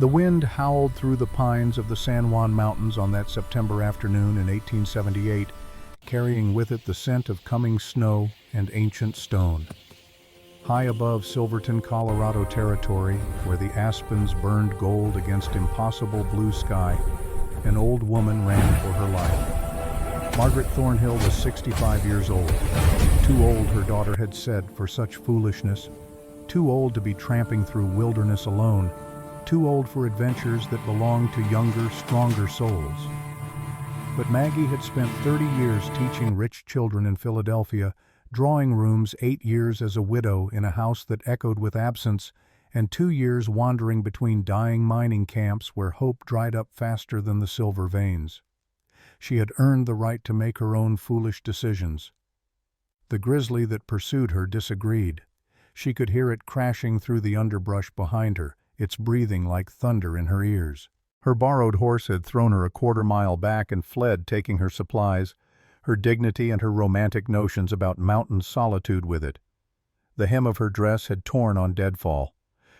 The wind howled through the pines of the San Juan Mountains on that September afternoon in 1878, carrying with it the scent of coming snow and ancient stone. High above Silverton, Colorado territory, where the aspens burned gold against impossible blue sky, an old woman ran for her life. Margaret Thornhill was 65 years old. Too old, her daughter had said, for such foolishness. Too old to be tramping through wilderness alone. Too old for adventures that belonged to younger, stronger souls. But Maggie had spent 30 years teaching rich children in Philadelphia, drawing rooms, 8 years as a widow in a house that echoed with absence, and 2 years wandering between dying mining camps where hope dried up faster than the silver veins. She had earned the right to make her own foolish decisions. The grizzly that pursued her disagreed. She could hear it crashing through the underbrush behind her, its breathing like thunder in her ears. Her borrowed horse had thrown her a quarter-mile back and fled, taking her supplies, her dignity and her romantic notions about mountain solitude with it. The hem of her dress had torn on deadfall.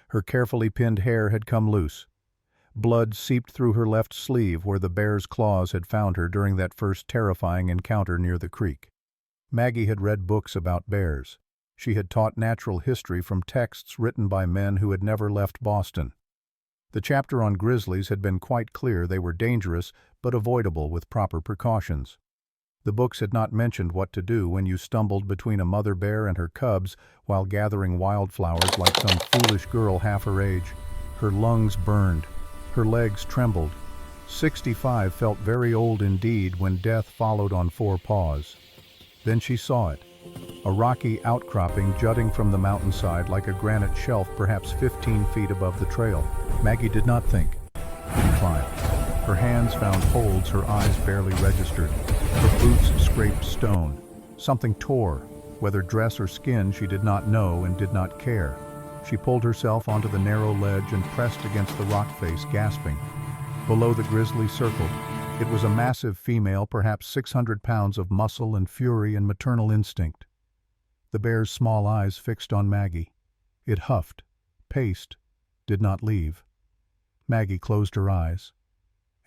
Her carefully pinned hair had come loose. Blood seeped through her left sleeve where the bear's claws had found her during that first terrifying encounter near the creek. Maggie had read books about bears. She had taught natural history from texts written by men who had never left Boston. The chapter on grizzlies had been quite clear they were dangerous but avoidable with proper precautions. The books had not mentioned what to do when you stumbled between a mother bear and her cubs while gathering wildflowers like some foolish girl half her age. Her lungs burned. Her legs trembled. 65 felt very old indeed when death followed on 4 paws. Then she saw it. A rocky outcropping jutting from the mountainside like a granite shelf perhaps 15 feet above the trail. Maggie did not think. She climbed. Her hands found holds her eyes barely registered. Her boots scraped stone. Something tore. Whether dress or skin she did not know and did not care. She pulled herself onto the narrow ledge and pressed against the rock face, gasping. Below the grizzly circled. It was a massive female, perhaps 600 pounds of muscle and fury and maternal instinct. The bear's small eyes fixed on Maggie. It huffed, paced, did not leave. Maggie closed her eyes.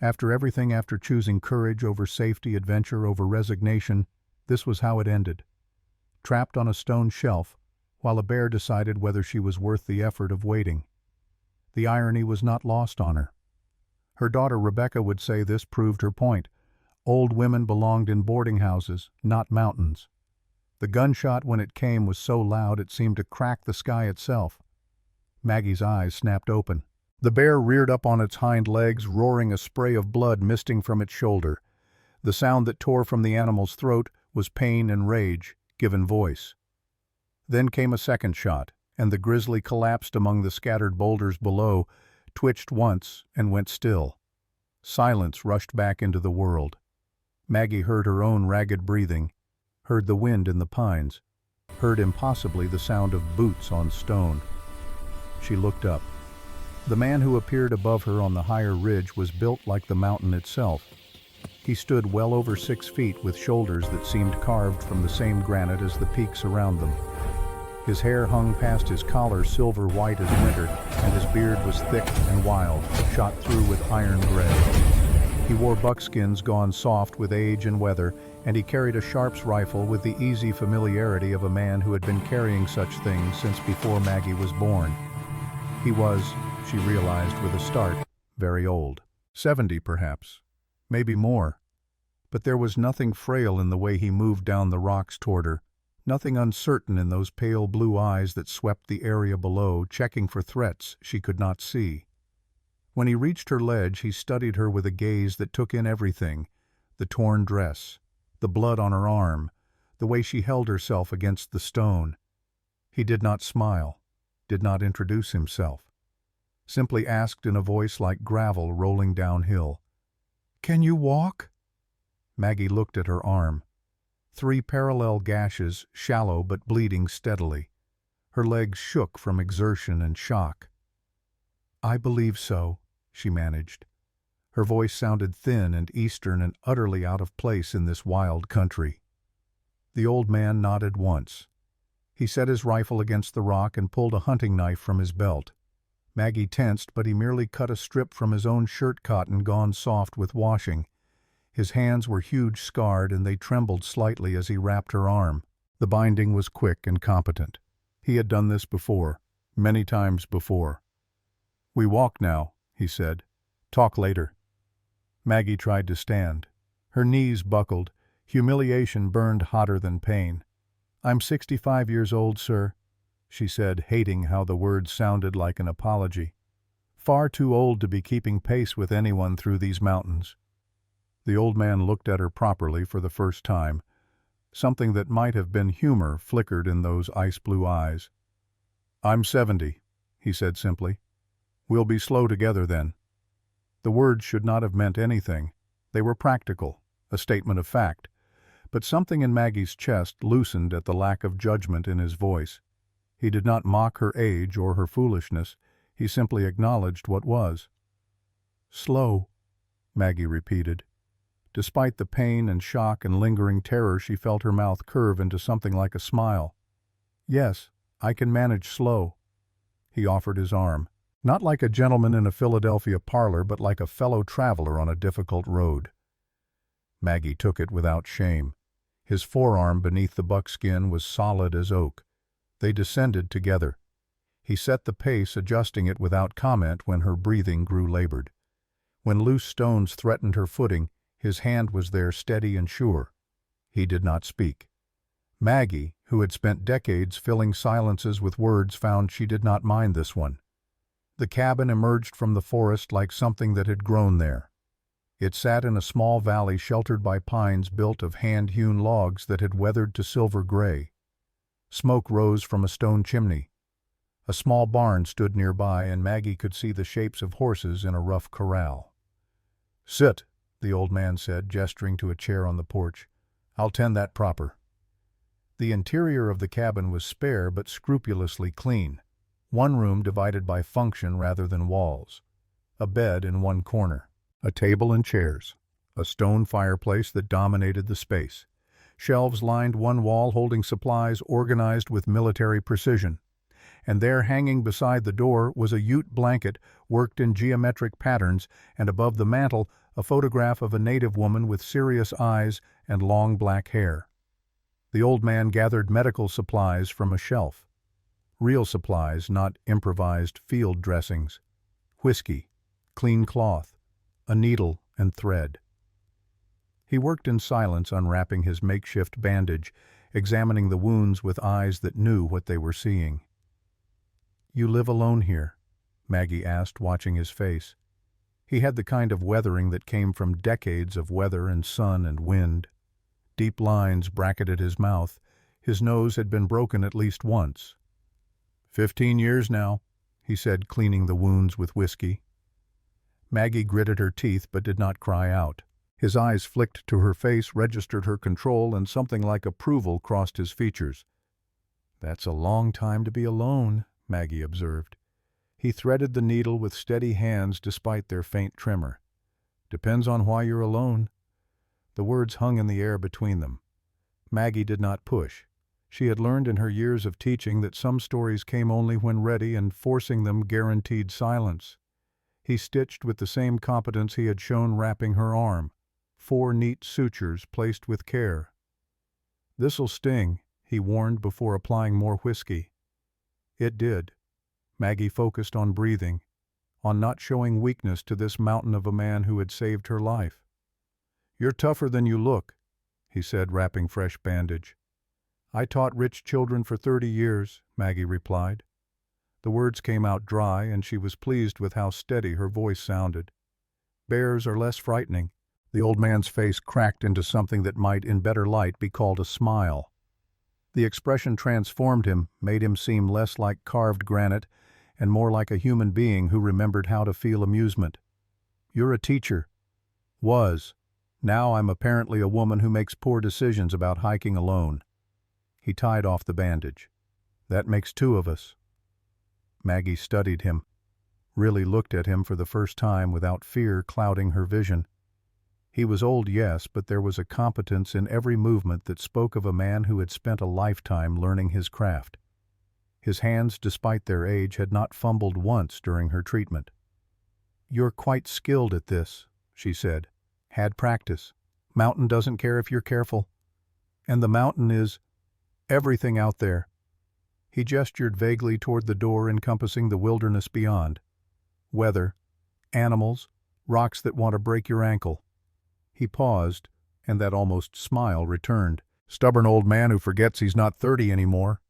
After everything, after choosing courage over safety, adventure over resignation, this was how it ended. Trapped on a stone shelf, while a bear decided whether she was worth the effort of waiting. The irony was not lost on her. Her daughter Rebecca would say this proved her point. Old women belonged in boarding houses, not mountains. The gunshot, when it came, was so loud it seemed to crack the sky itself. Maggie's eyes snapped open. The bear reared up on its hind legs, roaring, a spray of blood misting from its shoulder. The sound that tore from the animal's throat was pain and rage, given voice. Then came a second shot, and the grizzly collapsed among the scattered boulders below, twitched once, and went still. Silence rushed back into the world. Maggie heard her own ragged breathing, heard the wind in the pines, heard impossibly the sound of boots on stone. She looked up. The man who appeared above her on the higher ridge was built like the mountain itself. He stood well over 6 feet with shoulders that seemed carved from the same granite as the peaks around them. His hair hung past his collar silver white as winter, and his beard was thick and wild, shot through with iron gray. He wore buckskins gone soft with age and weather, and he carried a Sharps rifle with the easy familiarity of a man who had been carrying such things since before Maggie was born. He was, she realized with a start, very old. 70 perhaps, maybe more. But there was nothing frail in the way he moved down the rocks toward her, nothing uncertain in those pale blue eyes that swept the area below, checking for threats she could not see. When he reached her ledge, he studied her with a gaze that took in everything, the torn dress, the blood on her arm, the way she held herself against the stone. He did not smile, did not introduce himself, simply asked in a voice like gravel rolling downhill, "Can you walk?" Maggie looked at her arm. 3 parallel gashes, shallow but bleeding steadily. Her legs shook from exertion and shock. "I believe so," she managed. Her voice sounded thin and eastern and utterly out of place in this wild country. The old man nodded once. He set his rifle against the rock and pulled a hunting knife from his belt. Maggie tensed, but he merely cut a strip from his own shirt cotton gone soft with washing. His hands were huge, scarred, and they trembled slightly as he wrapped her arm. The binding was quick and competent. He had done this before, many times before. "We walk now," he said. "Talk later." Maggie tried to stand. Her knees buckled. Humiliation burned hotter than pain. "I'm 65 years old, sir," she said, hating how the words sounded like an apology. "Far too old to be keeping pace with anyone through these mountains." The old man looked at her properly for the first time. Something that might have been humor flickered in those ice-blue eyes. "I'm 70, he said simply. "We'll be slow together then." The words should not have meant anything. They were practical, a statement of fact. But something in Maggie's chest loosened at the lack of judgment in his voice. He did not mock her age or her foolishness. He simply acknowledged what was. "Slow," Maggie repeated. Despite the pain and shock and lingering terror, she felt her mouth curve into something like a smile. "Yes, I can manage slow." He offered his arm, not like a gentleman in a Philadelphia parlor, but like a fellow traveler on a difficult road. Maggie took it without shame. His forearm beneath the buckskin was solid as oak. They descended together. He set the pace, adjusting it without comment when her breathing grew labored. When loose stones threatened her footing, his hand was there, steady and sure. He did not speak. Maggie, who had spent decades filling silences with words, found she did not mind this one. The cabin emerged from the forest like something that had grown there. It sat in a small valley sheltered by pines built of hand-hewn logs that had weathered to silver gray. Smoke rose from a stone chimney. A small barn stood nearby, and Maggie could see the shapes of horses in a rough corral. "Sit," the old man said, gesturing to a chair on the porch. "I'll tend that proper." The interior of the cabin was spare but scrupulously clean. One room divided by function rather than walls. A bed in one corner. A table and chairs. A stone fireplace that dominated the space. Shelves lined one wall holding supplies organized with military precision. And there, hanging beside the door, was a Ute blanket worked in geometric patterns, and above the mantel a photograph of a native woman with serious eyes and long black hair. The old man gathered medical supplies from a shelf. Real supplies, not improvised field dressings. Whiskey, clean cloth, a needle and thread. He worked in silence, unwrapping his makeshift bandage, examining the wounds with eyes that knew what they were seeing. "You live alone here?" Maggie asked, watching his face. He had the kind of weathering that came from decades of weather and sun and wind. Deep lines bracketed his mouth. His nose had been broken at least once. 15 years now," he said, cleaning the wounds with whiskey. Maggie gritted her teeth but did not cry out. His eyes flicked to her face, registered her control, and something like approval crossed his features. "That's a long time to be alone," Maggie observed. He threaded the needle with steady hands despite their faint tremor. "Depends on why you're alone." The words hung in the air between them. Maggie did not push. She had learned in her years of teaching that some stories came only when ready, and forcing them guaranteed silence. He stitched with the same competence he had shown wrapping her arm. 4 neat sutures placed with care. "This'll sting," he warned before applying more whiskey. It did. Maggie focused on breathing, on not showing weakness to this mountain of a man who had saved her life. "You're tougher than you look," he said, wrapping fresh bandage. "I taught rich children for 30 years, Maggie replied. The words came out dry, and she was pleased with how steady her voice sounded. "Bears are less frightening." The old man's face cracked into something that might, in better light, be called a smile. The expression transformed him, made him seem less like carved granite and more like a human being who remembered how to feel amusement. "You're a teacher." "Was. Now I'm apparently a woman who makes poor decisions about hiking alone." He tied off the bandage. "That makes 2 of us." Maggie studied him, really looked at him for the first time without fear clouding her vision. He was old, yes, but there was a competence in every movement that spoke of a man who had spent a lifetime learning his craft. His hands, despite their age, had not fumbled once during her treatment. "You're quite skilled at this," she said. "Had practice. Mountain doesn't care if you're careful. And the mountain is everything out there." He gestured vaguely toward the door encompassing the wilderness beyond. "Weather, animals, rocks that want to break your ankle." He paused, and that almost smile returned. "Stubborn old man who forgets he's not 30 anymore."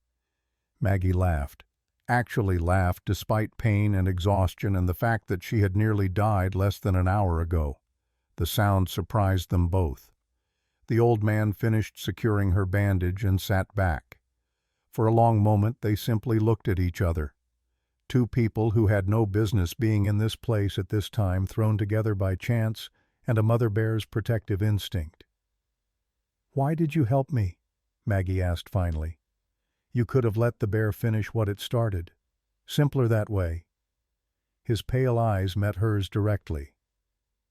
Maggie laughed. Actually laughed despite pain and exhaustion and the fact that she had nearly died less than an hour ago. The sound surprised them both. The old man finished securing her bandage and sat back. For a long moment they simply looked at each other. Two people who had no business being in this place at this time, thrown together by chance and a mother bear's protective instinct. "Why did you help me?" Maggie asked finally. "You could have let the bear finish what it started. Simpler that way." His pale eyes met hers directly.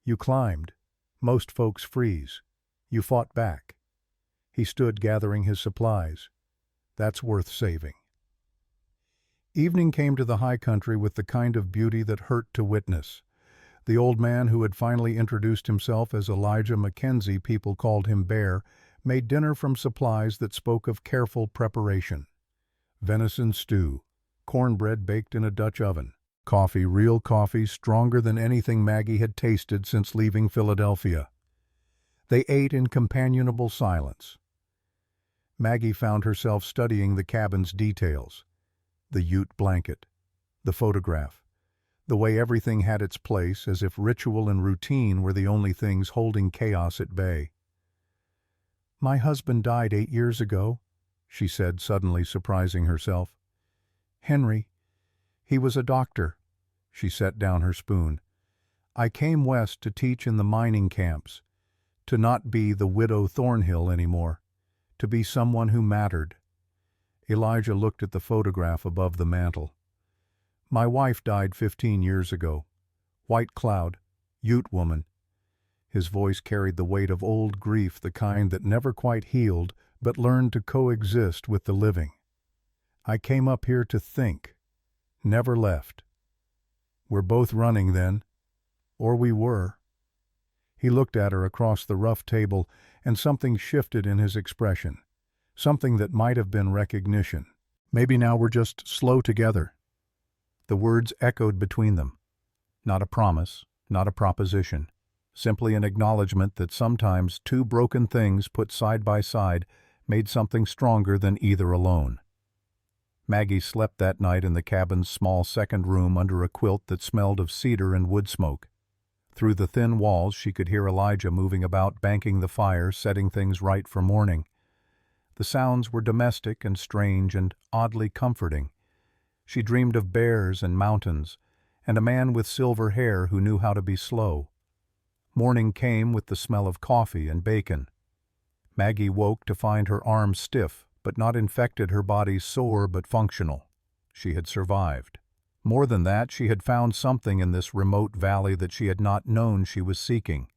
"You climbed. Most folks freeze. You fought back." He stood gathering his supplies. "That's worth saving." Evening came to the high country with the kind of beauty that hurt to witness. The old man, who had finally introduced himself as Elijah Mackenzie, people called him Bear, made dinner from supplies that spoke of careful preparation. Venison stew, cornbread baked in a Dutch oven, coffee, real coffee, stronger than anything Maggie had tasted since leaving Philadelphia. They ate in companionable silence. Maggie found herself studying the cabin's details. The Ute blanket, the photograph, the way everything had its place, as if ritual and routine were the only things holding chaos at bay. "My husband died 8 years ago," she said, suddenly surprising herself. "Henry. He was a doctor." She set down her spoon. "I came west to teach in the mining camps, to not be the widow Thornhill anymore, to be someone who mattered." Elijah looked at the photograph above the mantel. "My wife died 15 years ago. White Cloud, Ute woman." His voice carried the weight of old grief, the kind that never quite healed, but learned to coexist with the living. "I came up here to think. Never left." "We're both running then. Or we were." He looked at her across the rough table, and something shifted in his expression. Something that might have been recognition. "Maybe now we're just slow together." The words echoed between them. Not a promise, not a proposition. Simply an acknowledgement that sometimes two broken things put side by side made something stronger than either alone. Maggie slept that night in the cabin's small second room under a quilt that smelled of cedar and wood smoke. Through the thin walls she could hear Elijah moving about, banking the fire, setting things right for morning. The sounds were domestic and strange and oddly comforting. She dreamed of bears and mountains, and a man with silver hair who knew how to be slow. Morning came with the smell of coffee and bacon. Maggie woke to find her arms stiff, but not infected, her body sore but functional. She had survived. More than that, she had found something in this remote valley that she had not known she was seeking.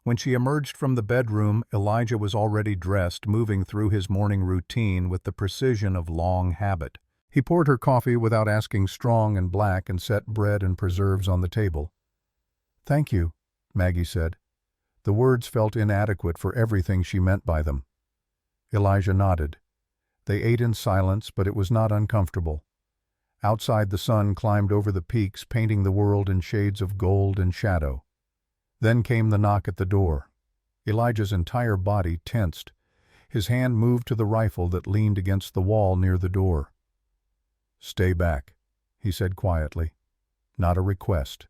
When she emerged from the bedroom, Elijah was already dressed, moving through his morning routine with the precision of long habit. He poured her coffee without asking, strong and black, and set bread and preserves on the table. "Thank you," Maggie said. The words felt inadequate for everything she meant by them. Elijah nodded. They ate in silence, but it was not uncomfortable. Outside, the sun climbed over the peaks, painting the world in shades of gold and shadow. Then came the knock at the door. Elijah's entire body tensed. His hand moved to the rifle that leaned against the wall near the door. "Stay back," he said quietly. Not a request.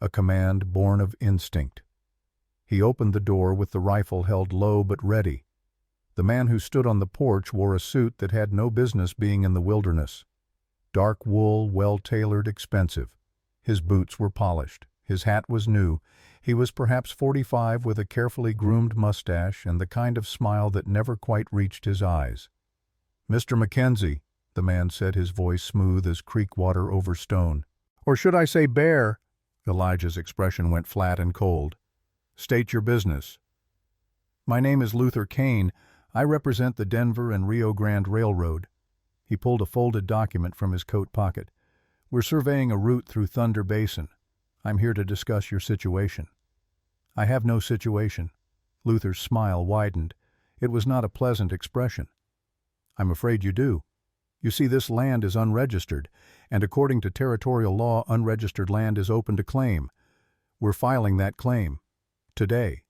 A command born of instinct. He opened the door with the rifle held low but ready. The man who stood on the porch wore a suit that had no business being in the wilderness. Dark wool, well-tailored, expensive. His boots were polished. His hat was new. He was perhaps 45, with a carefully groomed mustache and the kind of smile that never quite reached his eyes. "Mr. Mackenzie," the man said, his voice smooth as creek water over stone. "Or should I say Bear?" Elijah's expression went flat and cold. "State your business." "My name is Luther Kane. I represent the Denver and Rio Grande Railroad." He pulled a folded document from his coat pocket. "We're surveying a route through Thunder Basin. I'm here to discuss your situation." "I have no situation." Luther's smile widened. It was not a pleasant expression. "I'm afraid you do. You see, this land is unregistered, and according to territorial law, unregistered land is open to claim. We're filing that claim. Today."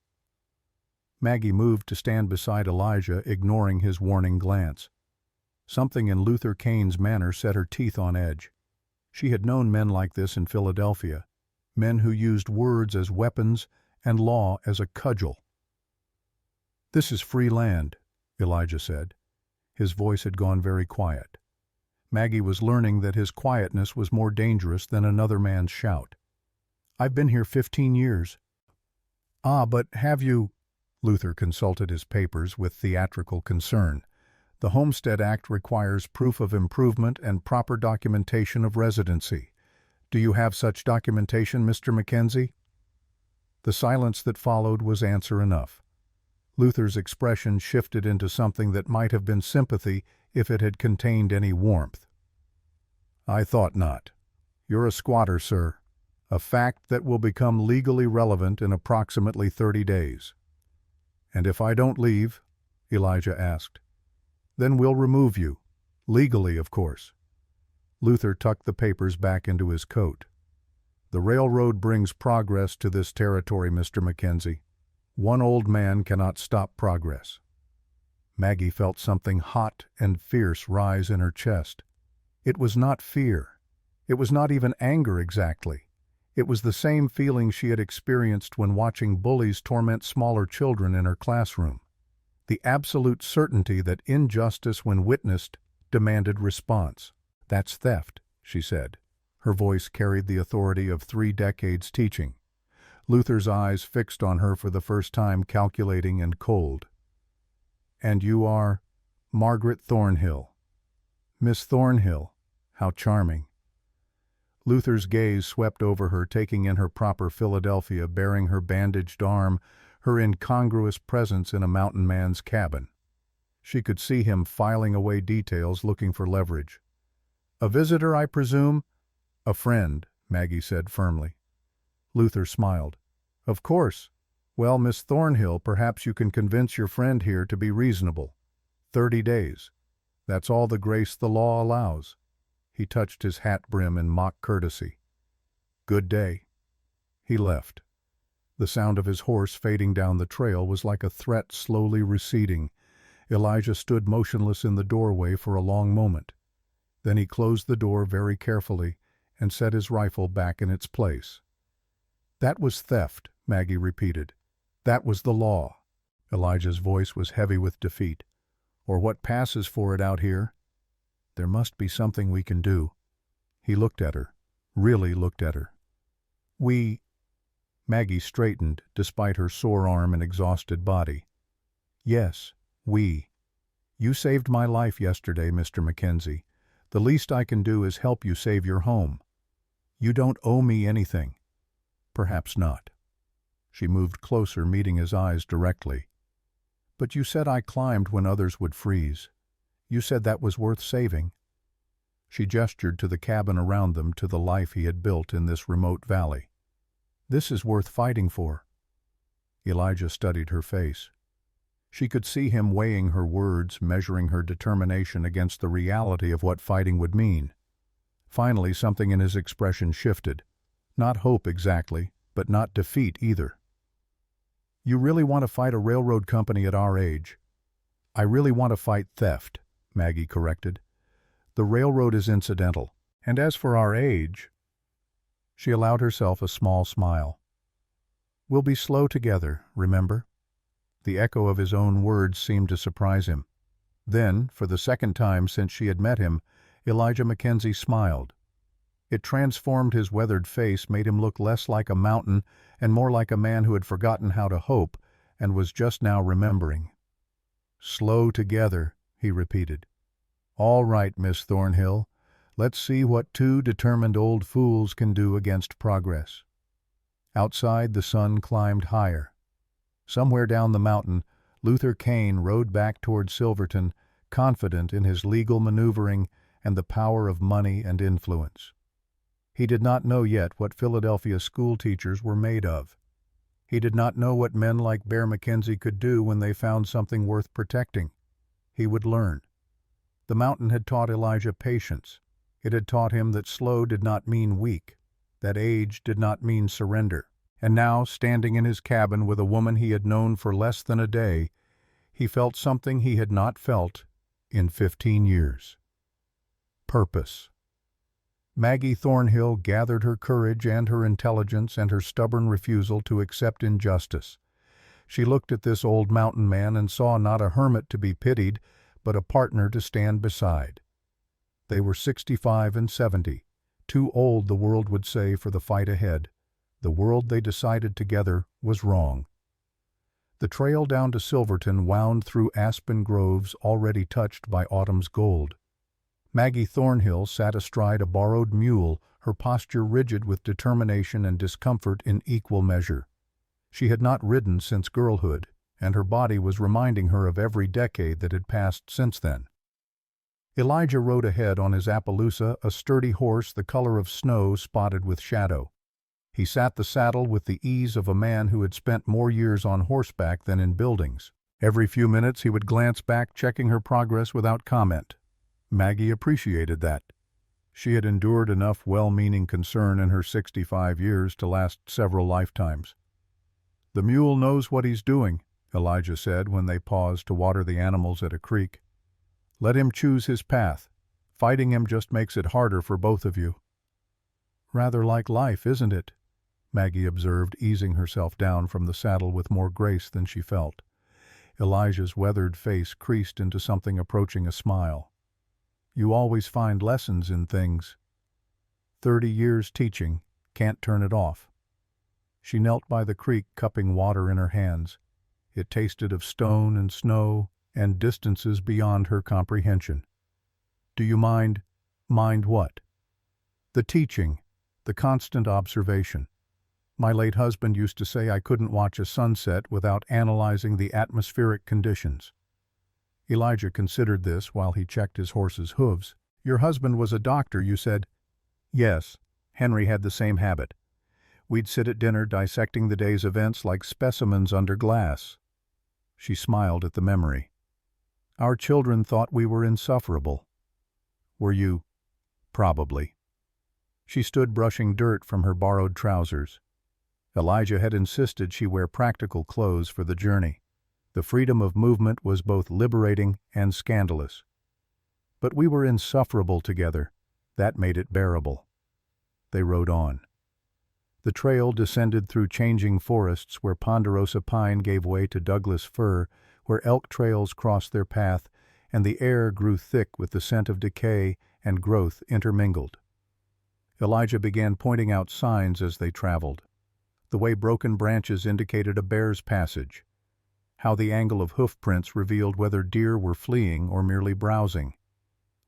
Maggie moved to stand beside Elijah, ignoring his warning glance. Something in Luther Kane's manner set her teeth on edge. She had known men like this in Philadelphia, men who used words as weapons and law as a cudgel. "This is free land," Elijah said. His voice had gone very quiet. Maggie was learning that his quietness was more dangerous than another man's shout. "I've been here 15 years. "Ah, but have you—" Luther consulted his papers with theatrical concern. "The Homestead Act requires proof of improvement and proper documentation of residency. Do you have such documentation, Mr. Mackenzie?" The silence that followed was answer enough. Luther's expression shifted into something that might have been sympathy if it had contained any warmth. "I thought not. You're a squatter, sir. A fact that will become legally relevant in approximately 30 days. "And if I don't leave?" Elijah asked. "Then we'll remove you. Legally, of course." Luther tucked the papers back into his coat. "The railroad brings progress to this territory, Mr. Mackenzie. One old man cannot stop progress." Maggie felt something hot and fierce rise in her chest. It was not fear. It was not even anger exactly. It was the same feeling she had experienced when watching bullies torment smaller children in her classroom. The absolute certainty that injustice, when witnessed, demanded response. "That's theft," she said. Her voice carried the authority of 3 decades teaching. Luther's eyes fixed on her for the first time, calculating and cold. "And you are—" "Margaret Thornhill." "Miss Thornhill. How charming." Luther's gaze swept over her, taking in her proper Philadelphia, bearing her bandaged arm, her incongruous presence in a mountain man's cabin. She could see him filing away details, looking for leverage. "A visitor, I presume?" "A friend," Maggie said firmly. Luther smiled. "Of course. Well, Miss Thornhill, perhaps you can convince your friend here to be reasonable. 30 days. That's all the grace the law allows." He touched his hat brim in mock courtesy. "Good day." He left. The sound of his horse fading down the trail was like a threat slowly receding. Elijah stood motionless in the doorway for a long moment. Then he closed the door very carefully and set his rifle back in its place. "That was theft," Maggie repeated. "That was the law." Elijah's voice was heavy with defeat. "Or what passes for it out here. There must be something we can do." He looked at her, really looked at her. "We—" Maggie straightened despite her sore arm and exhausted body. "Yes, we. You saved my life yesterday, Mr. Mackenzie. The least I can do is help you save your home. You don't owe me anything." "Perhaps not." She moved closer, meeting his eyes directly. "But you said I climbed when others would freeze. You said that was worth saving." She gestured to the cabin around them, to the life he had built in this remote valley. "This is worth fighting for." Elijah studied her face. She could see him weighing her words, measuring her determination against the reality of what fighting would mean. Finally, something in his expression shifted. Not hope exactly, but not defeat either. "You really want to fight a railroad company at our age?" "I really want to fight theft," Maggie corrected. "The railroad is incidental. And as for our age—" She allowed herself a small smile. "We'll be slow together, remember?" The echo of his own words seemed to surprise him. Then, for the second time since she had met him, Elijah Mackenzie smiled. It transformed his weathered face, made him look less like a mountain and more like a man who had forgotten how to hope and was just now remembering. "Slow together," he repeated. "All right, Miss Thornhill. Let's see what 2 determined old fools can do against progress." Outside, the sun climbed higher. Somewhere down the mountain, Luther Kane rode back toward Silverton, confident in his legal maneuvering and the power of money and influence. He did not know yet what Philadelphia school teachers were made of. He did not know what men like Bear McKenzie could do when they found something worth protecting. He would learn. The mountain had taught Elijah patience. It had taught him that slow did not mean weak, that age did not mean surrender. And now, standing in his cabin with a woman he had known for less than a day, he felt something he had not felt in 15 years. Purpose. Maggie Thornhill gathered her courage and her intelligence and her stubborn refusal to accept injustice. She looked at this old mountain man and saw not a hermit to be pitied, but a partner to stand beside. They were 65 and 70, too old, the world would say, for the fight ahead. The world, they decided together, was wrong. The trail down to Silverton wound through aspen groves already touched by autumn's gold. Maggie Thornhill sat astride a borrowed mule, her posture rigid with determination and discomfort in equal measure. She had not ridden since girlhood, and her body was reminding her of every decade that had passed since then. Elijah rode ahead on his Appaloosa, a sturdy horse the color of snow spotted with shadow. He sat the saddle with the ease of a man who had spent more years on horseback than in buildings. Every few minutes he would glance back, checking her progress without comment. Maggie appreciated that. She had endured enough well-meaning concern in her 65 years to last several lifetimes. "The mule knows what he's doing," Elijah said when they paused to water the animals at a creek. "Let him choose his path. Fighting him just makes it harder for both of you." "Rather like life, isn't it?" Maggie observed, easing herself down from the saddle with more grace than she felt. Elijah's weathered face creased into something approaching a smile. "You always find lessons in things. 30 years teaching, can't turn it off." She knelt by the creek, cupping water in her hands. It tasted of stone and snow and distances beyond her comprehension. "Do you mind?" "Mind what?" "The teaching, the constant observation. My late husband used to say I couldn't watch a sunset without analyzing the atmospheric conditions." Elijah considered this while he checked his horse's hooves. "Your husband was a doctor, you said?" "Yes, Henry had the same habit. We'd sit at dinner dissecting the day's events like specimens under glass." She smiled at the memory. "Our children thought we were insufferable." "Were you?" "Probably." She stood brushing dirt from her borrowed trousers. Elijah had insisted she wear practical clothes for the journey. The freedom of movement was both liberating and scandalous. "But we were insufferable together. That made it bearable." They rode on. The trail descended through changing forests where ponderosa pine gave way to Douglas fir, where elk trails crossed their path, and the air grew thick with the scent of decay and growth intermingled. Elijah began pointing out signs as they traveled. The way broken branches indicated a bear's passage. How the angle of hoof prints revealed whether deer were fleeing or merely browsing.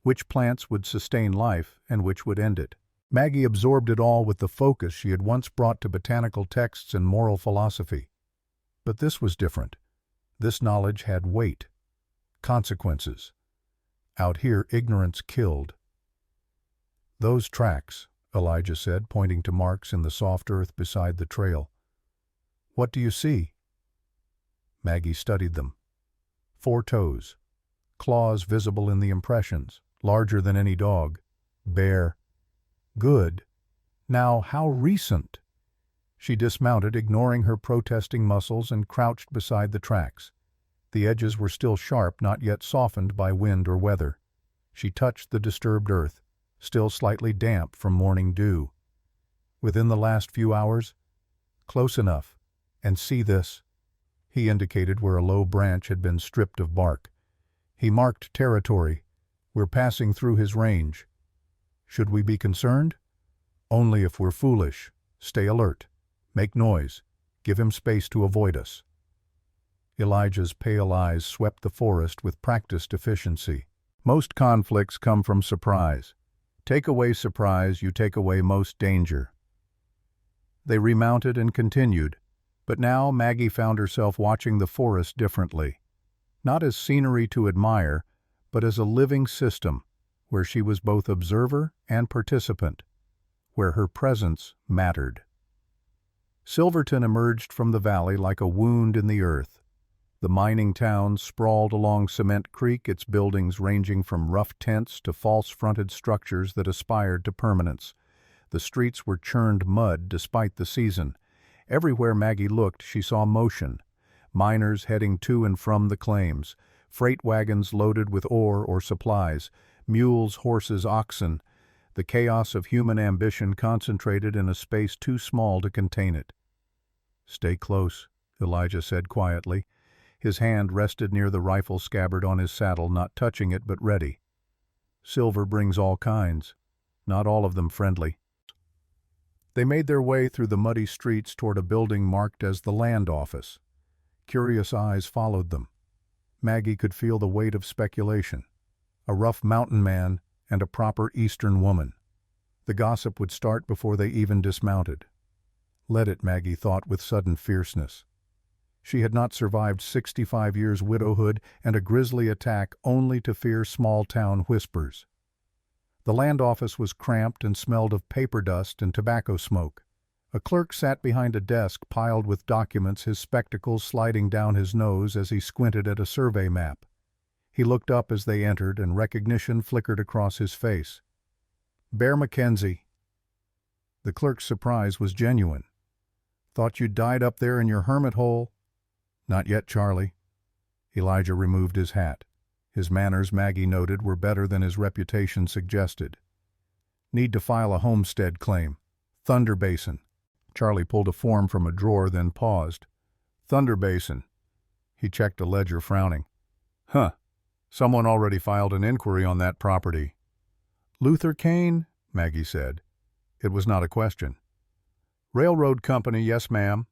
Which plants would sustain life and which would end it. Maggie absorbed it all with the focus she had once brought to botanical texts and moral philosophy. But this was different. This knowledge had weight. Consequences. Out here, ignorance killed. "Those tracks," Elijah said, pointing to marks in the soft earth beside the trail. "What do you see?" Maggie studied them. 4 toes. Claws visible in the impressions, larger than any dog. Bear. Good. Now, how recent? She dismounted, ignoring her protesting muscles, and crouched beside the tracks. The edges were still sharp, not yet softened by wind or weather. She touched the disturbed earth, still slightly damp from morning dew. "Within the last few hours?" "Close enough. And see this." He indicated where a low branch had been stripped of bark. He marked territory. "We're passing through his range." "Should we be concerned?" "Only if we're foolish. Stay alert. Make noise. Give him space to avoid us." Elijah's pale eyes swept the forest with practiced efficiency. "Most conflicts come from surprise. Take away surprise, you take away most danger." They remounted and continued, but now Maggie found herself watching the forest differently. Not as scenery to admire, but as a living system, where she was both observer and participant, where her presence mattered. Silverton emerged from the valley like a wound in the earth. The mining town sprawled along Cement Creek, its buildings ranging from rough tents to false-fronted structures that aspired to permanence. The streets were churned mud despite the season. Everywhere Maggie looked, she saw motion. Miners heading to and from the claims, freight wagons loaded with ore or supplies, mules, horses, oxen. The chaos of human ambition concentrated in a space too small to contain it. "Stay close," Elijah said quietly. His hand rested near the rifle scabbard on his saddle, not touching it but ready. "Silver brings all kinds, not all of them friendly." They made their way through the muddy streets toward a building marked as the Land Office. Curious eyes followed them. Maggie could feel the weight of speculation. A rough mountain man and a proper Eastern woman. The gossip would start before they even dismounted. Let it, Maggie thought with sudden fierceness. She had not survived 65 years' widowhood and a grisly attack only to fear small-town whispers. The land office was cramped and smelled of paper dust and tobacco smoke. A clerk sat behind a desk piled with documents, his spectacles sliding down his nose as he squinted at a survey map. He looked up as they entered, and recognition flickered across his face. "Bear McKenzie." The clerk's surprise was genuine. "Thought you died up there in your hermit hole?" "Not yet, Charlie." Elijah removed his hat. His manners, Maggie noted, were better than his reputation suggested. "Need to file a homestead claim. Thunder Basin." Charlie pulled a form from a drawer, then paused. "Thunder Basin." He checked a ledger, frowning. "Huh. Someone already filed an inquiry on that property." "Luther Kane?" Maggie said. It was not a question. "Railroad company, yes, ma'am."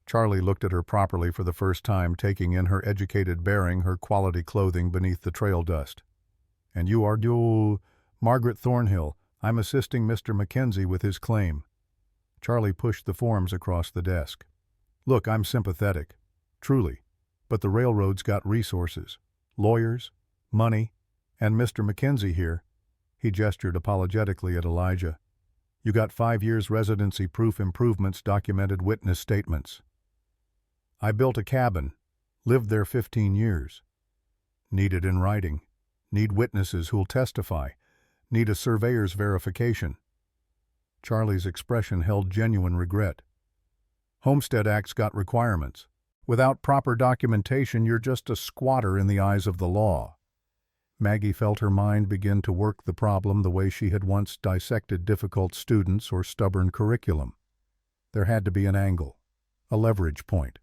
Charlie looked at her properly for the first time, taking in her educated bearing, her quality clothing beneath the trail dust. "And you are Margaret Thornhill. I'm assisting Mr. Mackenzie with his claim." Charlie pushed the forms across the desk. "Look, I'm sympathetic. Truly. But the railroad's got resources. Lawyers, money, and Mr. Mackenzie here." He gestured apologetically at Elijah. "You got 5 years residency proof, improvements, documented witness statements." "I built a cabin. Lived there 15 years. Need it in writing. Need witnesses who'll testify. Need a surveyor's verification." Charlie's expression held genuine regret. "Homestead Act's got requirements. Without proper documentation, you're just a squatter in the eyes of the law." Maggie felt her mind begin to work the problem the way she had once dissected difficult students or stubborn curriculum. There had to be an angle, a leverage point.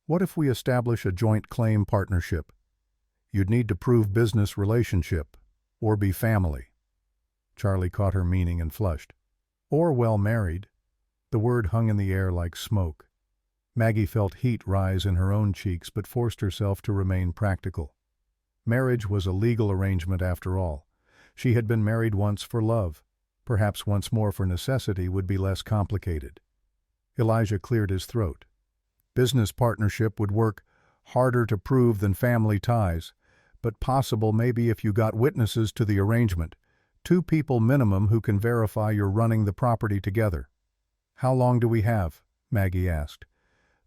"What if we establish a joint claim partnership? You'd need to prove business relationship, or be family." Charlie caught her meaning and flushed. "Or well married." The word hung in the air like smoke. Maggie felt heat rise in her own cheeks, but forced herself to remain practical. Marriage was a legal arrangement after all. She had been married once for love. Perhaps once more for necessity would be less complicated. Elijah cleared his throat. Business partnership would work harder to prove than family ties, but possible maybe if you got witnesses to the arrangement. 2 people minimum who can verify you're running the property together. "How long do we have?" Maggie asked.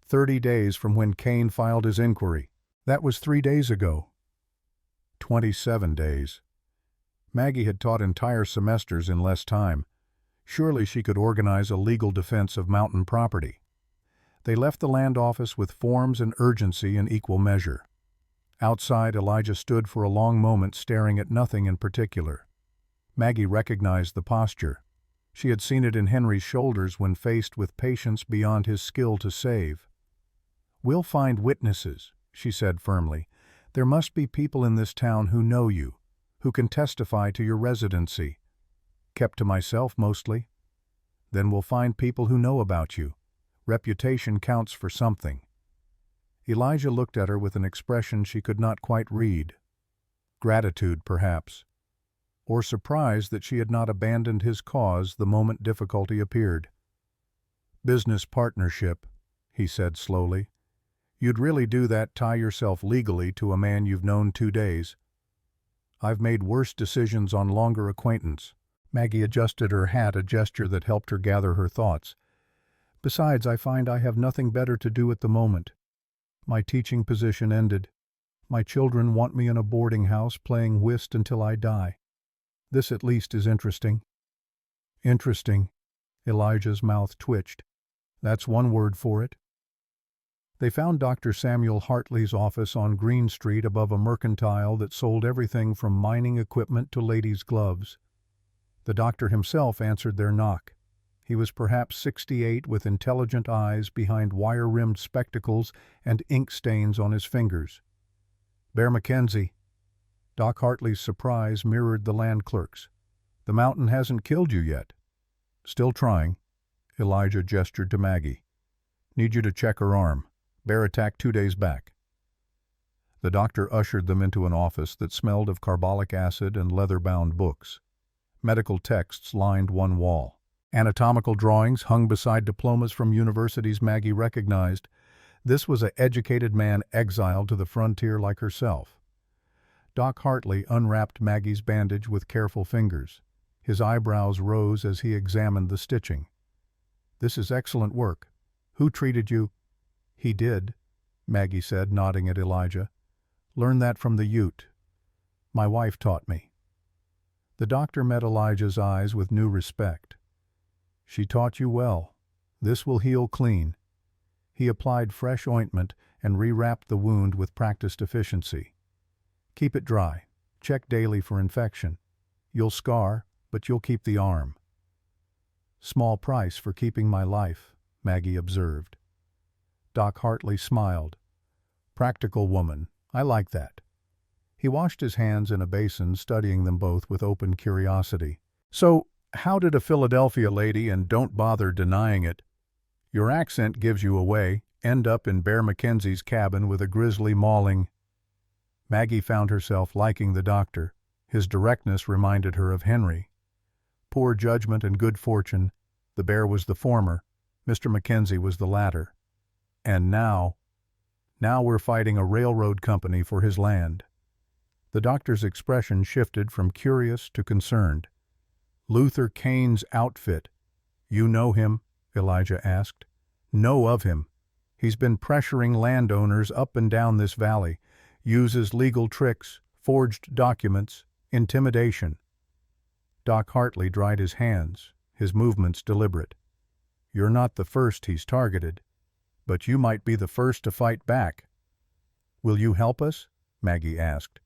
30 days from when Kane filed his inquiry. That was 3 days ago. 27 days. Maggie had taught entire semesters in less time. Surely she could organize a legal defense of mountain property. They left the land office with forms and urgency in equal measure. Outside, Elijah stood for a long moment staring at nothing in particular. Maggie recognized the posture. She had seen it in Henry's shoulders when faced with patience beyond his skill to save. "We'll find witnesses," she said firmly. "There must be people in this town who know you, who can testify to your residency." "Kept to myself, mostly." "Then we'll find people who know about you. Reputation counts for something." Elijah looked at her with an expression she could not quite read. Gratitude, perhaps. Or surprise that she had not abandoned his cause the moment difficulty appeared. "Business partnership," he said slowly. "You'd really do that, tie yourself legally to a man you've known 2 days. I've made worse decisions on longer acquaintance. Maggie adjusted her hat, a gesture that helped her gather her thoughts. Besides, I find I have nothing better to do at the moment. My teaching position ended. My children want me in a boarding house playing whist until I die. This at least is interesting. Interesting. Elijah's mouth twitched. That's one word for it. They found Dr. Samuel Hartley's office on Green Street above a mercantile that sold everything from mining equipment to ladies' gloves. The doctor himself answered their knock. He was perhaps 68, with intelligent eyes behind wire-rimmed spectacles and ink stains on his fingers. Bear Mackenzie. Doc Hartley's surprise mirrored the land clerk's. The mountain hasn't killed you yet. Still trying. Elijah gestured to Maggie. Need you to check her arm. Bear attacked 2 days back. The doctor ushered them into an office that smelled of carbolic acid and leather-bound books. Medical texts lined one wall. Anatomical drawings hung beside diplomas from universities Maggie recognized. This was an educated man exiled to the frontier like herself. Doc Hartley unwrapped Maggie's bandage with careful fingers. His eyebrows rose as he examined the stitching. This is excellent work. Who treated you? He did, Maggie said, nodding at Elijah. Learned that from the Ute. My wife taught me. The doctor met Elijah's eyes with new respect. She taught you well. This will heal clean. He applied fresh ointment and rewrapped the wound with practiced efficiency. Keep it dry. Check daily for infection. You'll scar, but you'll keep the arm. Small price for keeping my life, Maggie observed. Doc Hartley smiled. Practical woman. I like that. He washed his hands in a basin, studying them both with open curiosity. So, how did a Philadelphia lady, and don't bother denying it, your accent gives you away, end up in Bear Mackenzie's cabin with a grisly mauling? Maggie found herself liking the doctor. His directness reminded her of Henry. Poor judgment and good fortune. The bear was the former. Mr. Mackenzie was the latter. And now we're fighting a railroad company for his land. The doctor's expression shifted from curious to concerned. Luther Kane's outfit. You know him? Elijah asked. Know of him. He's been pressuring landowners up and down this valley. Uses legal tricks, forged documents, intimidation. Doc Hartley dried his hands, his movements deliberate. You're not the first he's targeted, but you might be the first to fight back. Will you help us? Maggie asked.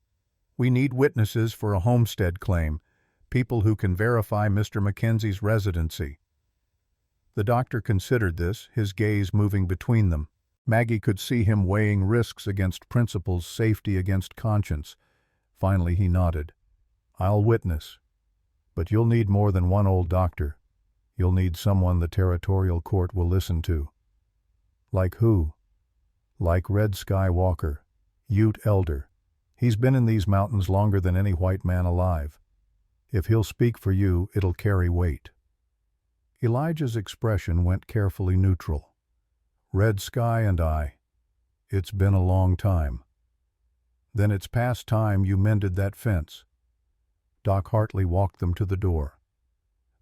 We need witnesses for a homestead claim, people who can verify Mr. Mackenzie's residency. The doctor considered this, his gaze moving between them. Maggie could see him weighing risks against principles, safety against conscience. Finally he nodded. I'll witness. But you'll need more than one old doctor. You'll need someone the territorial court will listen to. Like who? Like Red Sky Walker, Ute elder. He's been in these mountains longer than any white man alive. If he'll speak for you, it'll carry weight. Elijah's expression went carefully neutral. Red Sky and I. It's been a long time. Then it's past time you mended that fence. Doc Hartley walked them to the door.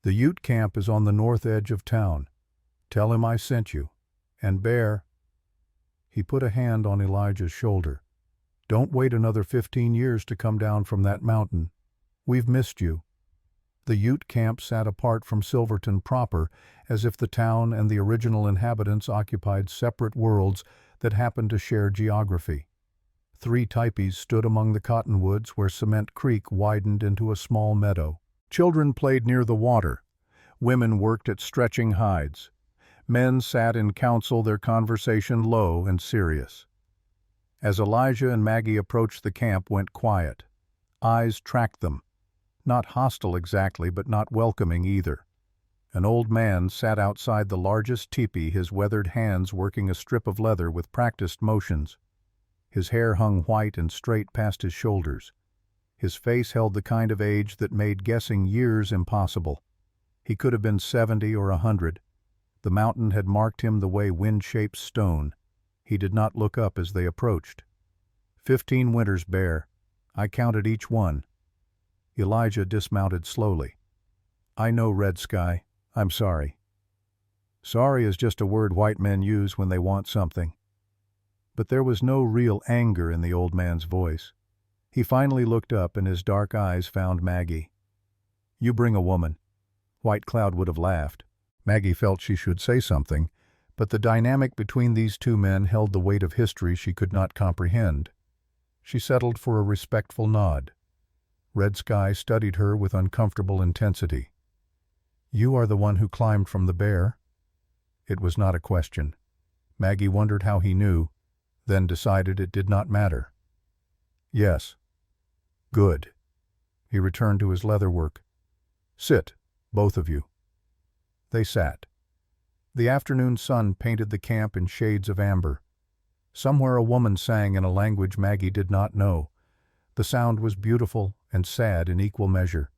The Ute camp is on the north edge of town. Tell him I sent you. And Bear. He put a hand on Elijah's shoulder. Don't wait another 15 years to come down from that mountain. We've missed you. The Ute camp sat apart from Silverton proper, as if the town and the original inhabitants occupied separate worlds that happened to share geography. 3 teepees stood among the cottonwoods where Cement Creek widened into a small meadow. Children played near the water. Women worked at stretching hides. Men sat in council, their conversation low and serious. As Elijah and Maggie approached, the camp went quiet. Eyes tracked them. Not hostile exactly, but not welcoming either. An old man sat outside the largest teepee, his weathered hands working a strip of leather with practiced motions. His hair hung white and straight past his shoulders. His face held the kind of age that made guessing years impossible. He could have been 70 or 100. The mountain had marked him the way wind shapes stone. He did not look up as they approached. 15 winters, Bear. I counted each one. Elijah dismounted slowly. "I know, Red Sky. I'm sorry." Sorry is just a word white men use when they want something. But there was no real anger in the old man's voice. He finally looked up and his dark eyes found Maggie. "You bring a woman." White Cloud would have laughed. Maggie felt she should say something, but the dynamic between these two men held the weight of history she could not comprehend. She settled for a respectful nod. Red Sky studied her with uncomfortable intensity. "You are the one who climbed from the bear?" It was not a question. Maggie wondered how he knew, then decided it did not matter. "Yes." "Good." He returned to his leather work. "Sit, both of you." They sat. The afternoon sun painted the camp in shades of amber. Somewhere a woman sang in a language Maggie did not know. The sound was beautiful and sad in equal measure.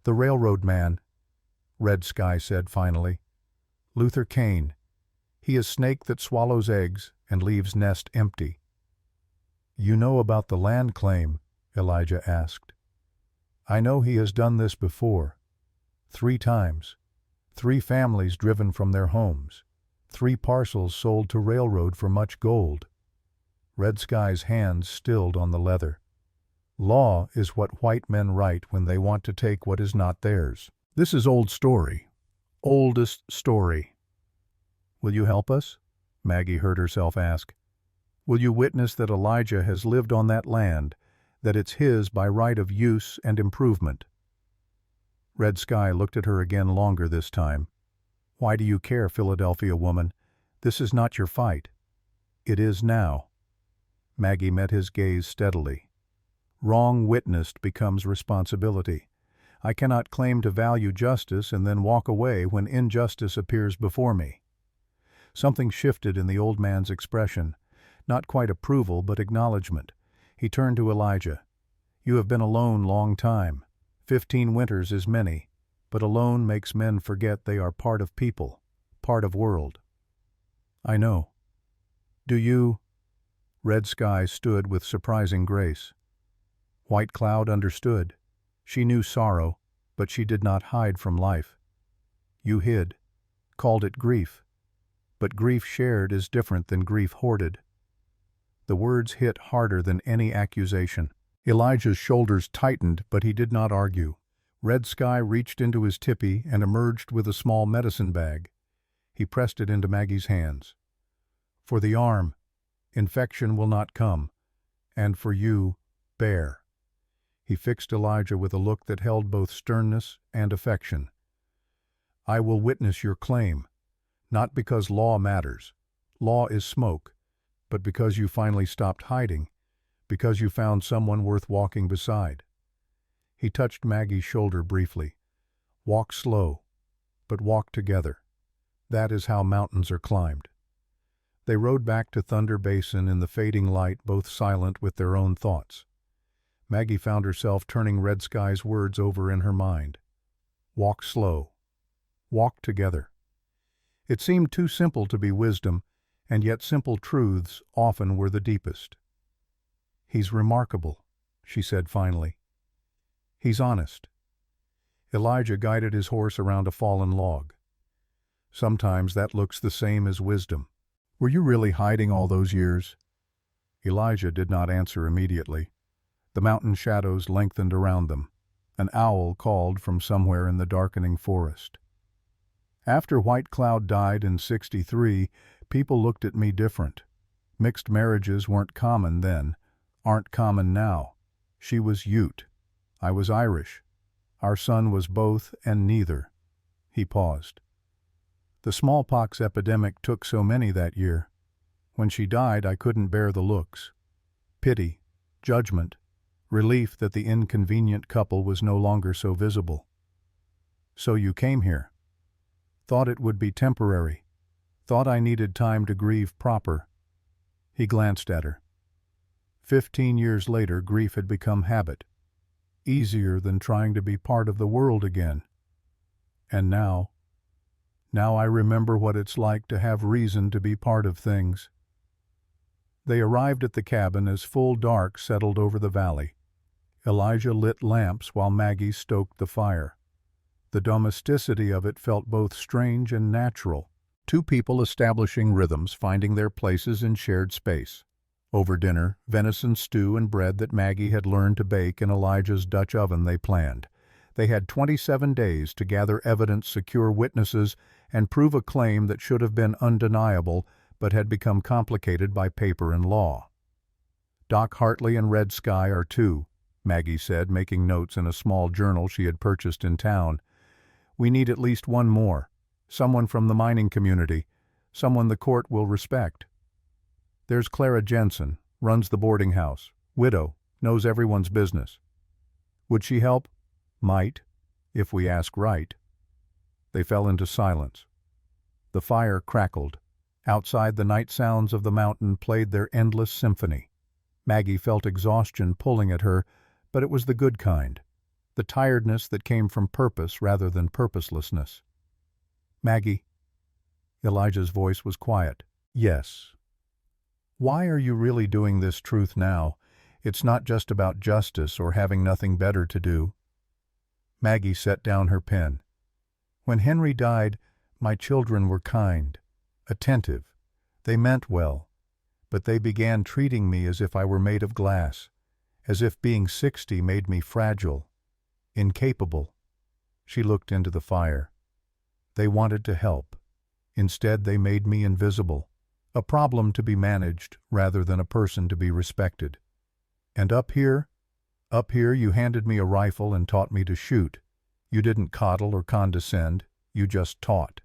"The railroad man," Red Sky said finally. "Luther Kane. He is snake that swallows eggs and leaves nest empty." "You know about the land claim?" Elijah asked. "I know he has done this before. 3 times. 3 families driven from their homes. 3 parcels sold to railroad for much gold." Red Sky's hands stilled on the leather. Law is what white men write when they want to take what is not theirs. This is old story. Oldest story. "Will you help us?" Maggie heard herself ask. "Will you witness that Elijah has lived on that land, that it's his by right of use and improvement?" Red Sky looked at her again longer this time. "Why do you care, Philadelphia woman? This is not your fight." "It is now." Maggie met his gaze steadily. "Wrong witnessed becomes responsibility. I cannot claim to value justice and then walk away when injustice appears before me." Something shifted in the old man's expression, not quite approval but acknowledgement. He turned to Elijah. "You have been alone long time. 15 winters is many, but alone makes men forget they are part of people, part of world." "I know." "Do you—" Red Sky stood with surprising grace. White Cloud understood. She knew sorrow, but she did not hide from life. "You hid, called it grief. But grief shared is different than grief hoarded." The words hit harder than any accusation. Elijah's shoulders tightened, but he did not argue. Red Sky reached into his tippy and emerged with a small medicine bag. He pressed it into Maggie's hands. "For the arm, infection will not come. And for you, bear." He fixed Elijah with a look that held both sternness and affection. "I will witness your claim, not because law matters. Law is smoke, but because you finally stopped hiding, because you found someone worth walking beside." He touched Maggie's shoulder briefly. "Walk slow, but walk together. That is how mountains are climbed." They rode back to Thunder Basin in the fading light, both silent with their own thoughts. Maggie found herself turning Red Sky's words over in her mind. Walk slow. Walk together. It seemed too simple to be wisdom, and yet simple truths often were the deepest. "He's remarkable," she said finally. "He's honest." Elijah guided his horse around a fallen log. "Sometimes that looks the same as wisdom. Were you really hiding all those years?" Elijah did not answer immediately. The mountain shadows lengthened around them. An owl called from somewhere in the darkening forest. "After White Cloud died in '63, people looked at me different. Mixed marriages weren't common then, aren't common now. She was Ute. I was Irish. Our son was both and neither." He paused. "The smallpox epidemic took so many that year. When she died, I couldn't bear the looks. Pity, judgment, relief that the inconvenient couple was no longer so visible." "So you came here. Thought it would be temporary. Thought I needed time to grieve proper." He glanced at her. 15 years later, grief had become habit. Easier than trying to be part of the world again. "And now I remember what it's like to have reason to be part of things." They arrived at the cabin as full dark settled over the valley. Elijah lit lamps while Maggie stoked the fire. The domesticity of it felt both strange and natural. Two people establishing rhythms, finding their places in shared space. Over dinner, venison stew and bread that Maggie had learned to bake in Elijah's Dutch oven they planned. They had 27 days to gather evidence, secure witnesses, and prove a claim that should have been undeniable but had become complicated by paper and law. Doc Hartley and Red Sky are two, Maggie said, making notes in a small journal she had purchased in town. We need at least one more. Someone from the mining community. Someone the court will respect. There's Clara Jensen, runs the boarding house. Widow, knows everyone's business. Would she help? Might, if we ask right. They fell into silence. The fire crackled. Outside, the night sounds of the mountain played their endless symphony. Maggie felt exhaustion pulling at her, but it was the good kind. The tiredness that came from purpose rather than purposelessness. Maggie. Elijah's voice was quiet. Yes. Why are you really doing this truth now? It's not just about justice or having nothing better to do. Maggie set down her pen. When Henry died, my children were kind, attentive. They meant well, but they began treating me as if I were made of glass, as if being 60 made me fragile, incapable. She looked into the fire. They wanted to help. Instead, they made me invisible, a problem to be managed rather than a person to be respected. And up here you handed me a rifle and taught me to shoot. You didn't coddle or condescend, you just taught.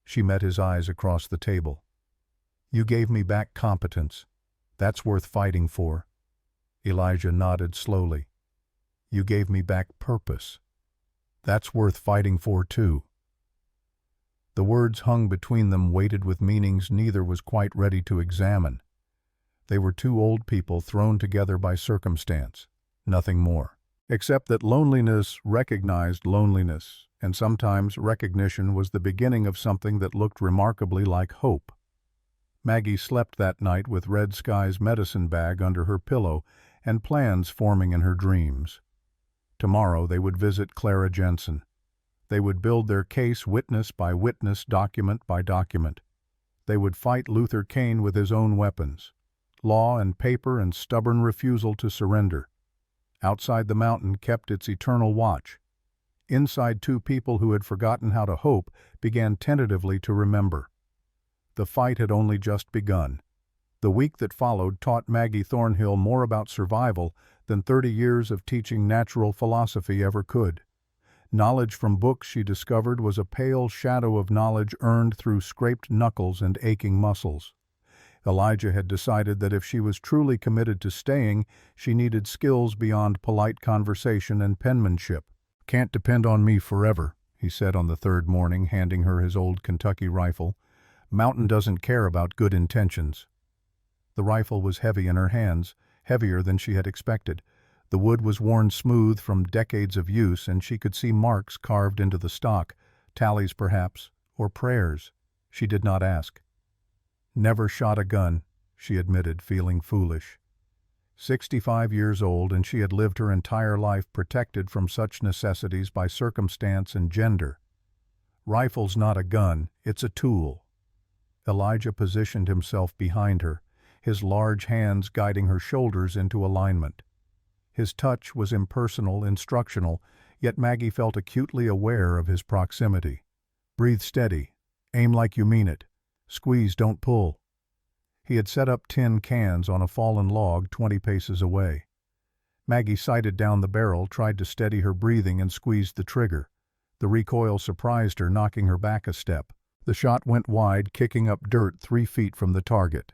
She met his eyes across the table. You gave me back competence. That's worth fighting for. Elijah nodded slowly. You gave me back purpose. That's worth fighting for too. The words hung between them, weighted with meanings neither was quite ready to examine. They were two old people thrown together by circumstance, nothing more. Except that loneliness recognized loneliness, and sometimes recognition was the beginning of something that looked remarkably like hope. Maggie slept that night with Red Sky's medicine bag under her pillow and plans forming in her dreams. Tomorrow they would visit Clara Jensen. They would build their case witness by witness, document by document. They would fight Luther Kane with his own weapons, law and paper and stubborn refusal to surrender. Outside, the mountain kept its eternal watch. Inside, two people who had forgotten how to hope began tentatively to remember. The fight had only just begun. The week that followed taught Maggie Thornhill more about survival than 30 years of teaching natural philosophy ever could. Knowledge from books, she discovered, was a pale shadow of knowledge earned through scraped knuckles and aching muscles. Elijah had decided that if she was truly committed to staying, she needed skills beyond polite conversation and penmanship. Can't depend on me forever, he said on the third morning, handing her his old Kentucky rifle. Mountain doesn't care about good intentions. The rifle was heavy in her hands, heavier than she had expected. The wood was worn smooth from decades of use, and she could see marks carved into the stock, tallies perhaps, or prayers. She did not ask. Never shot a gun, she admitted, feeling foolish. 65 years old, and she had lived her entire life protected from such necessities by circumstance and gender. Rifle's not a gun, it's a tool. Elijah positioned himself behind her, his large hands guiding her shoulders into alignment. His touch was impersonal, instructional, yet Maggie felt acutely aware of his proximity. Breathe steady. Aim like you mean it. Squeeze, don't pull. He had set up tin cans on a fallen log 20 paces away. Maggie sighted down the barrel, tried to steady her breathing, and squeezed the trigger. The recoil surprised her, knocking her back a step. The shot went wide, kicking up dirt 3 feet from the target.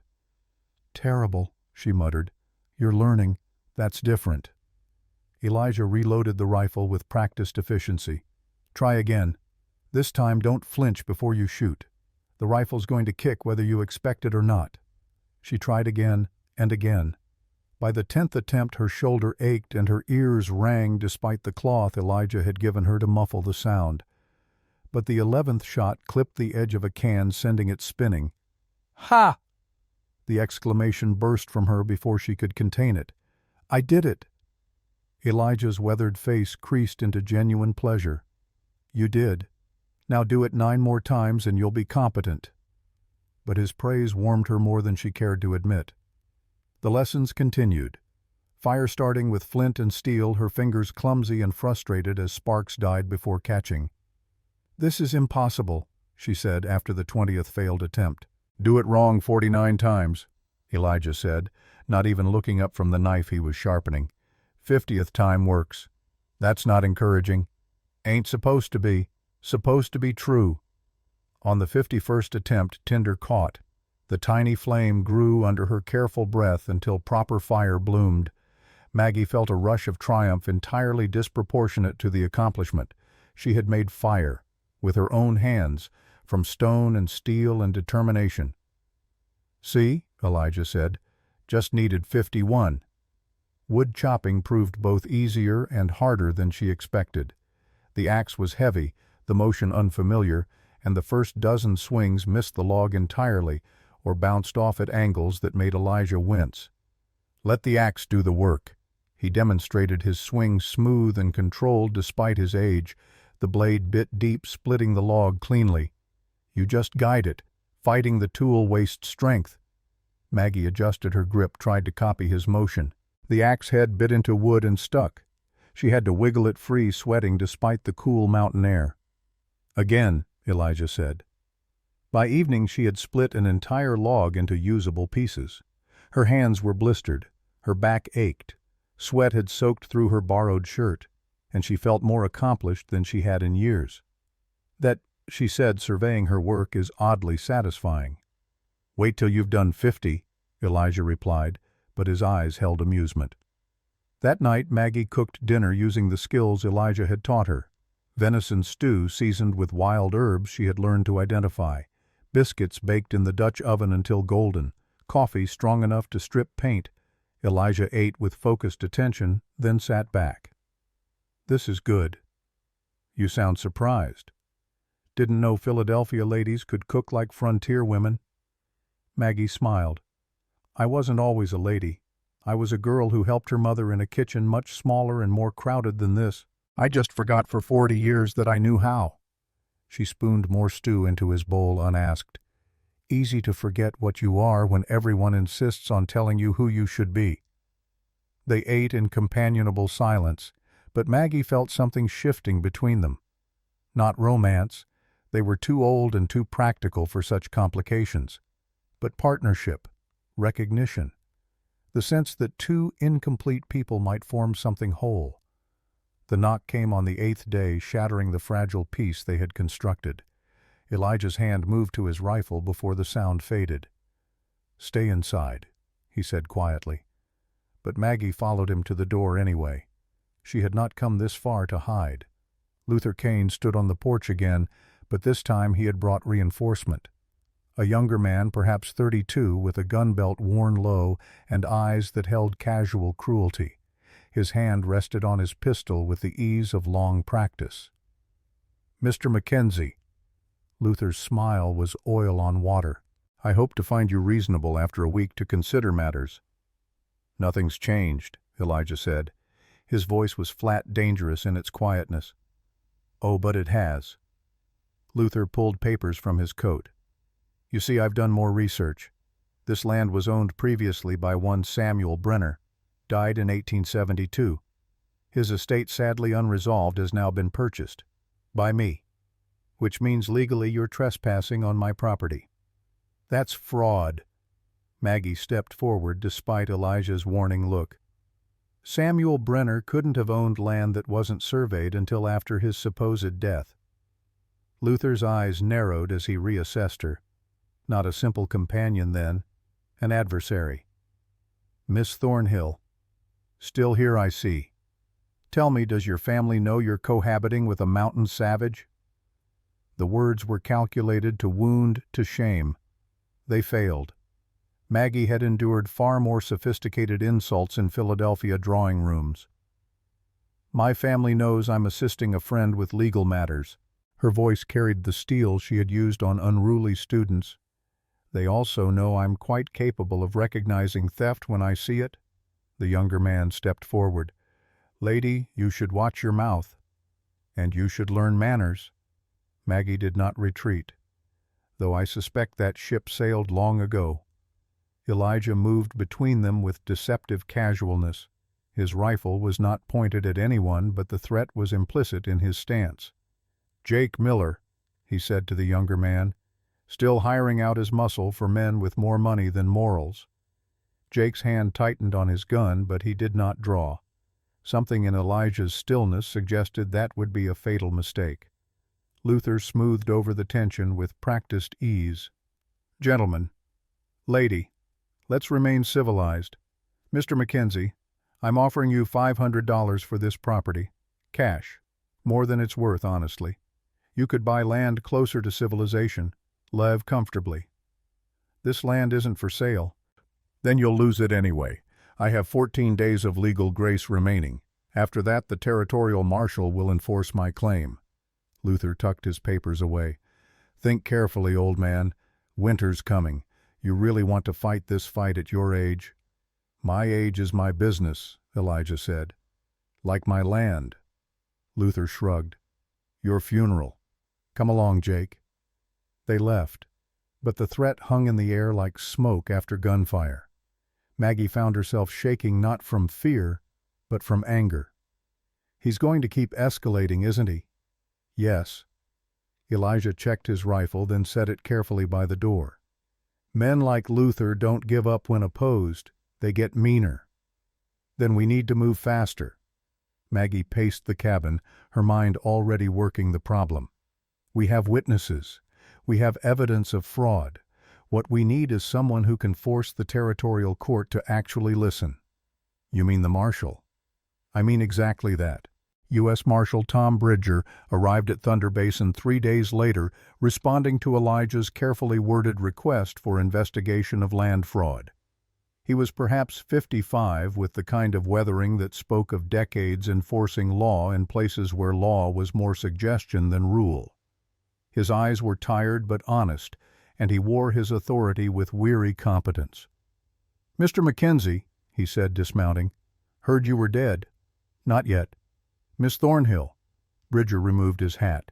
Terrible, she muttered. You're learning. That's different. Elijah reloaded the rifle with practiced efficiency. Try again. This time don't flinch before you shoot. The rifle's going to kick whether you expect it or not. She tried again and again. By the 10th attempt, her shoulder ached and her ears rang despite the cloth Elijah had given her to muffle the sound. But the 11th shot clipped the edge of a can, sending it spinning. Ha! The exclamation burst from her before she could contain it. I did it! Elijah's weathered face creased into genuine pleasure. "You did. Now do it 9 more times and you'll be competent." But his praise warmed her more than she cared to admit. The lessons continued. Fire starting with flint and steel, her fingers clumsy and frustrated as sparks died before catching. "This is impossible," she said after the 20th failed attempt. "Do it wrong 49 times, Elijah said, not even looking up from the knife he was sharpening. 50th time works. That's not encouraging. Ain't supposed to be. Supposed to be true." On the 51st attempt, tinder caught. The tiny flame grew under her careful breath until proper fire bloomed. Maggie felt a rush of triumph entirely disproportionate to the accomplishment. She had made fire, with her own hands, from stone and steel and determination. "See," Elijah said, "just needed 51. Wood chopping proved both easier and harder than she expected. The axe was heavy, the motion unfamiliar, and the first dozen swings missed the log entirely or bounced off at angles that made Elijah wince. "Let the axe do the work." He demonstrated his swing smooth and controlled despite his age, the blade bit deep, splitting the log cleanly. "You just guide it. Fighting the tool wastes strength." Maggie adjusted her grip, tried to copy his motion. The axe head bit into wood and stuck. She had to wiggle it free, sweating despite the cool mountain air. "Again," Elijah said. By evening she had split an entire log into usable pieces. Her hands were blistered, her back ached, sweat had soaked through her borrowed shirt, and she felt more accomplished than she had in years. "That," she said, surveying her work, "is oddly satisfying." "Wait till you've done 50, Elijah replied, but his eyes held amusement. That night Maggie cooked dinner using the skills Elijah had taught her. Venison stew seasoned with wild herbs she had learned to identify, biscuits baked in the Dutch oven until golden, coffee strong enough to strip paint. Elijah ate with focused attention, then sat back. "This is good." "You sound surprised." "Didn't know Philadelphia ladies could cook like frontier women." Maggie smiled. "I wasn't always a lady. I was a girl who helped her mother in a kitchen much smaller and more crowded than this. I just forgot for 40 years that I knew how." She spooned more stew into his bowl unasked. "Easy to forget what you are when everyone insists on telling you who you should be." They ate in companionable silence, but Maggie felt something shifting between them. Not romance, they were too old and too practical for such complications, but partnership, recognition, the sense that two incomplete people might form something whole. The knock came on the 8th day, shattering the fragile peace they had constructed. Elijah's hand moved to his rifle before the sound faded. "Stay inside," he said quietly. But Maggie followed him to the door anyway. She had not come this far to hide. Luther Kane stood on the porch again, but this time he had brought reinforcement. A younger man, perhaps 32, with a gun belt worn low and eyes that held casual cruelty. His hand rested on his pistol with the ease of long practice. "Mr. Mackenzie." Luther's smile was oil on water. "I hope to find you reasonable after a week to consider matters." "Nothing's changed," Elijah said. His voice was flat, dangerous in its quietness. "Oh, but it has." Luther pulled papers from his coat. "You see, I've done more research. This land was owned previously by one Samuel Brenner, died in 1872. His estate, sadly unresolved, has now been purchased. By me. Which means legally you're trespassing on my property." "That's fraud." Maggie stepped forward despite Elijah's warning look. "Samuel Brenner couldn't have owned land that wasn't surveyed until after his supposed death." Luther's eyes narrowed as he reassessed her. Not a simple companion then, an adversary. "Miss Thornhill. Still here, I see. Tell me, does your family know you're cohabiting with a mountain savage?" The words were calculated to wound, to shame. They failed. Maggie had endured far more sophisticated insults in Philadelphia drawing rooms. "My family knows I'm assisting a friend with legal matters." Her voice carried the steel she had used on unruly students. "They also know I'm quite capable of recognizing theft when I see it." The younger man stepped forward. Lady, you should watch your mouth, and you should learn manners. Maggie did not retreat, though I suspect that ship sailed long ago. Elijah moved between them with deceptive casualness. His rifle was not pointed at anyone, but the threat was implicit in his stance. Jake Miller, he said to the younger man, still hiring out his muscle for men with more money than morals. Jake's hand tightened on his gun, but he did not draw. Something in Elijah's stillness suggested that would be a fatal mistake. Luther smoothed over the tension with practiced ease. Gentlemen, lady, let's remain civilized. Mr. Mackenzie, I'm offering you $500 for this property. Cash. More than it's worth, honestly. You could buy land closer to civilization. Live comfortably. This land isn't for sale. Then you'll lose it anyway. I have 14 days of legal grace remaining. After that, the territorial marshal will enforce my claim. Luther tucked his papers away. Think carefully, old man. Winter's coming. You really want to fight this fight at your age? My age is my business, Elijah said. Like my land. Luther shrugged. Your funeral. Come along, Jake. They left, but the threat hung in the air like smoke after gunfire. Maggie found herself shaking not from fear, but from anger. He's going to keep escalating, isn't he? Yes. Elijah checked his rifle, then set it carefully by the door. Men like Luther don't give up when opposed. They get meaner. Then we need to move faster. Maggie paced the cabin, her mind already working the problem. We have witnesses. We have evidence of fraud. What we need is someone who can force the territorial court to actually listen. You mean the marshal? I mean exactly that. U.S. Marshal Tom Bridger arrived at Thunder Basin 3 days later, responding to Elijah's carefully worded request for investigation of land fraud. He was perhaps 55, with the kind of weathering that spoke of decades enforcing law in places where law was more suggestion than rule. His eyes were tired but honest, and he wore his authority with weary competence. "Mr. Mackenzie," he said, dismounting, "heard you were dead." "Not yet." "Miss Thornhill." Bridger removed his hat.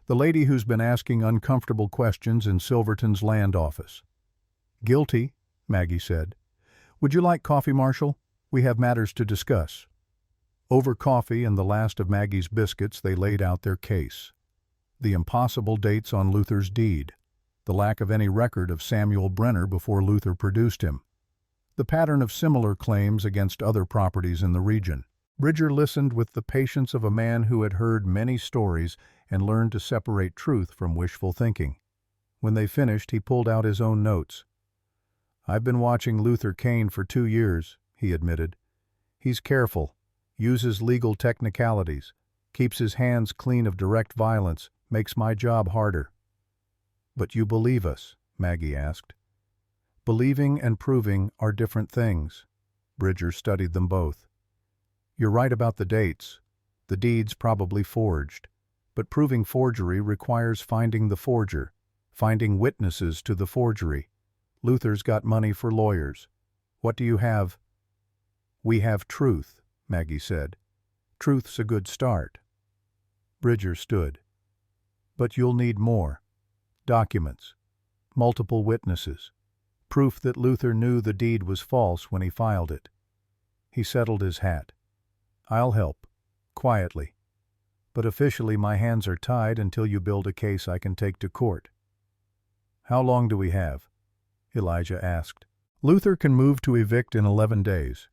"The lady who's been asking uncomfortable questions in Silverton's land office." "Guilty," Maggie said. "Would you like coffee, Marshal? We have matters to discuss." Over coffee and the last of Maggie's biscuits they laid out their case. The impossible dates on Luther's deed. The lack of any record of Samuel Brenner before Luther produced him. The pattern of similar claims against other properties in the region. Bridger listened with the patience of a man who had heard many stories and learned to separate truth from wishful thinking. When they finished, he pulled out his own notes. "I've been watching Luther Kane for 2 years, he admitted. "He's careful, uses legal technicalities, keeps his hands clean of direct violence, makes my job harder." "But you believe us?" Maggie asked. "Believing and proving are different things." Bridger studied them both. "You're right about the dates. The deed's probably forged. But proving forgery requires finding the forger, finding witnesses to the forgery. Luther's got money for lawyers. What do you have?" "We have truth," Maggie said. "Truth's a good start." Bridger stood. "But you'll need more. Documents. Multiple witnesses. Proof that Luther knew the deed was false when he filed it." He settled his hat. "I'll help. Quietly. But officially my hands are tied until you build a case I can take to court." "How long do we have?" Elijah asked. "Luther can move to evict in 11 days.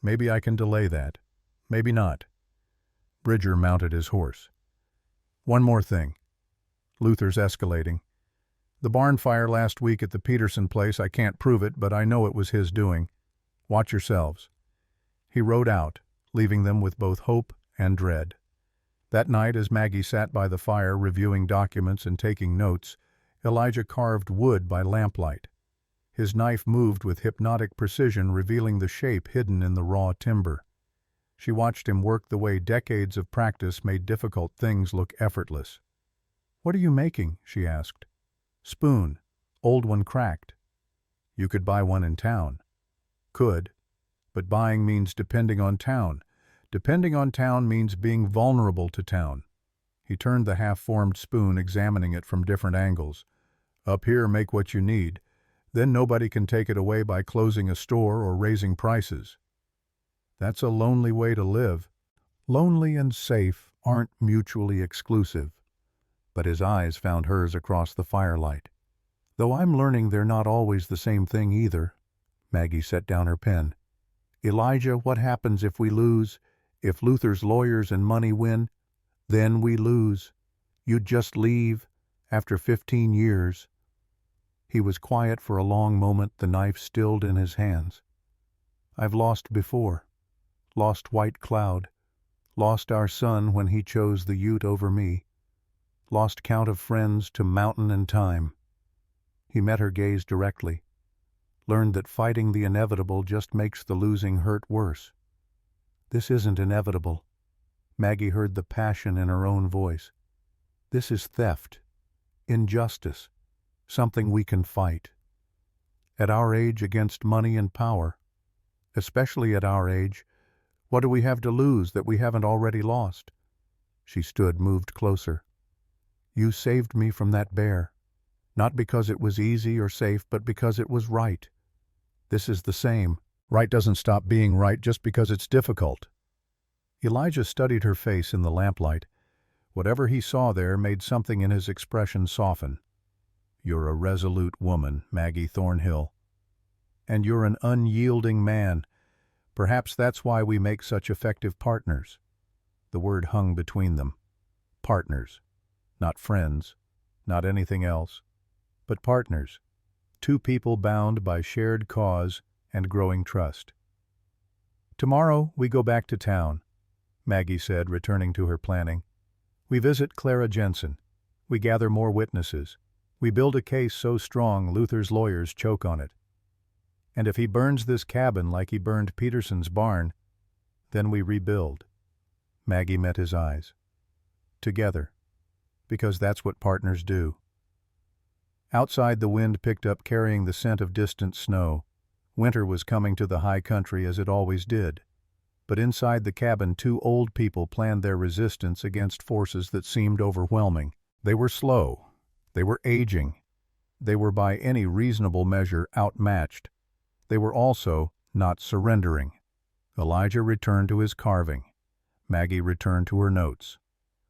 Maybe I can delay that. Maybe not." Bridger mounted his horse. "One more thing. Luther's escalating. The barn fire last week at the Peterson place, I can't prove it, but I know it was his doing. Watch yourselves." He rode out, leaving them with both hope and dread. That night, as Maggie sat by the fire reviewing documents and taking notes, Elijah carved wood by lamplight. His knife moved with hypnotic precision, revealing the shape hidden in the raw timber. She watched him work the way decades of practice made difficult things look effortless. "What are you making?" she asked. "Spoon. Old one cracked." "You could buy one in town." "Could. But buying means depending on town. Depending on town means being vulnerable to town. He turned the half-formed spoon, examining it from different angles. Up here, make what you need. Then nobody can take it away by closing a store or raising prices. That's a lonely way to live. Lonely and safe aren't mutually exclusive. But his eyes found hers across the firelight. Though I'm learning they're not always the same thing either. Maggie set down her pen. Elijah, what happens if we lose? If Luther's lawyers and money win? Then we lose. You'd just leave, after 15 years. He was quiet for a long moment, the knife stilled in his hands. I've lost before. Lost White Cloud. Lost our son when he chose the Ute over me. Lost count of friends to mountain and time. He met her gaze directly. Learned that fighting the inevitable just makes the losing hurt worse. This isn't inevitable. Maggie heard the passion in her own voice. This is theft. Injustice. Something we can fight. At our age, against money and power. Especially at our age, what do we have to lose that we haven't already lost? She stood, moved closer. You saved me from that bear. Not because it was easy or safe, but because it was right. This is the same. Right doesn't stop being right just because it's difficult. Elijah studied her face in the lamplight. Whatever he saw there made something in his expression soften. You're a resolute woman, Maggie Thornhill. And you're an unyielding man. Perhaps that's why we make such effective partners. The word hung between them. Partners. Not friends. Not anything else. But partners. Two people bound by shared cause and growing trust. Tomorrow we go back to town, Maggie said, returning to her planning. We visit Clara Jensen. We gather more witnesses. We build a case so strong Luther's lawyers choke on it. And if he burns this cabin like he burned Peterson's barn, then we rebuild. Maggie met his eyes. Together. Because that's what partners do. Outside, the wind picked up, carrying the scent of distant snow. Winter was coming to the high country as it always did. But inside the cabin, two old people planned their resistance against forces that seemed overwhelming. They were slow. They were aging. They were by any reasonable measure outmatched. They were also not surrendering. Elijah returned to his carving. Maggie returned to her notes.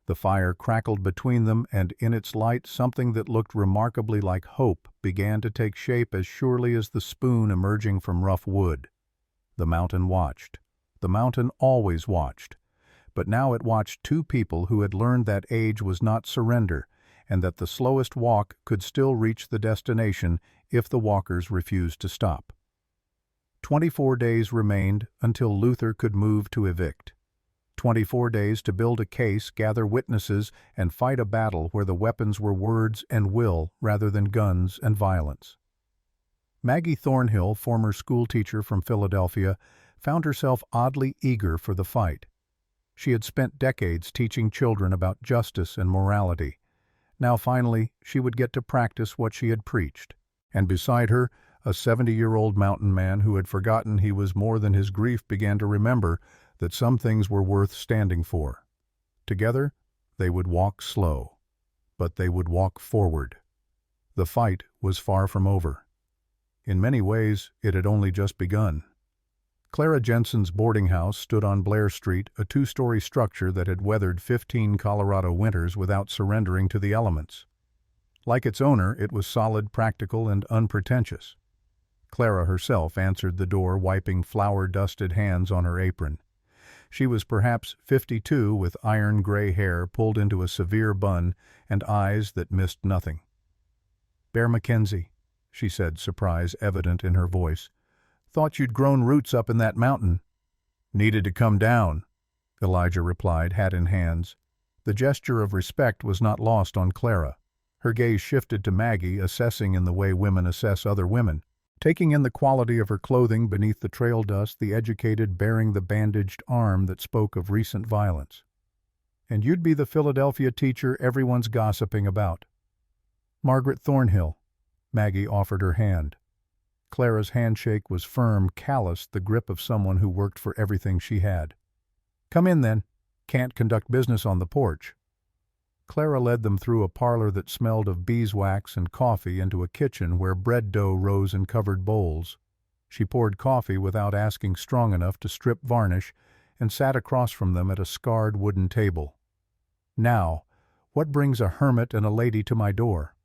The fire crackled between them, and in its light something that looked remarkably like hope began to take shape as surely as the spoon emerging from rough wood. The mountain watched. The mountain always watched. But now it watched two people who had learned that age was not surrender, and that the slowest walk could still reach the destination if the walkers refused to stop. 24 days remained until Luther could move to evict. 24 days to build a case, gather witnesses, and fight a battle where the weapons were words and will rather than guns and violence. Maggie Thornhill, former schoolteacher from Philadelphia, found herself oddly eager for the fight. She had spent decades teaching children about justice and morality. Now finally, she would get to practice what she had preached. And beside her, a 70-year-old mountain man who had forgotten he was more than his grief began to remember that some things were worth standing for. Together, they would walk slow, but they would walk forward. The fight was far from over. In many ways, it had only just begun. Clara Jensen's boarding house stood on Blair Street, a two-story structure that had weathered 15 Colorado winters without surrendering to the elements. Like its owner, it was solid, practical, and unpretentious. Clara herself answered the door, wiping flour-dusted hands on her apron. She was perhaps 52, with iron-gray hair pulled into a severe bun and eyes that missed nothing. "Bear Mackenzie," she said, surprise evident in her voice. "Thought you'd grown roots up in that mountain." "Needed to come down," Elijah replied, hat in hands. The gesture of respect was not lost on Clara. Her gaze shifted to Maggie, assessing in the way women assess other women. Taking in the quality of her clothing beneath the trail dust, the educated bearing the bandaged arm that spoke of recent violence. "And you'd be the Philadelphia teacher everyone's gossiping about." "Margaret Thornhill." Maggie offered her hand. Clara's handshake was firm, callous, the grip of someone who worked for everything she had. "Come in, then. Can't conduct business on the porch." Clara led them through a parlor that smelled of beeswax and coffee into a kitchen where bread dough rose in covered bowls. She poured coffee without asking strong enough to strip varnish and sat across from them at a scarred wooden table. "Now, what brings a hermit and a lady to my door?"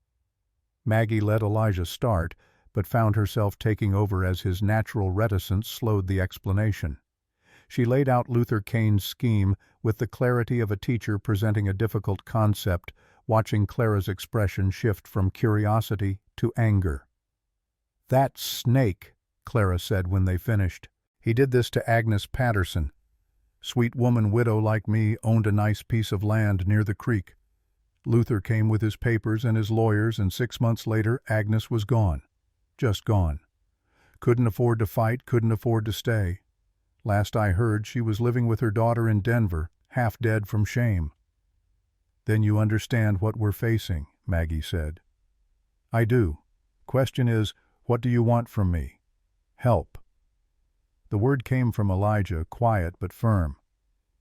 Maggie let Elijah start, but found herself taking over as his natural reticence slowed the explanation. She laid out Luther Kane's scheme with the clarity of a teacher presenting a difficult concept, watching Clara's expression shift from curiosity to anger. "That snake," Clara said when they finished. "He did this to Agnes Patterson. Sweet woman widow like me owned a nice piece of land near the creek. Luther came with his papers and his lawyers, and 6 months later Agnes was gone. Just gone. Couldn't afford to fight, couldn't afford to stay. Last I heard, she was living with her daughter in Denver, half dead from shame." "Then you understand what we're facing," Maggie said. "I do. Question is, what do you want from me?" "Help." The word came from Elijah, quiet but firm.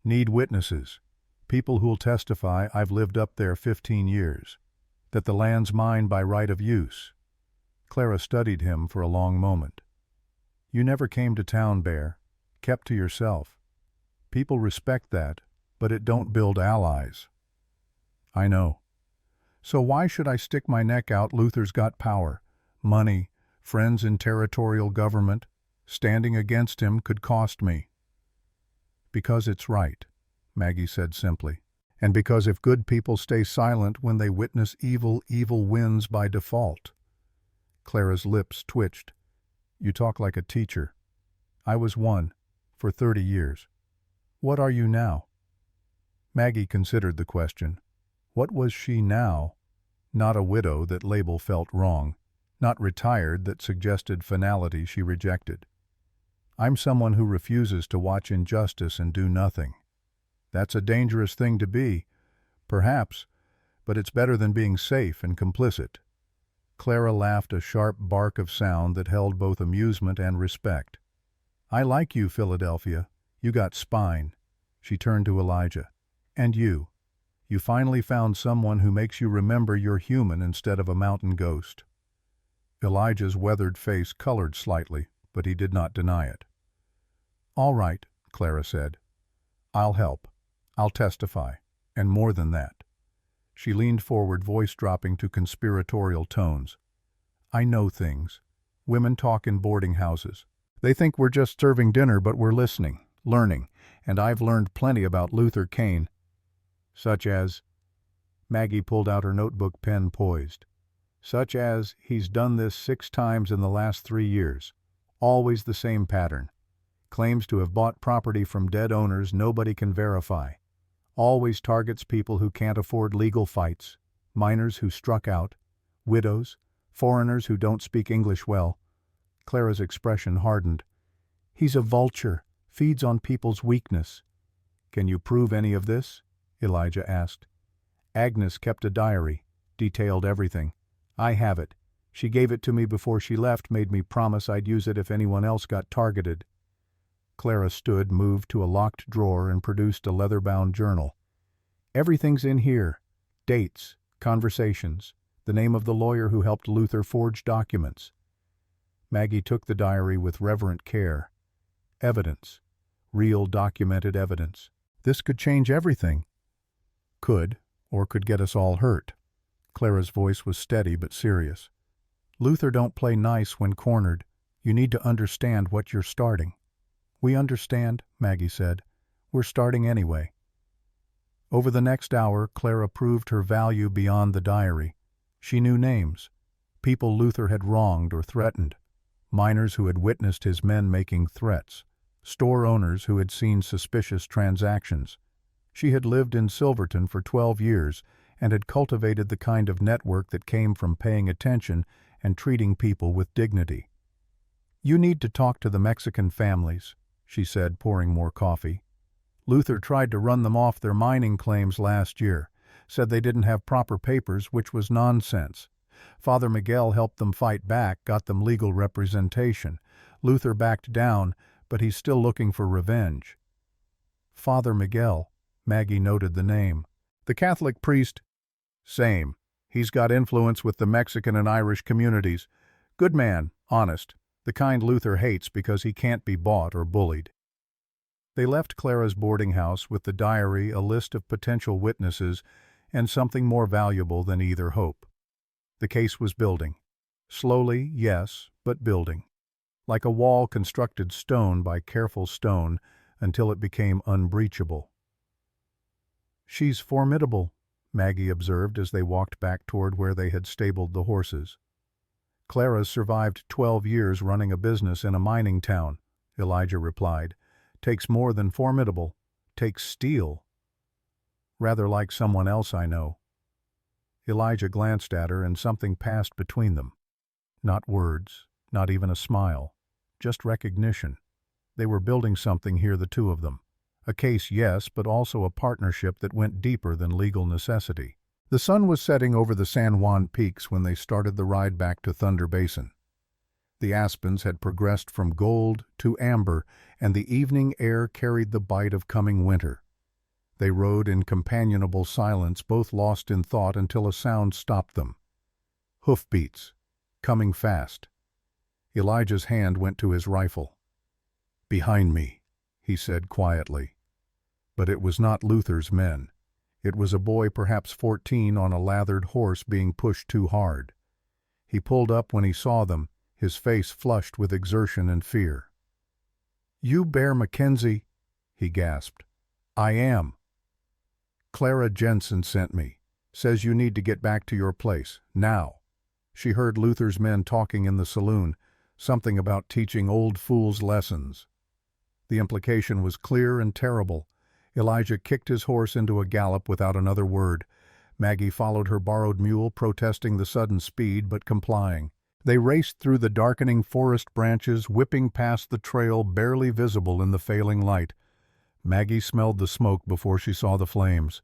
"Need witnesses. People who'll testify I've lived up there 15 years. That the land's mine by right of use." Clara studied him for a long moment. "You never came to town, Bear. Kept to yourself. People respect that, but it don't build allies." "I know. So why should I stick my neck out? Luther's got power, money, friends in territorial government. Standing against him could cost me." "Because it's right," Maggie said simply. "And because if good people stay silent when they witness evil, evil wins by default." Clara's lips twitched. "You talk like a teacher. I was one, for 30 years. What are you now?" Maggie considered the question. What was she now? Not a widow that label felt wrong. Not retired that suggested finality she rejected. "I'm someone who refuses to watch injustice and do nothing." "That's a dangerous thing to be, perhaps, but it's better than being safe and complicit." Clara laughed a sharp bark of sound that held both amusement and respect. "I like you, Philadelphia. You got spine." She turned to Elijah. "And you. You finally found someone who makes you remember you're human instead of a mountain ghost." Elijah's weathered face colored slightly, but he did not deny it. "All right," Clara said. "I'll help. I'll testify. And more than that." She leaned forward, voice dropping to conspiratorial tones. "I know things. Women talk in boarding houses. They think we're just serving dinner, but we're listening, learning, and I've learned plenty about Luther Kane." "Such as?" Maggie pulled out her notebook, pen poised. "Such as, he's done this 6 times in the last 3 years. Always the same pattern. Claims to have bought property from dead owners nobody can verify. Always targets people who can't afford legal fights, minors who struck out, widows, foreigners who don't speak English well." Clara's expression hardened. "He's a vulture, feeds on people's weakness." "Can you prove any of this?" Elijah asked. "Agnes kept a diary, detailed everything. I have it. She gave it to me before she left, made me promise I'd use it if anyone else got targeted." Clara stood, moved to a locked drawer, and produced a leather-bound journal. "Everything's in here. Dates, conversations, the name of the lawyer who helped Luther forge documents." Maggie took the diary with reverent care. "Evidence. Real documented evidence. This could change everything." "Could, or could get us all hurt." Clara's voice was steady but serious. "Luther don't play nice when cornered. You need to understand what you're starting." "We understand," Maggie said. "We're starting anyway." Over the next hour, Clara proved her value beyond the diary. She knew names. People Luther had wronged or threatened. Miners who had witnessed his men making threats. Store owners who had seen suspicious transactions. She had lived in Silverton for 12 years and had cultivated the kind of network that came from paying attention and treating people with dignity. "You need to talk to the Mexican families," she said, pouring more coffee. "Luther tried to run them off their mining claims last year, said they didn't have proper papers, which was nonsense. Father Miguel helped them fight back, got them legal representation. Luther backed down, but he's still looking for revenge." Father Miguel. Maggie noted the name. The Catholic priest? Same. He's got influence with the Mexican and Irish communities. Good man, honest. The kind Luther hates because he can't be bought or bullied. They left Clara's boarding house with the diary, a list of potential witnesses, and something more valuable than either hope. The case was building. Slowly, yes, but building. Like a wall constructed stone by careful stone until it became unbreachable. "She's formidable," Maggie observed as they walked back toward where they had stabled the horses. "Clara's survived 12 years running a business in a mining town," Elijah replied. "Takes more than formidable. Takes steel. Rather like someone else I know." Elijah glanced at her and something passed between them. Not words, not even a smile. Just recognition. They were building something here, the two of them. A case, yes, but also a partnership that went deeper than legal necessity. The sun was setting over the San Juan peaks when they started the ride back to Thunder Basin. The aspens had progressed from gold to amber, and the evening air carried the bite of coming winter. They rode in companionable silence, both lost in thought until a sound stopped them. Hoofbeats. Coming fast. Elijah's hand went to his rifle. "Behind me," he said quietly. But it was not Luther's men. It was a boy perhaps 14 on a lathered horse being pushed too hard. He pulled up when he saw them, his face flushed with exertion and fear. "You Bear Mackenzie?" he gasped. "I am. Clara Jensen sent me. Says you need to get back to your place, now." She heard Luther's men talking in the saloon, something about teaching old fools lessons. The implication was clear and terrible. Elijah kicked his horse into a gallop without another word. Maggie followed her borrowed mule, protesting the sudden speed but complying. They raced through the darkening forest branches, whipping past the trail barely visible in the failing light. Maggie smelled the smoke before she saw the flames.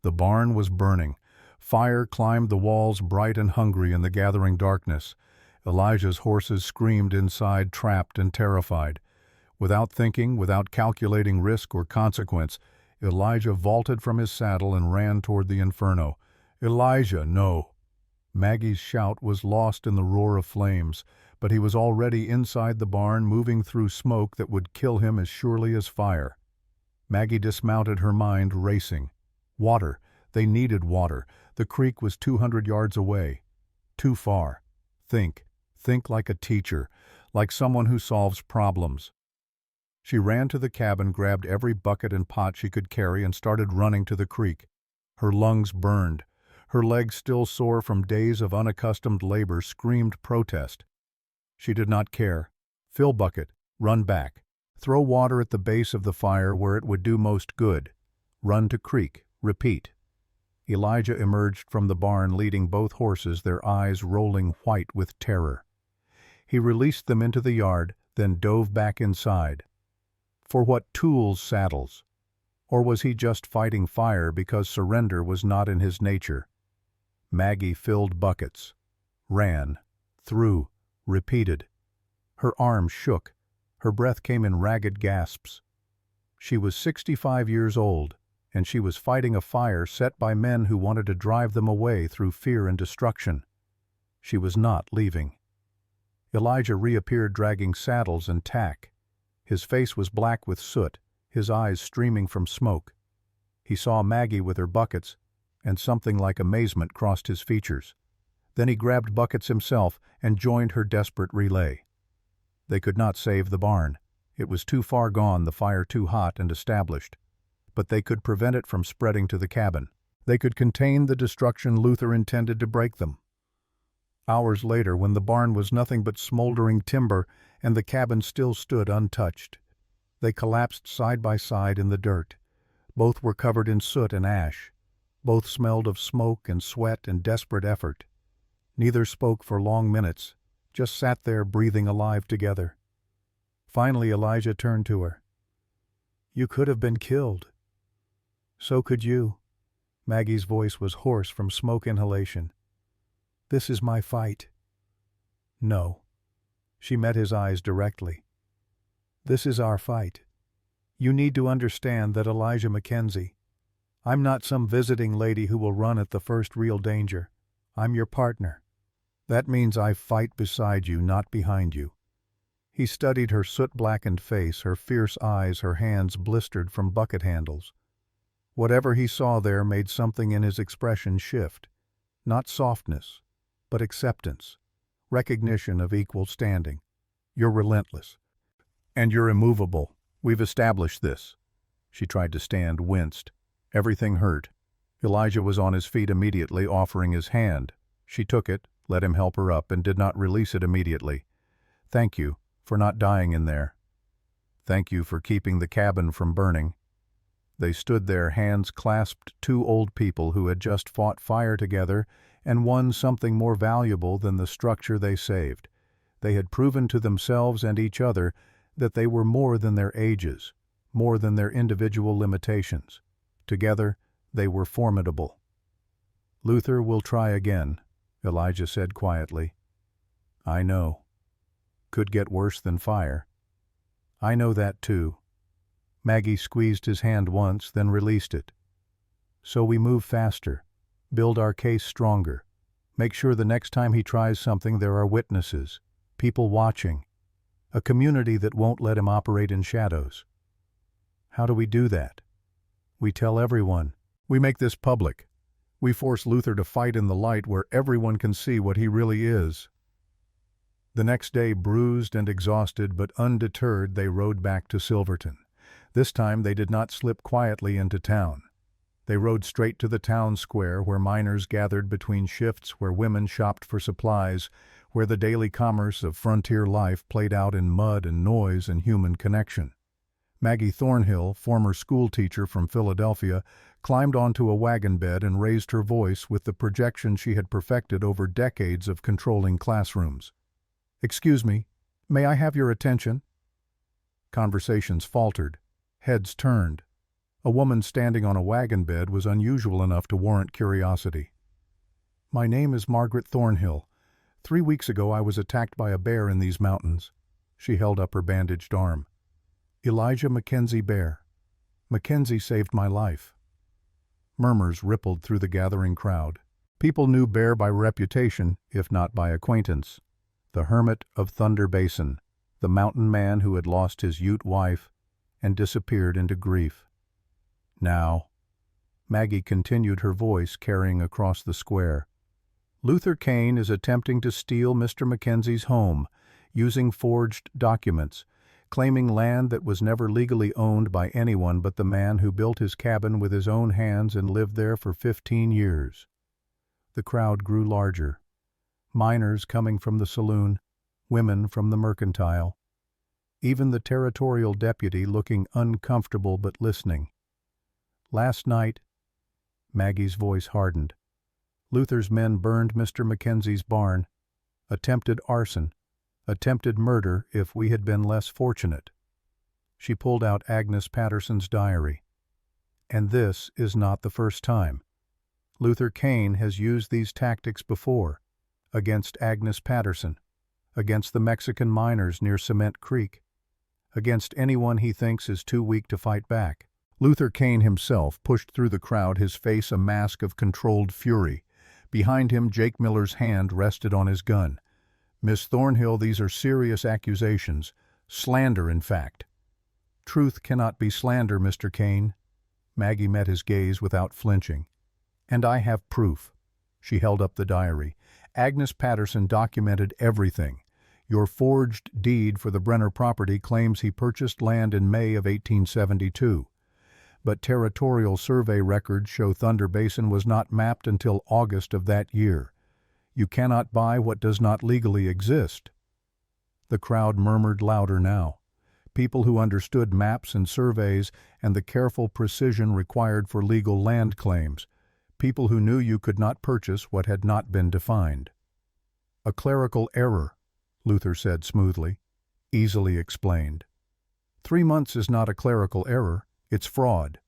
The barn was burning. Fire climbed the walls bright and hungry in the gathering darkness. Elijah's horses screamed inside, trapped and terrified. Without thinking, without calculating risk or consequence, Elijah vaulted from his saddle and ran toward the inferno. "Elijah, no!" Maggie's shout was lost in the roar of flames, but he was already inside the barn, moving through smoke that would kill him as surely as fire. Maggie dismounted, her mind racing. Water. They needed water. The creek was 200 yards away. Too far. Think. Think like a teacher, like someone who solves problems. She ran to the cabin, grabbed every bucket and pot she could carry, and started running to the creek. Her lungs burned. Her legs, still sore from days of unaccustomed labor, screamed protest. She did not care. Fill bucket. Run back. Throw water at the base of the fire where it would do most good. Run to creek. Repeat. Elijah emerged from the barn leading both horses, their eyes rolling white with terror. He released them into the yard, then dove back inside. For what tools saddles? Or was he just fighting fire because surrender was not in his nature? Maggie filled buckets. Ran. Threw. Repeated. Her arms shook. Her breath came in ragged gasps. She was 65 years old, and she was fighting a fire set by men who wanted to drive them away through fear and destruction. She was not leaving. Elijah reappeared dragging saddles and tack. His face was black with soot, his eyes streaming from smoke. He saw Maggie with her buckets, and something like amazement crossed his features. Then he grabbed buckets himself and joined her desperate relay. They could not save the barn. It was too far gone, the fire too hot and established. But they could prevent it from spreading to the cabin. They could contain the destruction Luther intended to break them. Hours later, when the barn was nothing but smoldering timber and the cabin still stood untouched, they collapsed side by side in the dirt. Both were covered in soot and ash. Both smelled of smoke and sweat and desperate effort. Neither spoke for long minutes, just sat there breathing alive together. Finally, Elijah turned to her. "You could have been killed." "So could you." Maggie's voice was hoarse from smoke inhalation. "This is my fight." "No." She met his eyes directly. "This is our fight. You need to understand that, Elijah Mackenzie. I'm not some visiting lady who will run at the first real danger. I'm your partner. That means I fight beside you, not behind you." He studied her soot-blackened face, her fierce eyes, her hands blistered from bucket handles. Whatever he saw there made something in his expression shift. Not softness, but acceptance, recognition of equal standing. "You're relentless. And you're immovable. We've established this." She tried to stand, winced. Everything hurt. Elijah was on his feet immediately, offering his hand. She took it, let him help her up, and did not release it immediately. "Thank you for not dying in there. Thank you for keeping the cabin from burning." They stood there, hands clasped, two old people who had just fought fire together and won something more valuable than the structure they saved. They had proven to themselves and each other that they were more than their ages, more than their individual limitations. Together, they were formidable. "Luther will try again," Elijah said quietly. "I know. Could get worse than fire." "I know that too." Maggie squeezed his hand once, then released it. "So we move faster, build our case stronger, make sure the next time he tries something there are witnesses, people watching, a community that won't let him operate in shadows." "How do we do that?" "We tell everyone. We make this public. We force Luther to fight in the light where everyone can see what he really is." The next day, bruised and exhausted but undeterred, they rode back to Silverton. This time they did not slip quietly into town. They rode straight to the town square where miners gathered between shifts, where women shopped for supplies, where the daily commerce of frontier life played out in mud and noise and human connection. Maggie Thornhill, former schoolteacher from Philadelphia, climbed onto a wagon bed and raised her voice with the projection she had perfected over decades of controlling classrooms. "Excuse me, may I have your attention?" Conversations faltered. Heads turned. A woman standing on a wagon bed was unusual enough to warrant curiosity. "My name is Margaret Thornhill. 3 weeks ago I was attacked by a bear in these mountains." She held up her bandaged arm. "Elijah Mackenzie Bear. Mackenzie saved my life." Murmurs rippled through the gathering crowd. People knew Bear by reputation, if not by acquaintance. The hermit of Thunder Basin, the mountain man who had lost his Ute wife and disappeared into grief. Now, Maggie continued, her voice carrying across the square. "Luther Kane is attempting to steal Mr. Mackenzie's home, using forged documents, claiming land that was never legally owned by anyone but the man who built his cabin with his own hands and lived there for 15 years. The crowd grew larger. Miners coming from the saloon, women from the mercantile. Even the territorial deputy looking uncomfortable but listening. "Last night," Maggie's voice hardened, "Luther's men burned Mr. Mackenzie's barn, attempted arson, attempted murder if we had been less fortunate." She pulled out Agnes Patterson's diary. "And this is not the first time. Luther Kane has used these tactics before, against Agnes Patterson, against the Mexican miners near Cement Creek, against anyone he thinks is too weak to fight back." Luther Kane himself pushed through the crowd, his face a mask of controlled fury. Behind him, Jake Miller's hand rested on his gun. "Miss Thornhill, these are serious accusations. Slander, in fact." "Truth cannot be slander, Mr. Kane." Maggie met his gaze without flinching. "And I have proof." She held up the diary. "Agnes Patterson documented everything. Your forged deed for the Brenner property claims he purchased land in May of 1872. But territorial survey records show Thunder Basin was not mapped until August of that year. You cannot buy what does not legally exist." The crowd murmured louder now. People who understood maps and surveys and the careful precision required for legal land claims. People who knew you could not purchase what had not been defined. "A clerical error," Luther said smoothly. "Easily explained." 3 months is not a clerical error, it's fraud."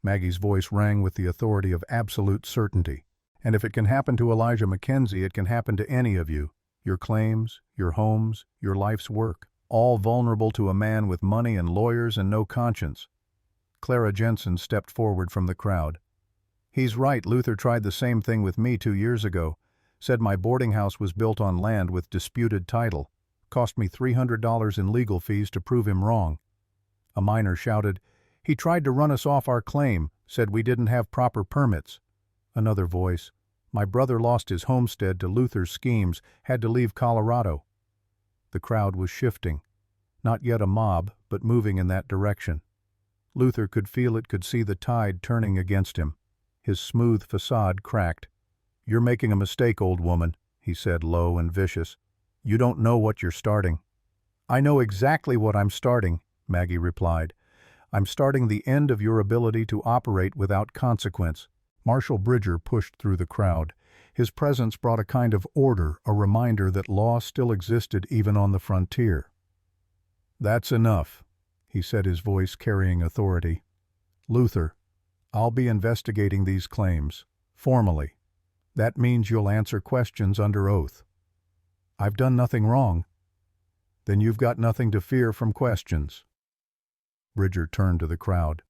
Maggie's voice rang with the authority of absolute certainty. "And if it can happen to Elijah Mackenzie, it can happen to any of you. Your claims, your homes, your life's work. all vulnerable to a man with money and lawyers and no conscience. Clara Jensen stepped forward from the crowd. He's right, Luther tried the same thing with me 2 years ago. Said my boarding house was built on land with disputed title. Cost me $300 in legal fees to prove him wrong. A miner shouted, he tried to run us off our claim, said we didn't have proper permits. Another voice, my brother lost his homestead to Luther's schemes, had to leave Colorado. The crowd was shifting. Not yet a mob, but moving in that direction. Luther could feel it, could see the tide turning against him. His smooth facade cracked. You're making a mistake, old woman, he said, low and vicious. You don't know what you're starting. I know exactly what I'm starting, Maggie replied. I'm starting the end of your ability to operate without consequence. Marshal Bridger pushed through the crowd. His presence brought a kind of order, a reminder that law still existed even on the frontier. That's enough, he said, his voice carrying authority. Luther, I'll be investigating these claims, formally. That means you'll answer questions under oath. I've done nothing wrong. Then you've got nothing to fear from questions. Bridger turned to the crowd.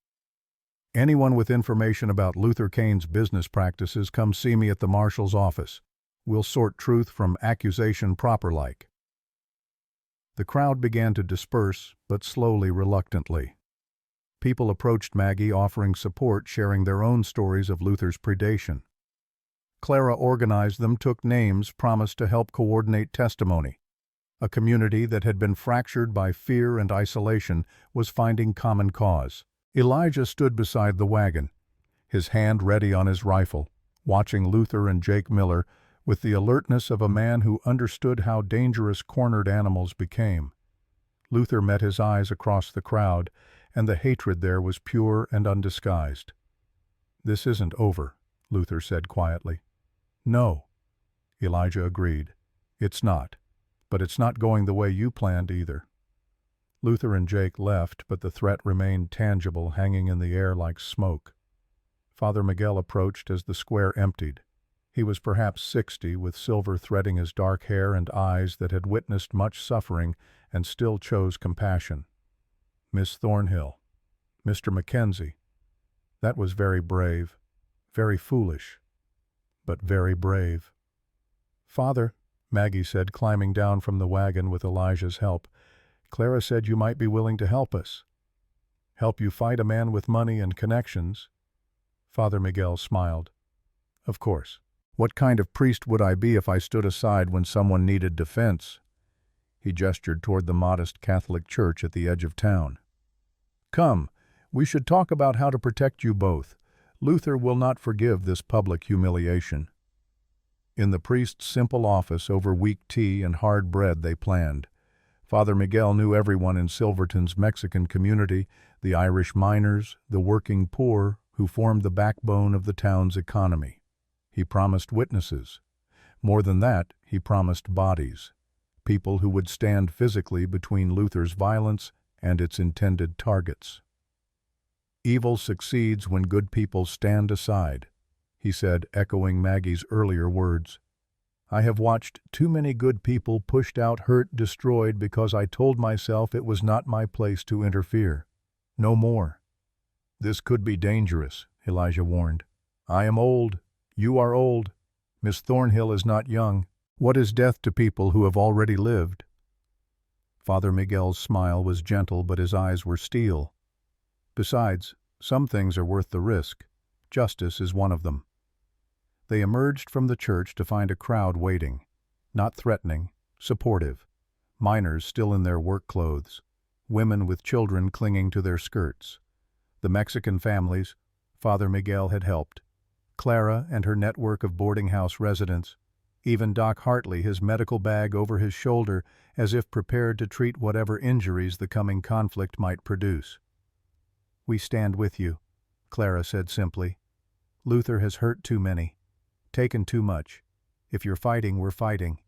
Anyone with information about Luther Kane's business practices, come see me at the marshal's office. We'll sort truth from accusation proper-like. The crowd began to disperse, but slowly, reluctantly. People approached Maggie, offering support, sharing their own stories of Luther's predation. Clara organized them, took names, promised to help coordinate testimony. A community that had been fractured by fear and isolation was finding common cause. Elijah stood beside the wagon, his hand ready on his rifle, watching Luther and Jake Miller with the alertness of a man who understood how dangerous cornered animals became. Luther met his eyes across the crowd, and the hatred there was pure and undisguised. This isn't over, Luther said quietly. No, Elijah agreed. It's not. But it's not going the way you planned either. Luther and Jake left, but the threat remained tangible, hanging in the air like smoke. Father Miguel approached as the square emptied. He was perhaps 60, with silver threading his dark hair and eyes that had witnessed much suffering and still chose compassion. Miss Thornhill, Mr. Mackenzie. That was very brave, very foolish, but very brave. Father, Maggie said, climbing down from the wagon with Elijah's help, Clara said you might be willing to help us. Help you fight a man with money and connections? Father Miguel smiled. Of course. What kind of priest would I be if I stood aside when someone needed defense? He gestured toward the modest Catholic church at the edge of town. Come, we should talk about how to protect you both. Luther will not forgive this public humiliation. In the priest's simple office over weak tea and hard bread they planned. Father Miguel knew everyone in Silverton's Mexican community, the Irish miners, the working poor who formed the backbone of the town's economy. He promised witnesses. More than that, he promised bodies, people who would stand physically between Luther's violence and its intended targets. Evil succeeds when good people stand aside, he said, echoing Maggie's earlier words. I have watched too many good people pushed out, hurt, destroyed because I told myself it was not my place to interfere. No more. This could be dangerous, Elijah warned. I am old. You are old. Miss Thornhill is not young. What is death to people who have already lived? Father Miguel's smile was gentle, but his eyes were steel. Besides, some things are worth the risk. Justice is one of them. They emerged from the church to find a crowd waiting, not threatening, supportive. Miners still in their work clothes, women with children clinging to their skirts. The Mexican families Father Miguel had helped. Clara and her network of boarding house residents. Even Doc Hartley, his medical bag over his shoulder, as if prepared to treat whatever injuries the coming conflict might produce. We stand with you, Clara said simply. Luther has hurt too many. Taken too much. If you're fighting, we're fighting.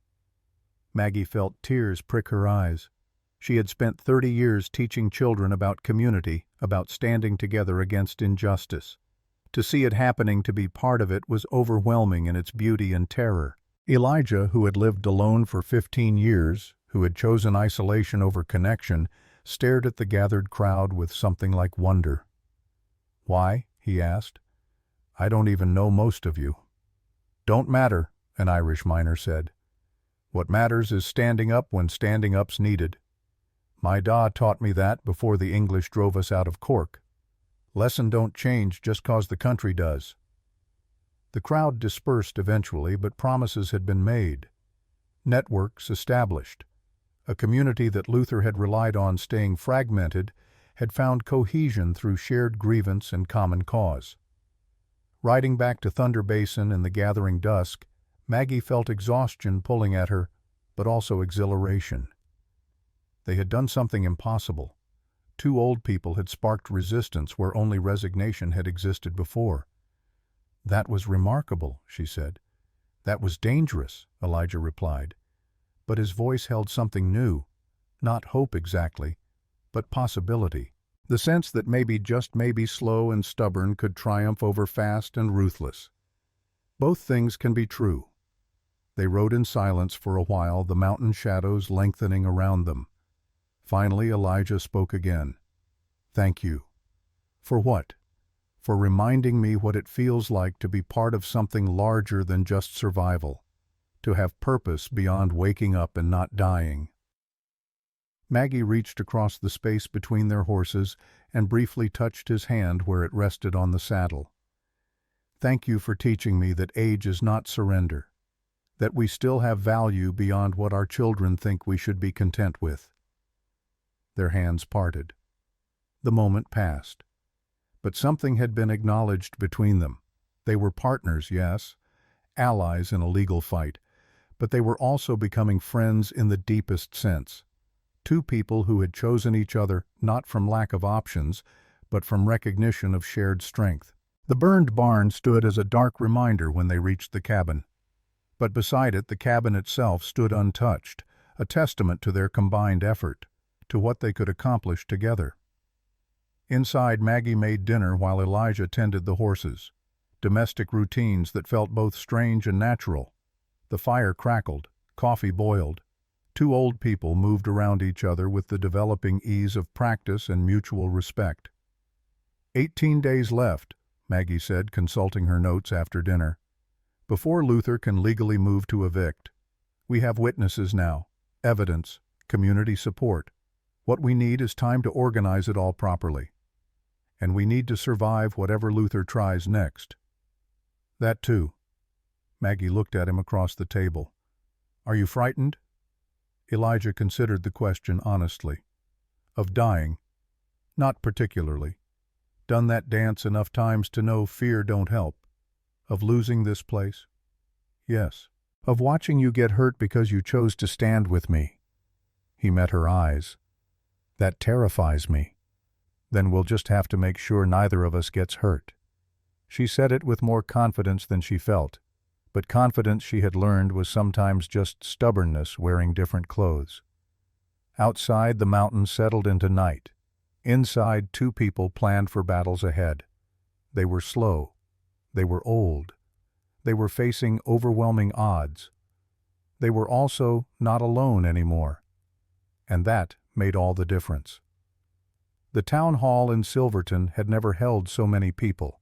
Maggie felt tears prick her eyes. She had spent 30 years teaching children about community, about standing together against injustice. To see it happening, to be part of it, was overwhelming in its beauty and terror. Elijah, who had lived alone for 15 years, who had chosen isolation over connection, stared at the gathered crowd with something like wonder. "Why?" he asked. "I don't even know most of you." "Don't matter," an Irish miner said. "What matters is standing up when standing up's needed. My da taught me that before the English drove us out of Cork. Lesson don't change just 'cause the country does." The crowd dispersed eventually, but promises had been made. Networks established. A community that Luther had relied on staying fragmented had found cohesion through shared grievance and common cause. Riding back to Thunder Basin in the gathering dusk, Maggie felt exhaustion pulling at her, but also exhilaration. They had done something impossible. Two old people had sparked resistance where only resignation had existed before. "That was remarkable," she said. "That was dangerous," Elijah replied. But his voice held something new, not hope exactly, but possibility. The sense that maybe, just maybe, slow and stubborn could triumph over fast and ruthless. Both things can be true. They rode in silence for a while, the mountain shadows lengthening around them. Finally, Elijah spoke again. "Thank you." "For what?" "For reminding me what it feels like to be part of something larger than just survival, to have purpose beyond waking up and not dying." Maggie reached across the space between their horses and briefly touched his hand where it rested on the saddle. "Thank you for teaching me that age is not surrender, that we still have value beyond what our children think we should be content with." Their hands parted. The moment passed. But something had been acknowledged between them. They were partners, yes, allies in a legal fight, but they were also becoming friends in the deepest sense. Two people who had chosen each other not from lack of options, but from recognition of shared strength. The burned barn stood as a dark reminder when they reached the cabin. But beside it, the cabin itself stood untouched, a testament to their combined effort, to what they could accomplish together. Inside, Maggie made dinner while Elijah tended the horses. Domestic routines that felt both strange and natural. The fire crackled, coffee boiled. Two old people moved around each other with the developing ease of practice and mutual respect. 18 days left, Maggie said, consulting her notes after dinner. Before Luther can legally move to evict. We have witnesses now, evidence, community support. What we need is time to organize it all properly. And we need to survive whatever Luther tries next. That too. Maggie looked at him across the table. Are you frightened? Elijah considered the question honestly. Of dying? Not particularly. Done that dance enough times to know fear don't help. Of losing this place? Yes. Of watching you get hurt because you chose to stand with me. He met her eyes. That terrifies me. Then we'll just have to make sure neither of us gets hurt. She said it with more confidence than she felt, but confidence she had learned was sometimes just stubbornness wearing different clothes. Outside, the mountains settled into night. Inside, two people planned for battles ahead. They were slow. They were old. They were facing overwhelming odds. They were also not alone anymore. And that made all the difference. The town hall in Silverton had never held so many people.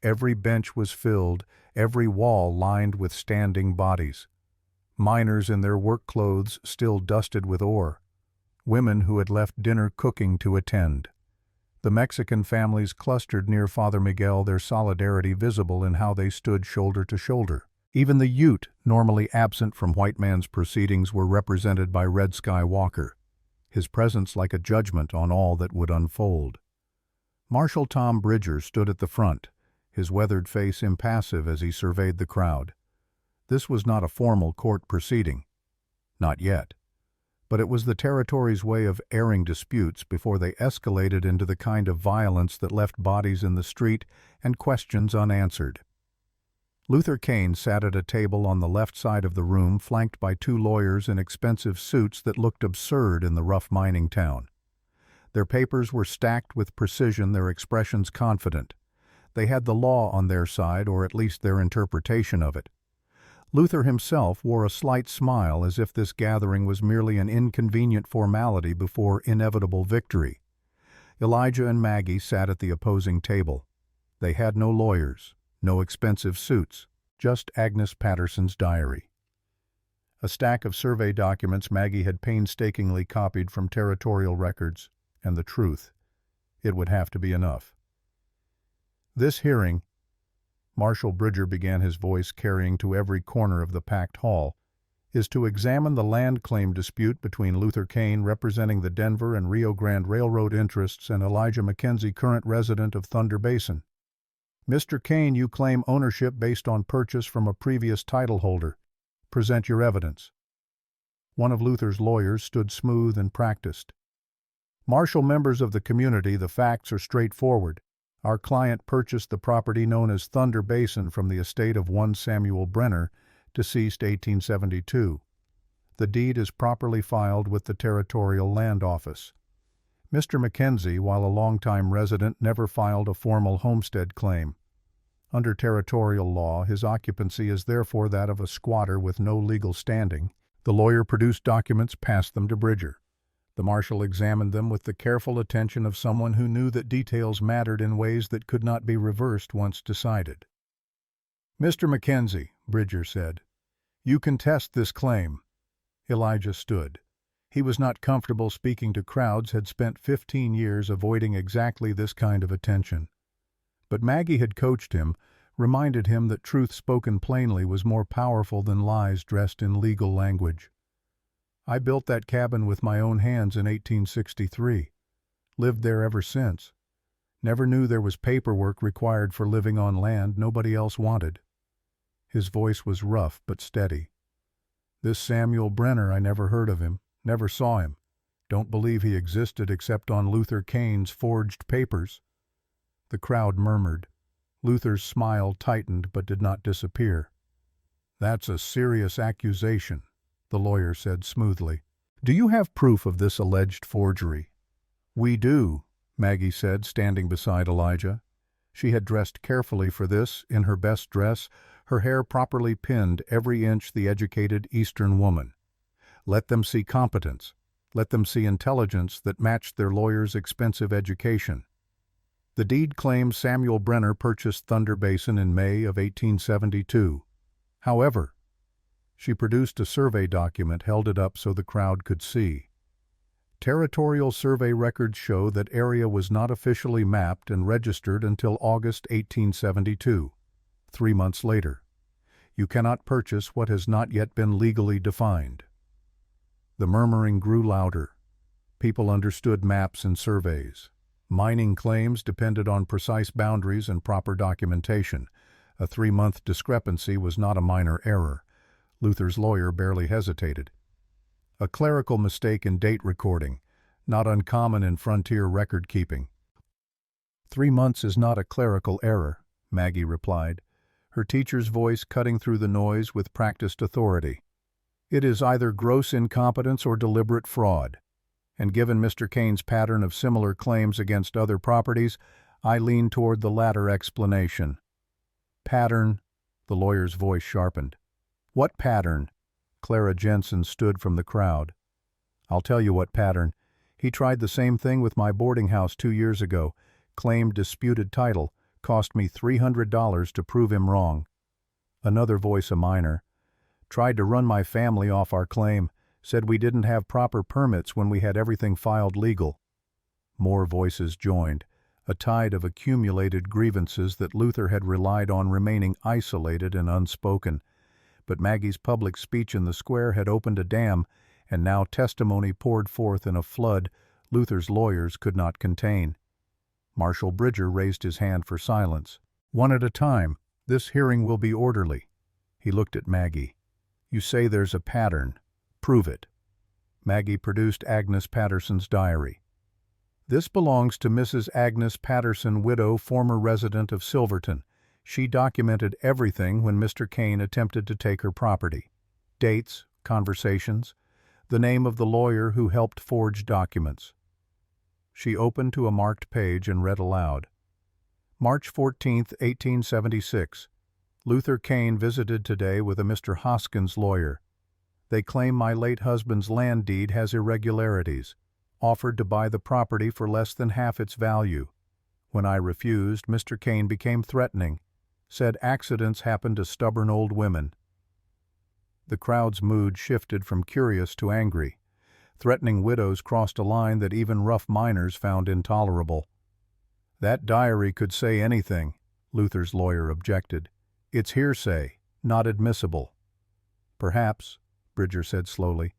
Every bench was filled, every wall lined with standing bodies. Miners in their work clothes still dusted with ore. Women who had left dinner cooking to attend. The Mexican families clustered near Father Miguel, their solidarity visible in how they stood shoulder to shoulder. Even the Ute, normally absent from white man's proceedings, were represented by Red Sky Walker, his presence like a judgment on all that would unfold. Marshal Tom Bridger stood at the front, his weathered face impassive as he surveyed the crowd. This was not a formal court proceeding. Not yet. But it was the territory's way of airing disputes before they escalated into the kind of violence that left bodies in the street and questions unanswered. Luther Kane sat at a table on the left side of the room, flanked by two lawyers in expensive suits that looked absurd in the rough mining town. Their papers were stacked with precision, their expressions confident. They had the law on their side, or at least their interpretation of it. Luther himself wore a slight smile as if this gathering was merely an inconvenient formality before inevitable victory. Elijah and Maggie sat at the opposing table. They had no lawyers, no expensive suits, just Agnes Patterson's diary. A stack of survey documents Maggie had painstakingly copied from territorial records, and the truth. It would have to be enough. This hearing, Marshal Bridger began, his voice carrying to every corner of the packed hall, is to examine the land claim dispute between Luther Kane, representing the Denver and Rio Grande Railroad interests, and Elijah McKenzie, current resident of Thunder Basin. Mr. Kane, you claim ownership based on purchase from a previous title holder. Present your evidence. One of Luther's lawyers stood smooth and practiced. Marshal, members of the community, the facts are straightforward. Our client purchased the property known as Thunder Basin from the estate of one Samuel Brenner, deceased 1872. The deed is properly filed with the Territorial Land Office. Mr. McKenzie, while a longtime resident, never filed a formal homestead claim. Under territorial law, his occupancy is therefore that of a squatter with no legal standing. The lawyer produced documents, passed them to Bridger. The marshal examined them with the careful attention of someone who knew that details mattered in ways that could not be reversed once decided. "Mr. McKenzie," Bridger said, "you contest this claim." Elijah stood. He was not comfortable speaking to crowds, had spent 15 years avoiding exactly this kind of attention. But Maggie had coached him, reminded him that truth spoken plainly was more powerful than lies dressed in legal language. "I built that cabin with my own hands in 1863. Lived there ever since. Never knew there was paperwork required for living on land nobody else wanted." His voice was rough but steady. "This Samuel Brenner, I never heard of him, never saw him. Don't believe he existed except on Luther Kane's forged papers." The crowd murmured. Luther's smile tightened but did not disappear. "That's a serious accusation," the lawyer said smoothly. "Do you have proof of this alleged forgery?" "We do," Maggie said, standing beside Elijah. She had dressed carefully for this, in her best dress, her hair properly pinned, every inch the educated Eastern woman. Let them see competence. Let them see intelligence that matched their lawyer's expensive education. The deed claims Samuel Brenner purchased Thunder Basin in May of 1872. However, she produced a survey document, held it up so the crowd could see. Territorial survey records show that area was not officially mapped and registered until August 1872, 3 months later. You cannot purchase what has not yet been legally defined. The murmuring grew louder. People understood maps and surveys. Mining claims depended on precise boundaries and proper documentation. A 3-month discrepancy was not a minor error. Luther's lawyer barely hesitated. A clerical mistake in date recording, not uncommon in frontier record-keeping. 3 months is not a clerical error, Maggie replied, her teacher's voice cutting through the noise with practiced authority. It is either gross incompetence or deliberate fraud. And given Mr. Kane's pattern of similar claims against other properties, I lean toward the latter explanation. Pattern? The lawyer's voice sharpened. What pattern? Clara Jensen stood from the crowd. I'll tell you what pattern. He tried the same thing with my boarding house 2 years ago, claimed disputed title, cost me $300 to prove him wrong. Another voice, a minor. Tried to run my family off our claim. Said we didn't have proper permits when we had everything filed legal. More voices joined, a tide of accumulated grievances that Luther had relied on remaining isolated and unspoken. But Maggie's public speech in the square had opened a dam, and now testimony poured forth in a flood Luther's lawyers could not contain. Marshal Bridger raised his hand for silence. "One at a time. This hearing will be orderly." He looked at Maggie. "You say there's a pattern. Prove it." Maggie produced Agnes Patterson's diary. "This belongs to Mrs. Agnes Patterson, widow, former resident of Silverton. She documented everything when Mr. Kane attempted to take her property. Dates, conversations, the name of the lawyer who helped forge documents." She opened to a marked page and read aloud. March 14, 1876. Luther Kane visited today with a Mr. Hoskins lawyer. They claim my late husband's land deed has irregularities, offered to buy the property for less than half its value. When I refused, Mr. Kane became threatening, said accidents happen to stubborn old women. The crowd's mood shifted from curious to angry. Threatening widows crossed a line that even rough miners found intolerable. That diary could say anything, Luther's lawyer objected. It's hearsay, not admissible. Perhaps, Bridger said slowly,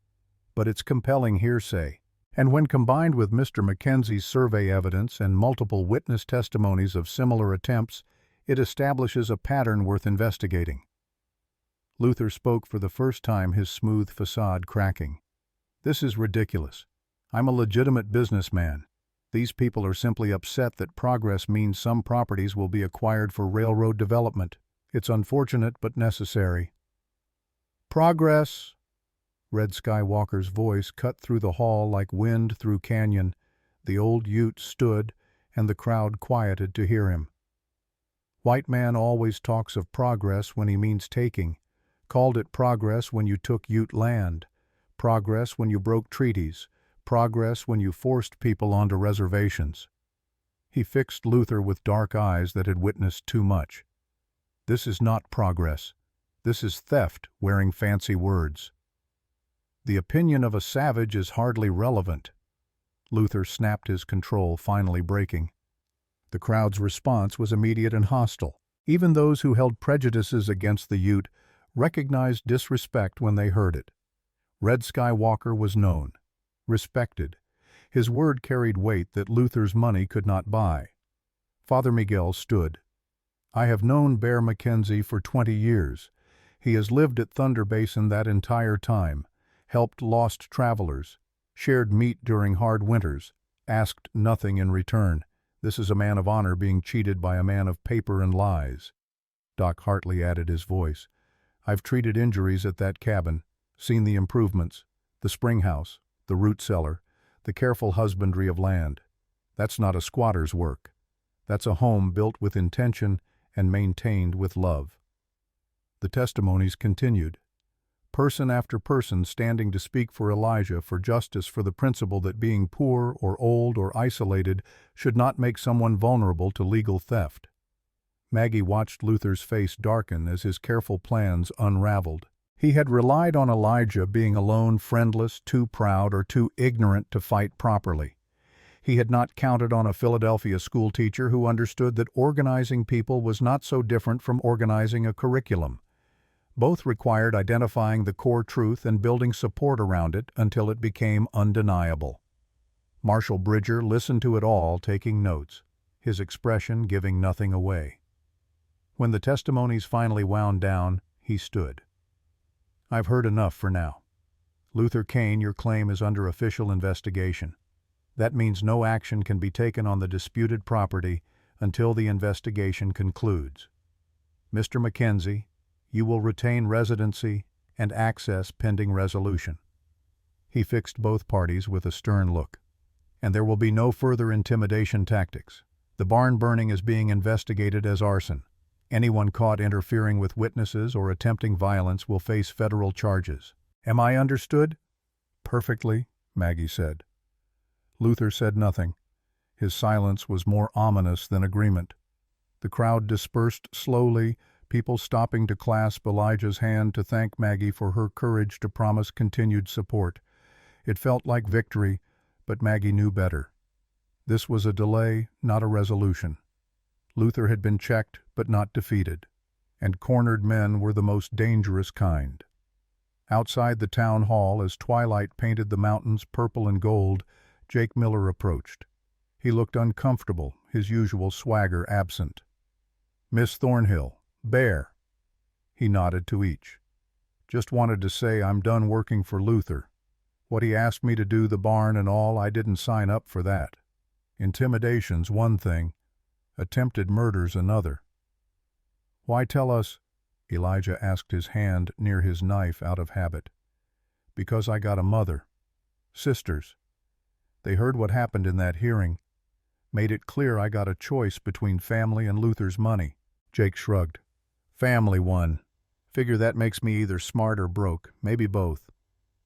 but it's compelling hearsay. And when combined with Mr. Mackenzie's survey evidence and multiple witness testimonies of similar attempts, it establishes a pattern worth investigating. Luther spoke for the first time, his smooth facade cracking. This is ridiculous. I'm a legitimate businessman. These people are simply upset that progress means some properties will be acquired for railroad development. It's unfortunate but necessary. Progress! Red Skywalker's voice cut through the hall like wind through canyon. The old Ute stood, and the crowd quieted to hear him. White man always talks of progress when he means taking. Called it progress when you took Ute land. Progress when you broke treaties. Progress when you forced people onto reservations. He fixed Luther with dark eyes that had witnessed too much. This is not progress. This is theft wearing fancy words. The opinion of a savage is hardly relevant. Luther snapped his control, finally breaking. The crowd's response was immediate and hostile. Even those who held prejudices against the Ute recognized disrespect when they heard it. Red Skywalker was known, respected. His word carried weight that Luther's money could not buy. Father Miguel stood. I have known Bear Mackenzie for 20 years. He has lived at Thunder Basin that entire time, helped lost travelers, shared meat during hard winters, asked nothing in return. This is a man of honor being cheated by a man of paper and lies. Doc Hartley added his voice. I've treated injuries at that cabin, seen the improvements, the spring house, the root cellar, the careful husbandry of land. That's not a squatter's work. That's a home built with intention and maintained with love. The testimonies continued. Person after person standing to speak for Elijah, for justice, for the principle that being poor or old or isolated should not make someone vulnerable to legal theft. Maggie watched Luther's face darken as his careful plans unraveled. He had relied on Elijah being alone, friendless, too proud, or too ignorant to fight properly. He had not counted on a Philadelphia schoolteacher who understood that organizing people was not so different from organizing a curriculum. Both required identifying the core truth and building support around it until it became undeniable. Marshal Bridger listened to it all, taking notes, his expression giving nothing away. When the testimonies finally wound down, he stood. I've heard enough for now. Luther Kane, your claim is under official investigation. That means no action can be taken on the disputed property until the investigation concludes. Mr. Mackenzie, you will retain residency and access pending resolution. He fixed both parties with a stern look. And there will be no further intimidation tactics. The barn burning is being investigated as arson. Anyone caught interfering with witnesses or attempting violence will face federal charges. Am I understood? Perfectly, Maggie said. Luther said nothing. His silence was more ominous than agreement. The crowd dispersed slowly, people stopping to clasp Elijah's hand to thank Maggie for her courage to promise continued support. It felt like victory, but Maggie knew better. This was a delay, not a resolution. Luther had been checked, but not defeated, and cornered men were the most dangerous kind. Outside the town hall, as twilight painted the mountains purple and gold, Jake Miller approached. He looked uncomfortable, his usual swagger absent. Miss Thornhill, Bear. He nodded to each. Just wanted to say I'm done working for Luther. What he asked me to do, the barn and all, I didn't sign up for that. Intimidation's one thing, attempted murder's another. Why tell us? Elijah asked, his hand near his knife out of habit. Because I got a mother. Sisters. They heard what happened in that hearing. Made it clear I got a choice between family and Luther's money. Jake shrugged. Family one. Figure that makes me either smart or broke, maybe both.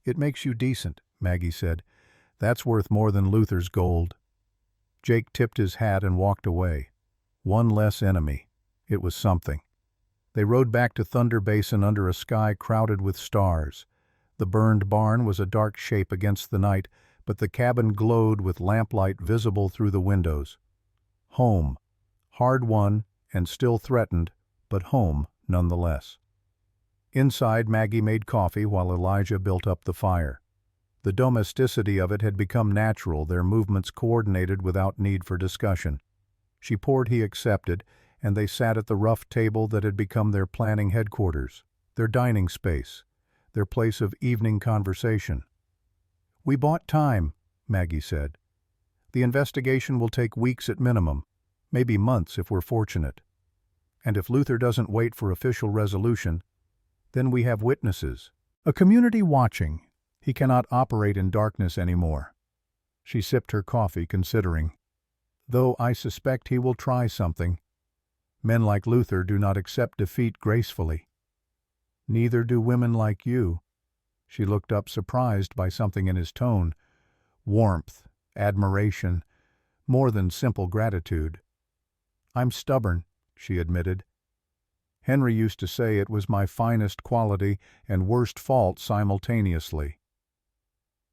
It makes you decent, Maggie said. That's worth more than Luther's gold. Jake tipped his hat and walked away. One less enemy. It was something. They rode back to Thunder Basin under a sky crowded with stars. The burned barn was a dark shape against the night, but the cabin glowed with lamplight visible through the windows. Home. Hard won and still threatened, but home nonetheless. Inside, Maggie made coffee while Elijah built up the fire. The domesticity of it had become natural, their movements coordinated without need for discussion. She poured, he accepted, and they sat at the rough table that had become their planning headquarters, their dining space, their place of evening conversation. "We bought time," Maggie said. "The investigation will take weeks at minimum, maybe months if we're fortunate. And if Luther doesn't wait for official resolution, then we have witnesses. A community watching. He cannot operate in darkness anymore." She sipped her coffee, considering. "Though I suspect he will try something. Men like Luther do not accept defeat gracefully. Neither do women like you." She looked up, surprised by something in his tone. Warmth, admiration, more than simple gratitude. "I'm stubborn," she admitted. "Henry used to say it was my finest quality and worst fault simultaneously."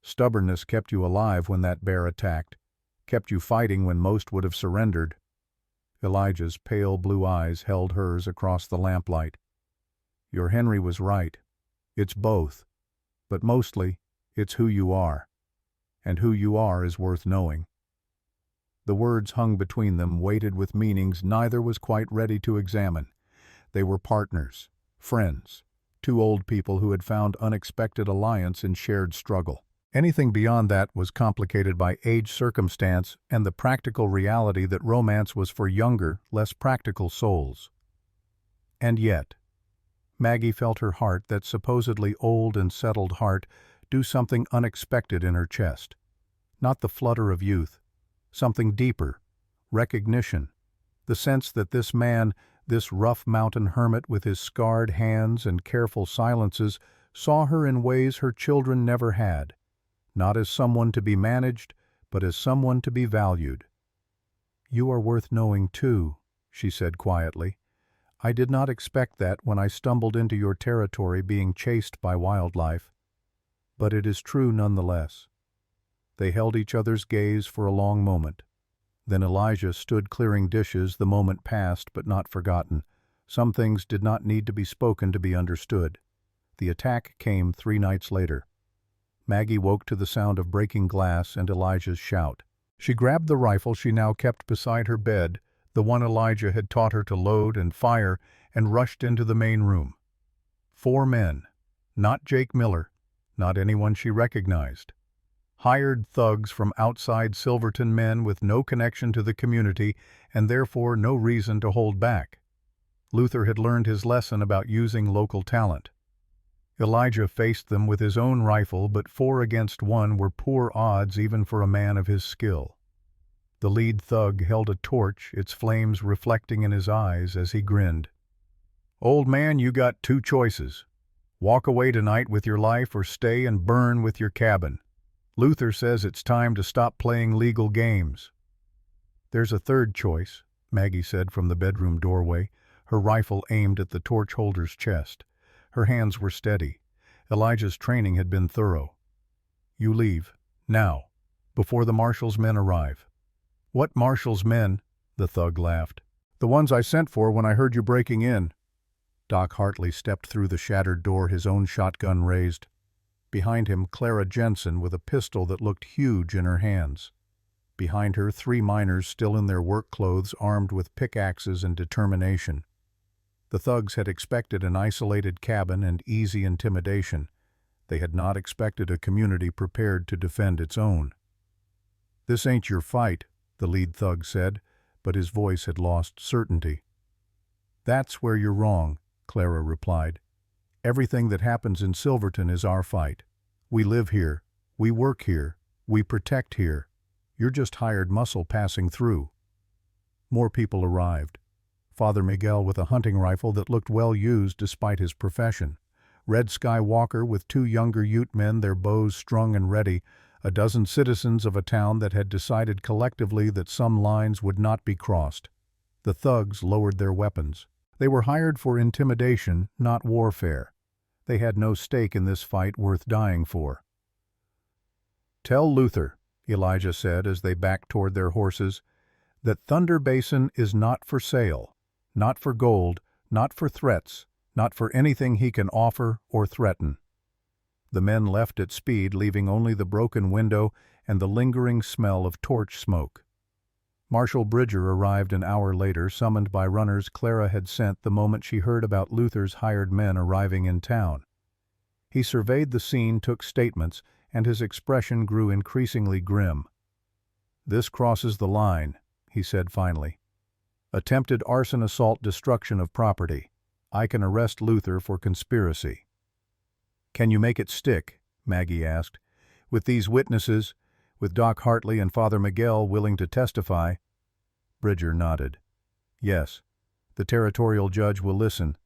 "Stubbornness kept you alive when that bear attacked, kept you fighting when most would have surrendered." Elijah's pale blue eyes held hers across the lamplight. "Your Henry was right. It's both. But mostly, it's who you are. And who you are is worth knowing." The words hung between them, weighted with meanings neither was quite ready to examine. They were partners, friends, two old people who had found unexpected alliance in shared struggle. Anything beyond that was complicated by age, circumstance, and the practical reality that romance was for younger, less practical souls. And yet, Maggie felt her heart, that supposedly old and settled heart, do something unexpected in her chest. Not the flutter of youth, something deeper, recognition, the sense that this man, this rough mountain hermit with his scarred hands and careful silences, saw her in ways her children never had, not as someone to be managed, but as someone to be valued. "You are worth knowing too," she said quietly. "I did not expect that when I stumbled into your territory being chased by wildlife. But it is true nonetheless." They held each other's gaze for a long moment. Then Elijah stood clearing dishes. The moment passed, but not forgotten. Some things did not need to be spoken to be understood. The attack came 3 nights later. Maggie woke to the sound of breaking glass and Elijah's shout. She grabbed the rifle she now kept beside her bed, the one Elijah had taught her to load and fire, and rushed into the main room. 4 men. Not Jake Miller, not anyone she recognized. Hired thugs from outside Silverton, men with no connection to the community and therefore no reason to hold back. Luther had learned his lesson about using local talent. Elijah faced them with his own rifle, but 4 against 1 were poor odds even for a man of his skill. The lead thug held a torch, its flames reflecting in his eyes as he grinned. "Old man, you got 2 choices. Walk away tonight with your life or stay and burn with your cabin. Luther says it's time to stop playing legal games." "There's a third choice," Maggie said from the bedroom doorway, her rifle aimed at the torch holder's chest. Her hands were steady. Elijah's training had been thorough. "You leave, now, before the marshal's men arrive." "What marshal's men?" the thug laughed. "The ones I sent for when I heard you breaking in." Doc Hartley stepped through the shattered door, his own shotgun raised. Behind him, Clara Jensen with a pistol that looked huge in her hands. Behind her, 3 miners still in their work clothes, armed with pickaxes and determination. The thugs had expected an isolated cabin and easy intimidation. They had not expected a community prepared to defend its own. "This ain't your fight," the lead thug said, but his voice had lost certainty. "That's where you're wrong," Clara replied. "Everything that happens in Silverton is our fight. We live here, we work here, we protect here. You're just hired muscle passing through." More people arrived. Father Miguel with a hunting rifle that looked well used despite his profession, Red Sky Walker with 2 younger Ute men, their bows strung and ready, a dozen citizens of a town that had decided collectively that some lines would not be crossed. The thugs lowered their weapons. They were hired for intimidation, not warfare. They had no stake in this fight worth dying for. "Tell Luther," Elijah said as they backed toward their horses, "that Thunder Basin is not for sale, not for gold, not for threats, not for anything he can offer or threaten." The men left at speed, leaving only the broken window and the lingering smell of torch smoke. Marshal Bridger arrived an hour later, summoned by runners Clara had sent the moment she heard about Luther's hired men arriving in town. He surveyed the scene, took statements, and his expression grew increasingly grim. "This crosses the line," he said finally. "Attempted arson, assault, destruction of property. I can arrest Luther for conspiracy." "Can you make it stick?" Maggie asked. "With these witnesses, with Doc Hartley and Father Miguel willing to testify?" Bridger nodded. "Yes. The territorial judge will listen.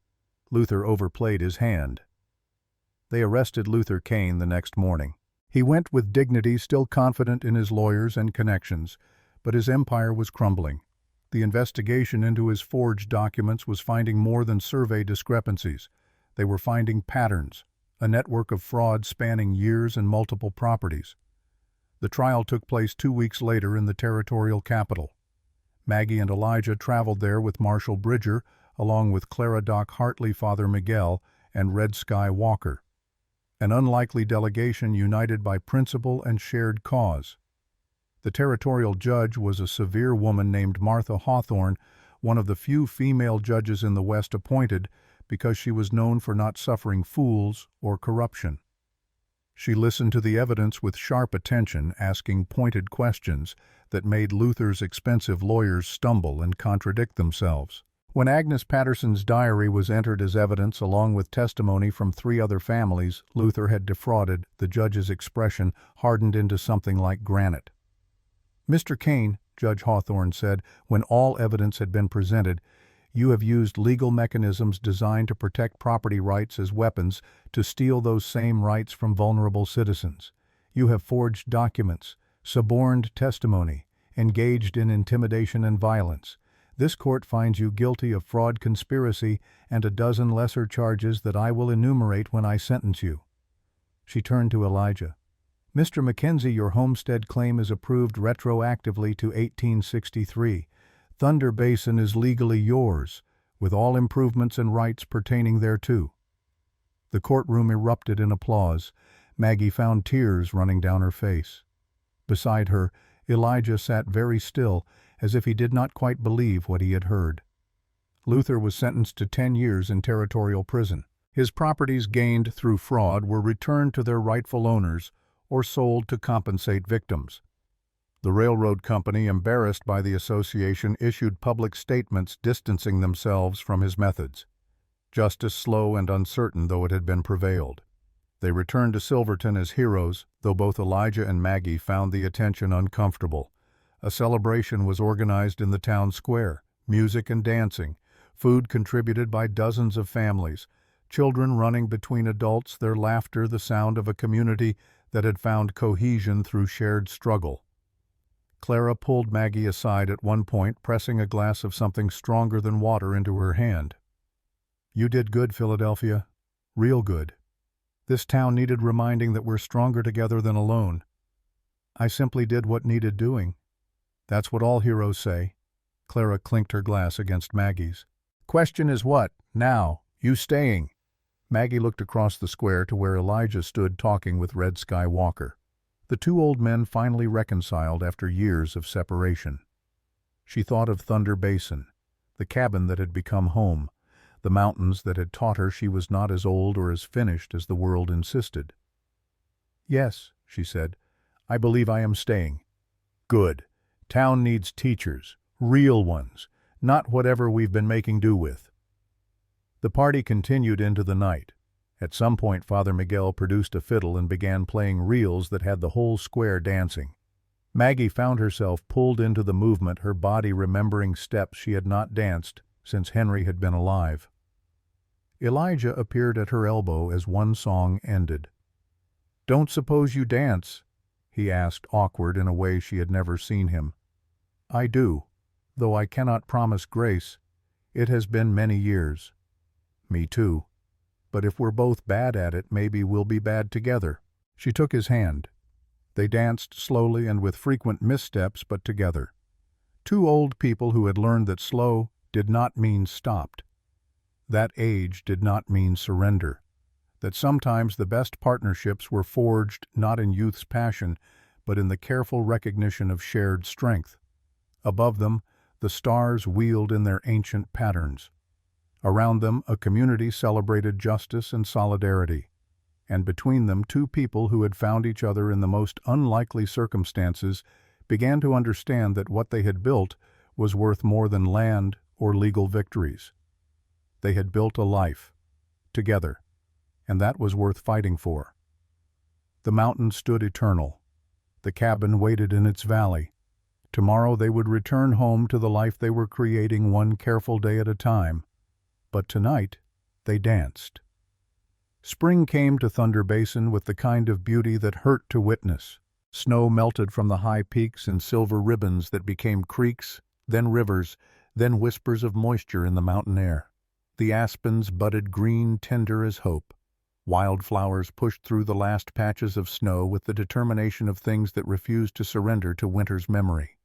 Luther overplayed his hand." They arrested Luther Kane the next morning. He went with dignity, still confident in his lawyers and connections, but his empire was crumbling. The investigation into his forged documents was finding more than survey discrepancies. They were finding patterns, a network of fraud spanning years and multiple properties. The trial took place 2 weeks later in the territorial capital. Maggie and Elijah traveled there with Marshal Bridger, along with Clara Doc Hartley, Father Miguel, and Red Sky Walker. An unlikely delegation united by principle and shared cause. The territorial judge was a severe woman named Martha Hawthorne, one of the few female judges in the West appointed because she was known for not suffering fools or corruption. She listened to the evidence with sharp attention, asking pointed questions that made Luther's expensive lawyers stumble and contradict themselves. When Agnes Patterson's diary was entered as evidence along with testimony from 3 other families Luther had defrauded, the judge's expression hardened into something like granite. "Mr. Kane," Judge Hawthorne said, when all evidence had been presented, "you have used legal mechanisms designed to protect property rights as weapons to steal those same rights from vulnerable citizens. You have forged documents, suborned testimony, engaged in intimidation and violence. This court finds you guilty of fraud, conspiracy, and a dozen lesser charges that I will enumerate when I sentence you." She turned to Elijah. "Mr. Mackenzie, your homestead claim is approved retroactively to 1863. Thunder Basin is legally yours, with all improvements and rights pertaining thereto." The courtroom erupted in applause. Maggie found tears running down her face. Beside her, Elijah sat very still, as if he did not quite believe what he had heard. Luther was sentenced to 10 years in territorial prison. His properties gained through fraud were returned to their rightful owners or sold to compensate victims. The railroad company, embarrassed by the association, issued public statements distancing themselves from his methods. Justice, slow and uncertain though it had been, prevailed. They returned to Silverton as heroes, though both Elijah and Maggie found the attention uncomfortable. A celebration was organized in the town square, music and dancing, food contributed by dozens of families, children running between adults, their laughter the sound of a community that had found cohesion through shared struggle. Clara pulled Maggie aside at one point, pressing a glass of something stronger than water into her hand. "You did good, Philadelphia. Real good. This town needed reminding that we're stronger together than alone. I simply did what needed doing. That's what all heroes say." Clara clinked her glass against Maggie's. "Question is what, now? You staying?" Maggie looked across the square to where Elijah stood talking with Red Sky Walker. The 2 old men finally reconciled after years of separation. She thought of Thunder Basin, the cabin that had become home, the mountains that had taught her she was not as old or as finished as the world insisted. "Yes," she said, "I believe I am staying." "Good. Town needs teachers, real ones, not whatever we've been making do with." The party continued into the night. At some point Father Miguel produced a fiddle and began playing reels that had the whole square dancing. Maggie found herself pulled into the movement, her body remembering steps she had not danced since Henry had been alive. Elijah appeared at her elbow as one song ended. "Don't suppose you dance?" he asked, awkward in a way she had never seen him. "I do, though I cannot promise grace. It has been many years." "Me too. But if we're both bad at it, maybe we'll be bad together." She took his hand. They danced slowly and with frequent missteps, but together. Two old people who had learned that slow did not mean stopped. That age did not mean surrender. That sometimes the best partnerships were forged not in youth's passion, but in the careful recognition of shared strength. Above them, the stars wheeled in their ancient patterns. Around them, a community celebrated justice and solidarity. And between them, two people who had found each other in the most unlikely circumstances began to understand that what they had built was worth more than land or legal victories. They had built a life, together, and that was worth fighting for. The mountain stood eternal. The cabin waited in its valley. Tomorrow they would return home to the life they were creating one careful day at a time. But tonight, they danced. Spring came to Thunder Basin with the kind of beauty that hurt to witness. Snow melted from the high peaks in silver ribbons that became creeks, then rivers, then whispers of moisture in the mountain air. The aspens budded green, tender as hope. Wildflowers pushed through the last patches of snow with the determination of things that refused to surrender to winter's memory.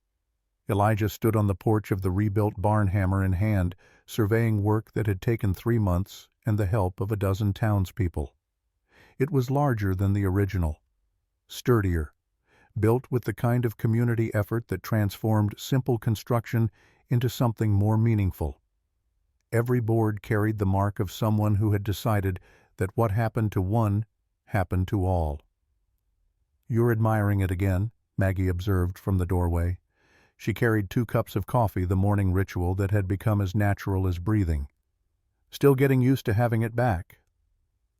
Elijah stood on the porch of the rebuilt barn, hammer in hand, surveying work that had taken 3 months and the help of a dozen townspeople. It was larger than the original, sturdier, built with the kind of community effort that transformed simple construction into something more meaningful. Every board carried the mark of someone who had decided that what happened to one happened to all. "You're admiring it again," Maggie observed from the doorway. She carried 2 cups of coffee, the morning ritual that had become as natural as breathing. "Still getting used to having it back."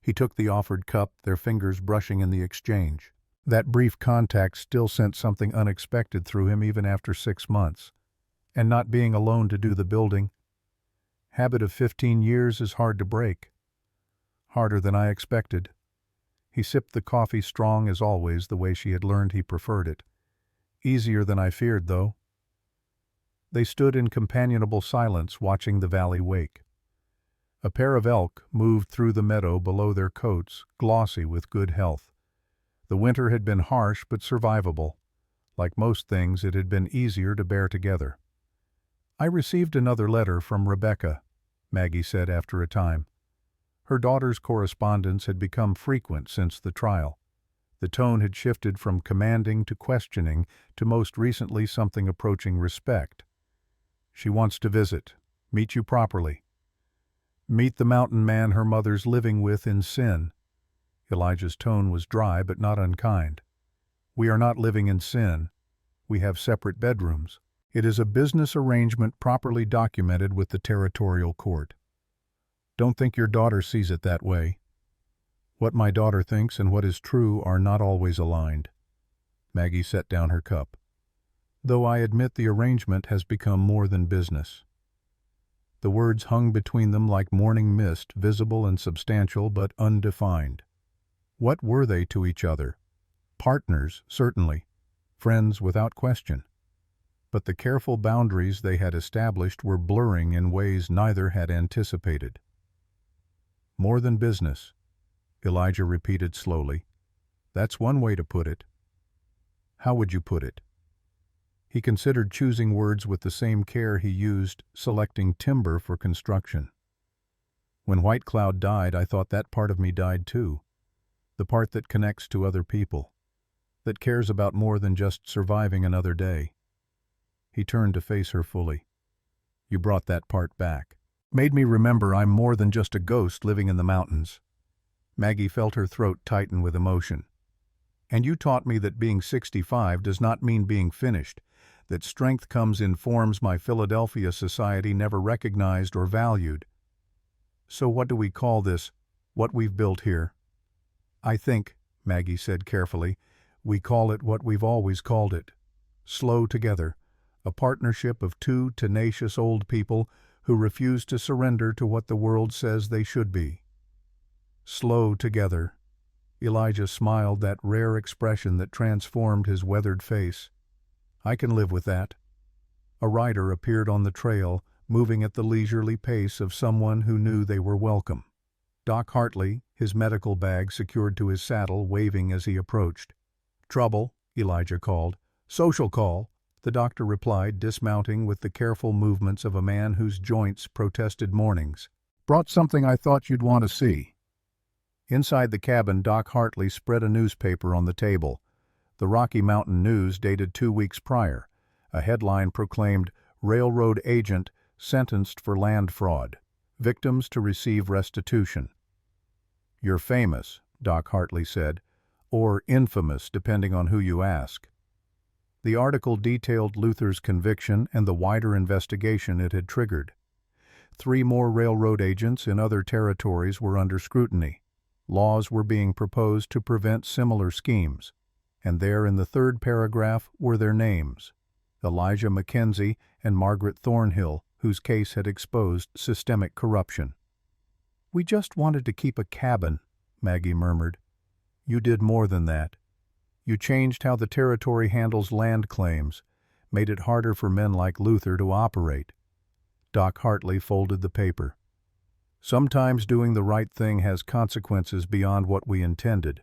He took the offered cup, their fingers brushing in the exchange. That brief contact still sent something unexpected through him even after 6 months. And not being alone to do the building. Habit of 15 years is hard to break. Harder than I expected. He sipped the coffee strong as always, the way she had learned he preferred it. Easier than I feared, though. They stood in companionable silence, watching the valley wake. A pair of elk moved through the meadow below their coats, glossy with good health. The winter had been harsh but survivable. Like most things, it had been easier to bear together. "I received another letter from Rebecca," Maggie said after a time. Her daughter's correspondence had become frequent since the trial. The tone had shifted from commanding to questioning to most recently something approaching respect. "She wants to visit, meet you properly. Meet the mountain man her mother's living with in sin." Elijah's tone was dry but not unkind. "We are not living in sin. We have separate bedrooms. It is a business arrangement properly documented with the territorial court. Don't think your daughter sees it that way. What my daughter thinks and what is true are not always aligned." Maggie set down her cup. "Though I admit the arrangement has become more than business." The words hung between them like morning mist, visible and substantial but undefined. What were they to each other? Partners, certainly. Friends without question. But the careful boundaries they had established were blurring in ways neither had anticipated. "More than business," Elijah repeated slowly. "That's one way to put it." "How would you put it?" He considered choosing words with the same care he used selecting timber for construction. "When White Cloud died, I thought that part of me died too. The part that connects to other people. That cares about more than just surviving another day." He turned to face her fully. "You brought that part back. Made me remember I'm more than just a ghost living in the mountains." Maggie felt her throat tighten with emotion. "And you taught me that being 65 does not mean being finished, that strength comes in forms my Philadelphia society never recognized or valued. So what do we call this, what we've built here?" "I think," Maggie said carefully, "we call it what we've always called it. Slow together, a partnership of 2 tenacious old people who refuse to surrender to what the world says they should be. Slow together, Elijah smiled, that rare expression that transformed his weathered face. I can live with that. A rider appeared on the trail, moving at the leisurely pace of someone who knew they were welcome. Doc Hartley, his medical bag secured to his saddle, waving as he approached. Trouble, Elijah called. Social call, the doctor replied, dismounting with the careful movements of a man whose joints protested mornings. Brought something I thought you'd want to see. Inside the cabin, Doc Hartley spread a newspaper on the table. The Rocky Mountain News, dated 2 weeks prior. A headline proclaimed, "Railroad Agent Sentenced for Land Fraud. Victims to receive restitution." You're famous, Doc Hartley said, or infamous, depending on who you ask. The article detailed Luther's conviction and the wider investigation it had triggered. 3 more railroad agents in other territories were under scrutiny. Laws were being proposed to prevent similar schemes, and there in the 3rd paragraph were their names: Elijah Mackenzie and Margaret Thornhill, whose case had exposed systemic corruption. "We just wanted to keep a cabin," Maggie murmured. "You did more than that. You changed how the territory handles land claims, made it harder for men like Luther to operate." Doc Hartley folded the paper. "Sometimes doing the right thing has consequences beyond what we intended."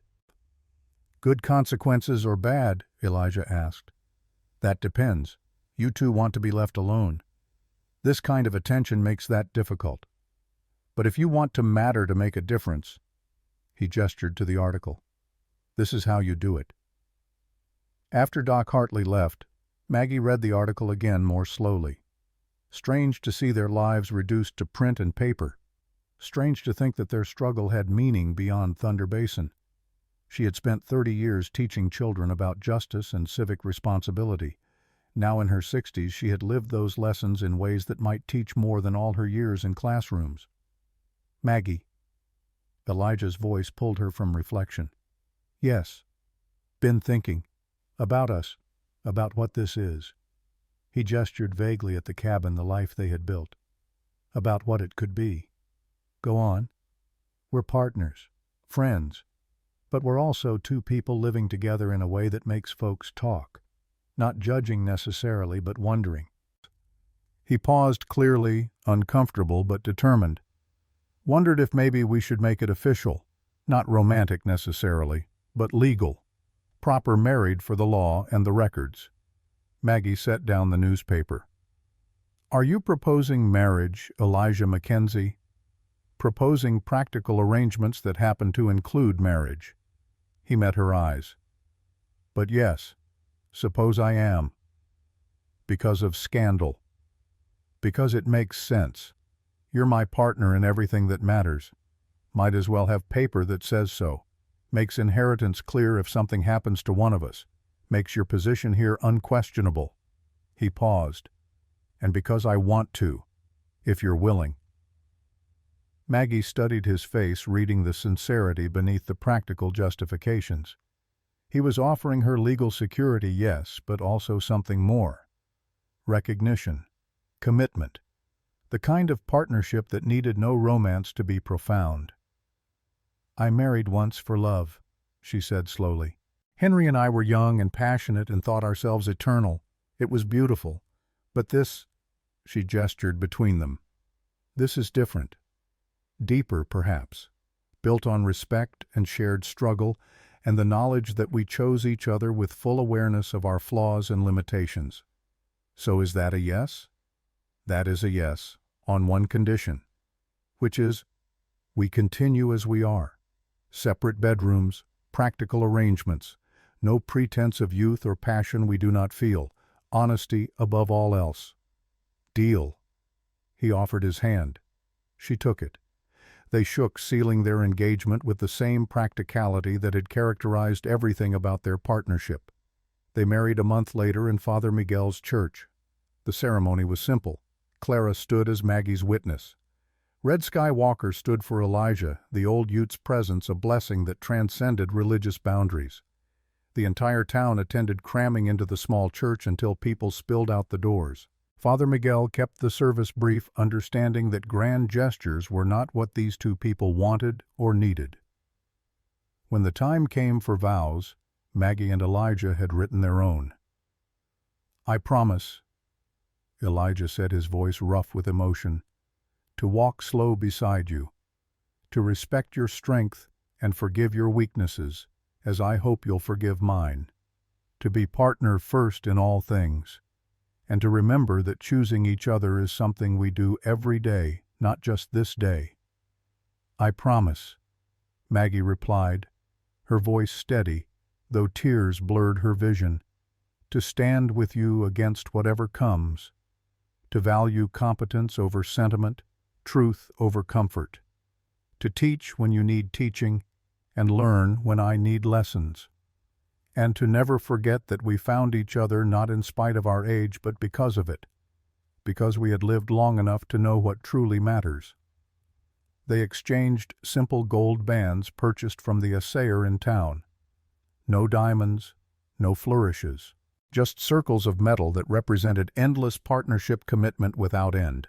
"Good consequences or bad?" Elijah asked. "That depends. You two want to be left alone. This kind of attention makes that difficult. But if you want to matter, to make a difference," he gestured to the article, "this is how you do it." After Doc Hartley left, Maggie read the article again more slowly. Strange to see their lives reduced to print and paper. Strange to think that their struggle had meaning beyond Thunder Basin. She had spent 30 years teaching children about justice and civic responsibility. Now in her 60s, she had lived those lessons in ways that might teach more than all her years in classrooms. "Maggie." Elijah's voice pulled her from reflection. "Yes. Been thinking. About us. About what this is." He gestured vaguely at the cabin, the life they had built. "About what it could be." "Go on." "We're partners. Friends. But we're also 2 people living together in a way that makes folks talk. Not judging necessarily, but wondering." He paused, clearly uncomfortable but determined. "Wondered if maybe we should make it official. Not romantic necessarily, but legal. Proper married for the law and the records." Maggie set down the newspaper. "Are you proposing marriage, Elijah Mackenzie?" "Proposing practical arrangements that happen to include marriage." He met her eyes. "But yes, suppose I am." "Because of scandal." "Because it makes sense. You're my partner in everything that matters. Might as well have paper that says so. Makes inheritance clear if something happens to one of us. Makes your position here unquestionable." He paused. "And because I want to, if you're willing." Maggie studied his face, reading the sincerity beneath the practical justifications. He was offering her legal security, yes, but also something more. Recognition. Commitment. The kind of partnership that needed no romance to be profound. "I married once for love," she said slowly. "Henry and I were young and passionate and thought ourselves eternal. It was beautiful. But this," she gestured between them, "this is different. Deeper, perhaps. Built on respect and shared struggle, and the knowledge that we chose each other with full awareness of our flaws and limitations. So is that a yes?" "That is a yes, on one condition." "Which is?" "We continue as we are. Separate bedrooms, practical arrangements, no pretense of youth or passion we do not feel, honesty above all else." "Deal." He offered his hand. She took it. They shook, sealing their engagement with the same practicality that had characterized everything about their partnership. They married a month later in Father Miguel's church. The ceremony was simple. Clara stood as Maggie's witness. Red Sky Walker stood for Elijah, the old Ute's presence a blessing that transcended religious boundaries. The entire town attended, cramming into the small church until people spilled out the doors. Father Miguel kept the service brief, understanding that grand gestures were not what these two people wanted or needed. When the time came for vows, Maggie and Elijah had written their own. "I promise," Elijah said, his voice rough with emotion, "to walk slow beside you, to respect your strength and forgive your weaknesses, as I hope you'll forgive mine, to be partner first in all things, and to remember that choosing each other is something we do every day, not just this day." "I promise," Maggie replied, her voice steady, though tears blurred her vision, "to stand with you against whatever comes, to value competence over sentiment, truth over comfort, to teach when you need teaching, and learn when I need lessons, and to never forget that we found each other not in spite of our age but because of it, because we had lived long enough to know what truly matters." They exchanged simple gold bands purchased from the assayer in town. No diamonds, no flourishes, just circles of metal that represented endless partnership commitment without end.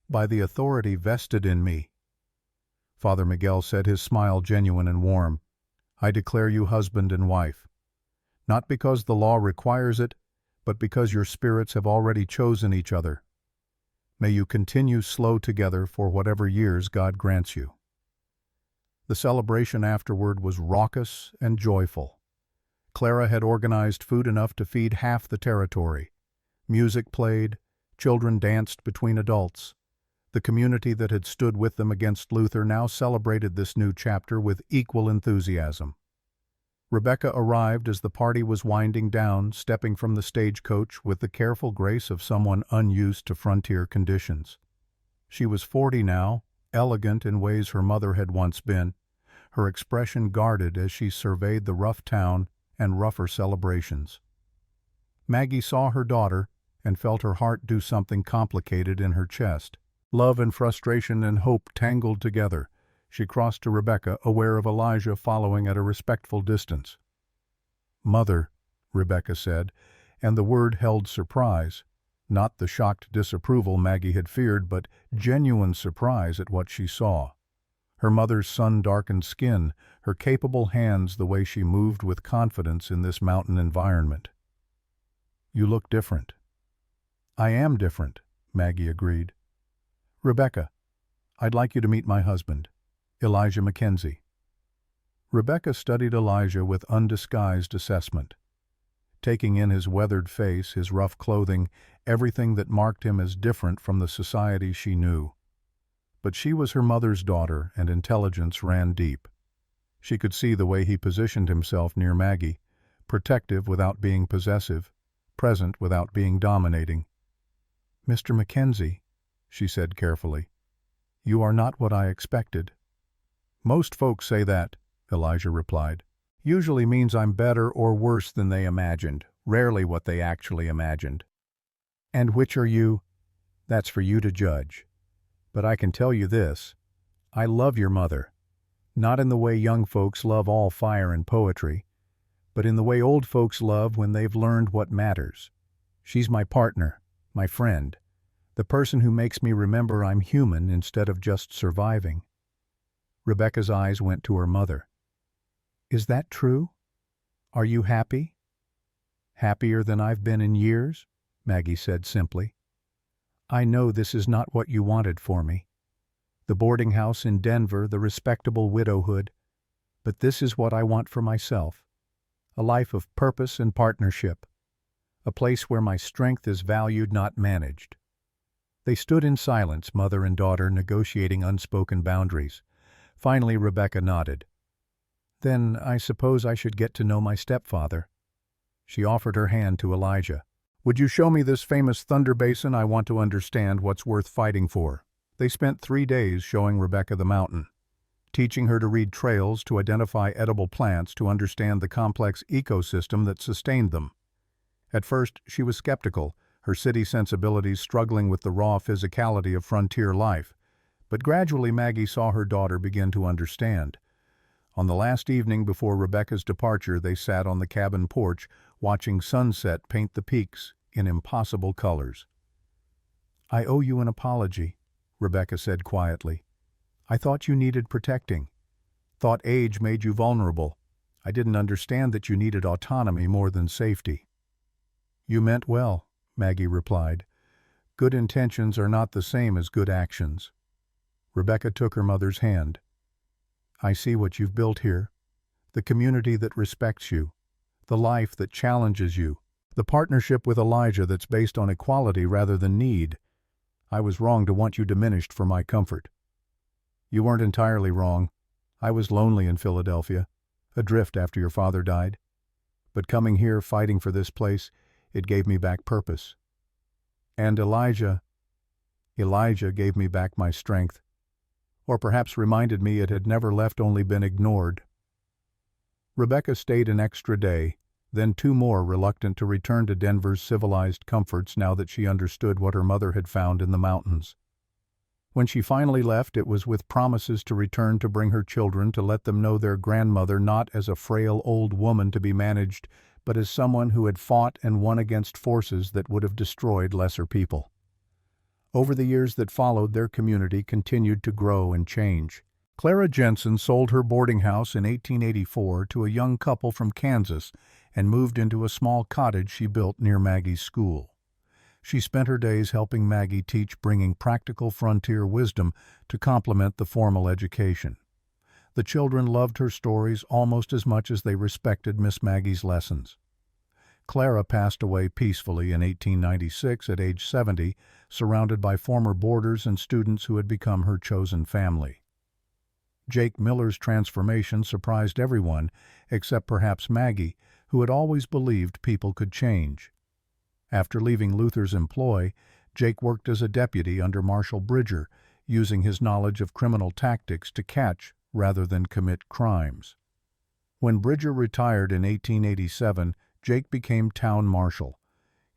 "By the authority vested in me," Father Miguel said, his smile genuine and warm, "I declare you husband and wife. Not because the law requires it, but because your spirits have already chosen each other. May you continue slow together for whatever years God grants you." The celebration afterward was raucous and joyful. Clara had organized food enough to feed half the territory. Music played, children danced between adults. The community that had stood with them against Luther now celebrated this new chapter with equal enthusiasm. Rebecca arrived as the party was winding down, stepping from the stagecoach with the careful grace of someone unused to frontier conditions. She was 40 now, elegant in ways her mother had once been, her expression guarded as she surveyed the rough town and rougher celebrations. Maggie saw her daughter and felt her heart do something complicated in her chest. Love and frustration and hope tangled together. She crossed to Rebecca, aware of Elijah following at a respectful distance. "Mother," Rebecca said, and the word held surprise, not the shocked disapproval Maggie had feared, but genuine surprise at what she saw. Her mother's sun-darkened skin, her capable hands, the way she moved with confidence in this mountain environment. "You look different." "I am different," Maggie agreed. "Rebecca, I'd like you to meet my husband, Elijah Mackenzie." Rebecca studied Elijah with undisguised assessment, taking in his weathered face, his rough clothing, everything that marked him as different from the society she knew. But she was her mother's daughter, and intelligence ran deep. She could see the way he positioned himself near Maggie, protective without being possessive, present without being dominating. "Mr. Mackenzie," she said carefully, "you are not what I expected." "Most folks say that," Elijah replied. "Usually means I'm better or worse than they imagined, rarely what they actually imagined." "And which are you?" "That's for you to judge. But I can tell you this, I love your mother. Not in the way young folks love all fire and poetry, but in the way old folks love when they've learned what matters. She's my partner, my friend, the person who makes me remember I'm human instead of just surviving." Rebecca's eyes went to her mother. "Is that true? Are you happy?" "Happier than I've been in years," Maggie said simply. "I know this is not what you wanted for me. The boarding house in Denver, the respectable widowhood, but this is what I want for myself. A life of purpose and partnership. A place where my strength is valued, not managed." They stood in silence, mother and daughter, negotiating unspoken boundaries. Finally, Rebecca nodded. "Then I suppose I should get to know my stepfather." She offered her hand to Elijah. "Would you show me this famous thunder basin? I want to understand what's worth fighting for." They spent 3 days showing Rebecca the mountain, teaching her to read trails, to identify edible plants, to understand the complex ecosystem that sustained them. At first, she was skeptical, her city sensibilities struggling with the raw physicality of frontier life. But gradually Maggie saw her daughter begin to understand. On the last evening before Rebecca's departure, they sat on the cabin porch, watching sunset paint the peaks in impossible colors. "I owe you an apology," Rebecca said quietly. "I thought you needed protecting. Thought age made you vulnerable. I didn't understand that you needed autonomy more than safety." "You meant well," Maggie replied. "Good intentions are not the same as good actions." Rebecca took her mother's hand. "I see what you've built here. The community that respects you. The life that challenges you. The partnership with Elijah that's based on equality rather than need. I was wrong to want you diminished for my comfort." "You weren't entirely wrong. I was lonely in Philadelphia, adrift after your father died. But coming here, fighting for this place, it gave me back purpose. And Elijah gave me back my strength. Or perhaps reminded me it had never left, only been ignored." Rebecca stayed an extra day, then 2 more, reluctant to return to Denver's civilized comforts now that she understood what her mother had found in the mountains. When she finally left, it was with promises to return to bring her children, to let them know their grandmother not as a frail old woman to be managed, but as someone who had fought and won against forces that would have destroyed lesser people. Over the years that followed, their community continued to grow and change. Clara Jensen sold her boarding house in 1884 to a young couple from Kansas and moved into a small cottage she built near Maggie's school. She spent her days helping Maggie teach, bringing practical frontier wisdom to complement the formal education. The children loved her stories almost as much as they respected Miss Maggie's lessons. Clara passed away peacefully in 1896 at age 70, surrounded by former boarders and students who had become her chosen family. Jake Miller's transformation surprised everyone, except perhaps Maggie, who had always believed people could change. After leaving Luther's employ, Jake worked as a deputy under Marshal Bridger, using his knowledge of criminal tactics to catch rather than commit crimes. When Bridger retired in 1887, Jake became town marshal.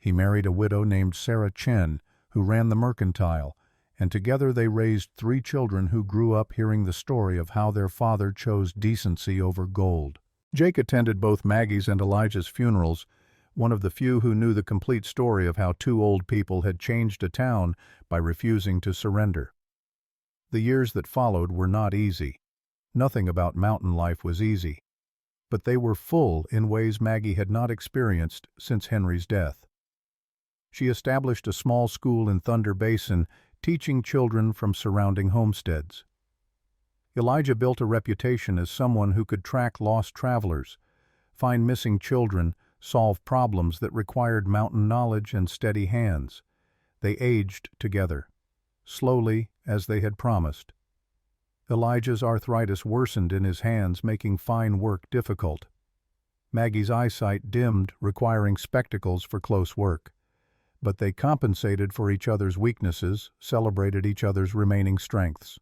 He married a widow named Sarah Chen, who ran the mercantile, and together they raised 3 children who grew up hearing the story of how their father chose decency over gold. Jake attended both Maggie's and Elijah's funerals, one of the few who knew the complete story of how 2 old people had changed a town by refusing to surrender. The years that followed were not easy. Nothing about mountain life was easy. But they were full in ways Maggie had not experienced since Henry's death. She established a small school in Thunder Basin, teaching children from surrounding homesteads. Elijah built a reputation as someone who could track lost travelers, find missing children, solve problems that required mountain knowledge and steady hands. They aged together, slowly as they had promised. Elijah's arthritis worsened in his hands, making fine work difficult. Maggie's eyesight dimmed, requiring spectacles for close work. But they compensated for each other's weaknesses, celebrated each other's remaining strengths.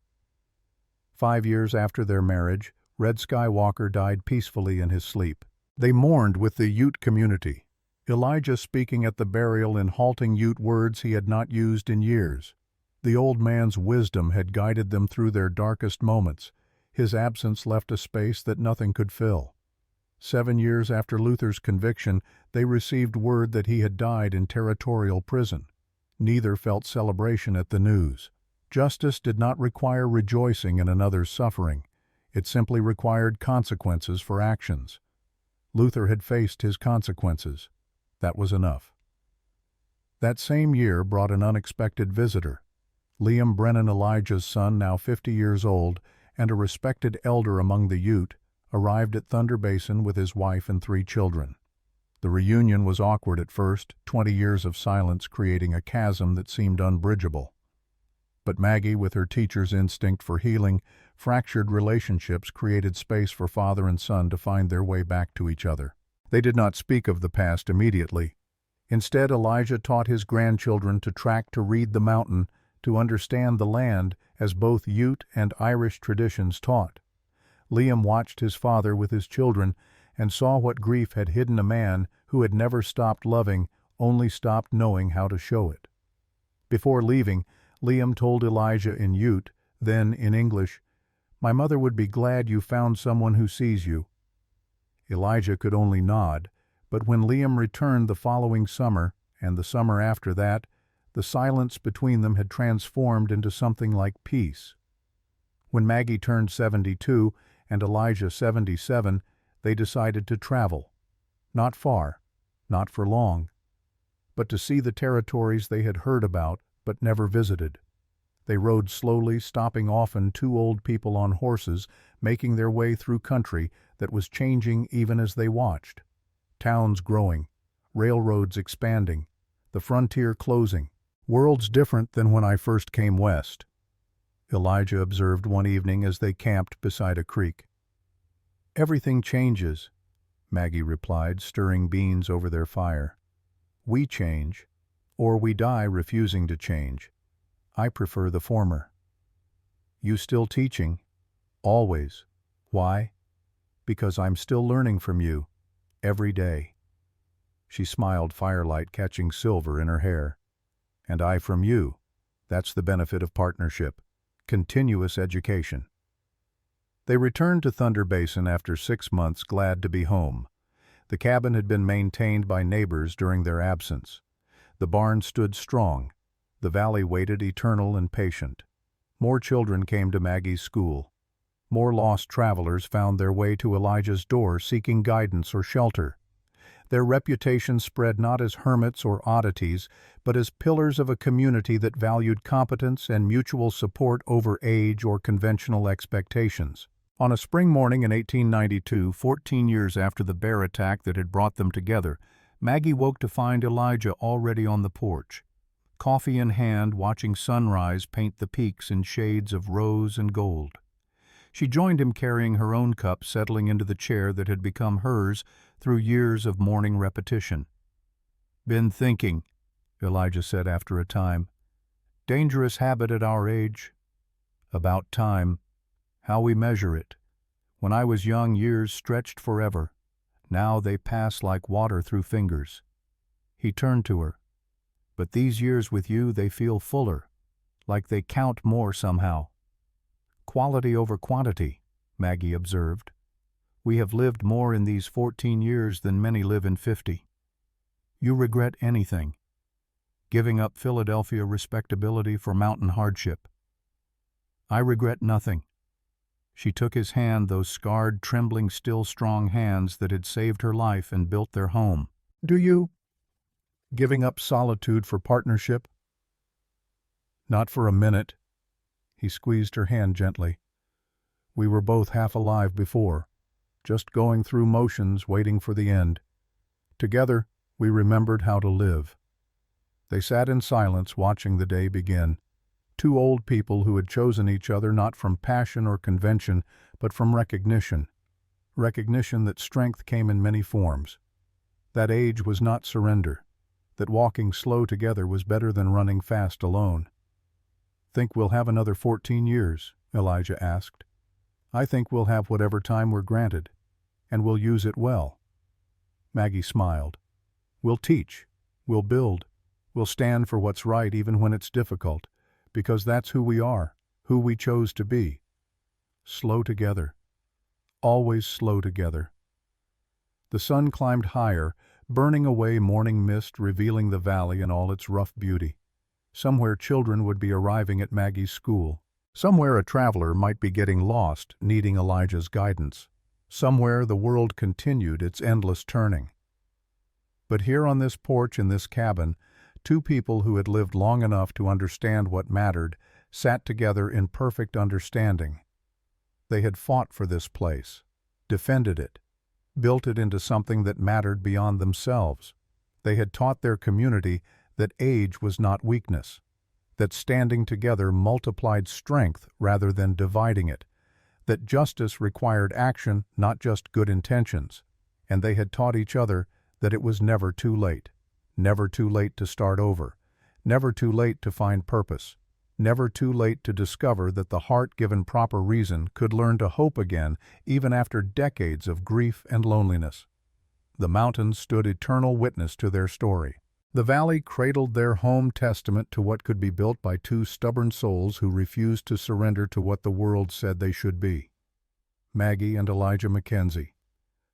5 years after their marriage, Red Skywalker died peacefully in his sleep. They mourned with the Ute community, Elijah speaking at the burial in halting Ute words he had not used in years. The old man's wisdom had guided them through their darkest moments. His absence left a space that nothing could fill. 7 years after Luther's conviction, they received word that he had died in territorial prison. Neither felt celebration at the news. Justice did not require rejoicing in another's suffering. It simply required consequences for actions. Luther had faced his consequences. That was enough. That same year brought an unexpected visitor. Liam Brennan, Elijah's son, now 50 years old, and a respected elder among the Ute, arrived at Thunder Basin with his wife and 3 children. The reunion was awkward at first, 20 years of silence creating a chasm that seemed unbridgeable. But Maggie, with her teacher's instinct for healing, fractured relationships created space for father and son to find their way back to each other. They did not speak of the past immediately. Instead, Elijah taught his grandchildren to track, to read the mountain, to understand the land, as both Ute and Irish traditions taught. Liam watched his father with his children and saw what grief had hidden a man who had never stopped loving, only stopped knowing how to show it. Before leaving, Liam told Elijah in Ute, then in English, "My mother would be glad you found someone who sees you." Elijah could only nod, but when Liam returned the following summer, and the summer after that, The silence between them had transformed into something like peace. When Maggie turned 72 and Elijah 77, they decided to travel. Not far, not for long, but to see the territories they had heard about but never visited. They rode slowly, stopping often, two old people on horses, making their way through country that was changing even as they watched. Towns growing, railroads expanding, the frontier closing. Worlds different than when I first came west, Elijah observed one evening as they camped beside a creek. Everything changes, Maggie replied, stirring beans over their fire. We change, or we die refusing to change. I prefer the former. You still teaching? Always. Why? Because I'm still learning from you, every day. She smiled, firelight catching silver in her hair. And I from you. That's the benefit of partnership. Continuous education. They returned to Thunder Basin after 6 months, glad to be home. The cabin had been maintained by neighbors during their absence. The barn stood strong. The valley waited, eternal and patient. More children came to Maggie's school. More lost travelers found their way to Elijah's door seeking guidance or shelter. Their reputation spread not as hermits or oddities, but as pillars of a community that valued competence and mutual support over age or conventional expectations. On a spring morning in 1892, 14 years after the bear attack that had brought them together, Maggie woke to find Elijah already on the porch, coffee in hand, watching sunrise paint the peaks in shades of rose and gold. She joined him carrying her own cup, settling into the chair that had become hers through years of morning repetition. "Been thinking," Elijah said after a time. "Dangerous habit at our age. About time. How we measure it. When I was young, years stretched forever. Now they pass like water through fingers." He turned to her. "But these years with you, they feel fuller, like they count more somehow." "Quality over quantity," Maggie observed. "We have lived more in these 14 years than many live in 50. You regret anything? Giving up Philadelphia respectability for mountain hardship?" "I regret nothing." She took his hand, those scarred, trembling, still strong hands that had saved her life and built their home. "Do you? Giving up solitude for partnership?" "Not for a minute." He squeezed her hand gently. "We were both half alive before, just going through motions, waiting for the end. Together, we remembered how to live." They sat in silence, watching the day begin. Two old people who had chosen each other not from passion or convention, but from recognition. Recognition that strength came in many forms. That age was not surrender. That walking slow together was better than running fast alone. "Think we'll have another 14 years?" Elijah asked. "I think we'll have whatever time we're granted, and we'll use it well." Maggie smiled. "We'll teach, we'll build, we'll stand for what's right even when it's difficult, because that's who we are, who we chose to be. Slow together. Always slow together." The sun climbed higher, burning away morning mist, revealing the valley in all its rough beauty. Somewhere children would be arriving at Maggie's school. Somewhere a traveler might be getting lost, needing Elijah's guidance. Somewhere the world continued its endless turning. But here on this porch in this cabin, two people who had lived long enough to understand what mattered sat together in perfect understanding. They had fought for this place, defended it, built it into something that mattered beyond themselves. They had taught their community that age was not weakness, that standing together multiplied strength rather than dividing it, that justice required action, not just good intentions, and they had taught each other that it was never too late to start over, never too late to find purpose, never too late to discover that the heart, given proper reason, could learn to hope again even after decades of grief and loneliness. The mountains stood eternal witness to their story. The valley cradled their home testament to what could be built by two stubborn souls who refused to surrender to what the world said they should be. Maggie and Elijah Mackenzie,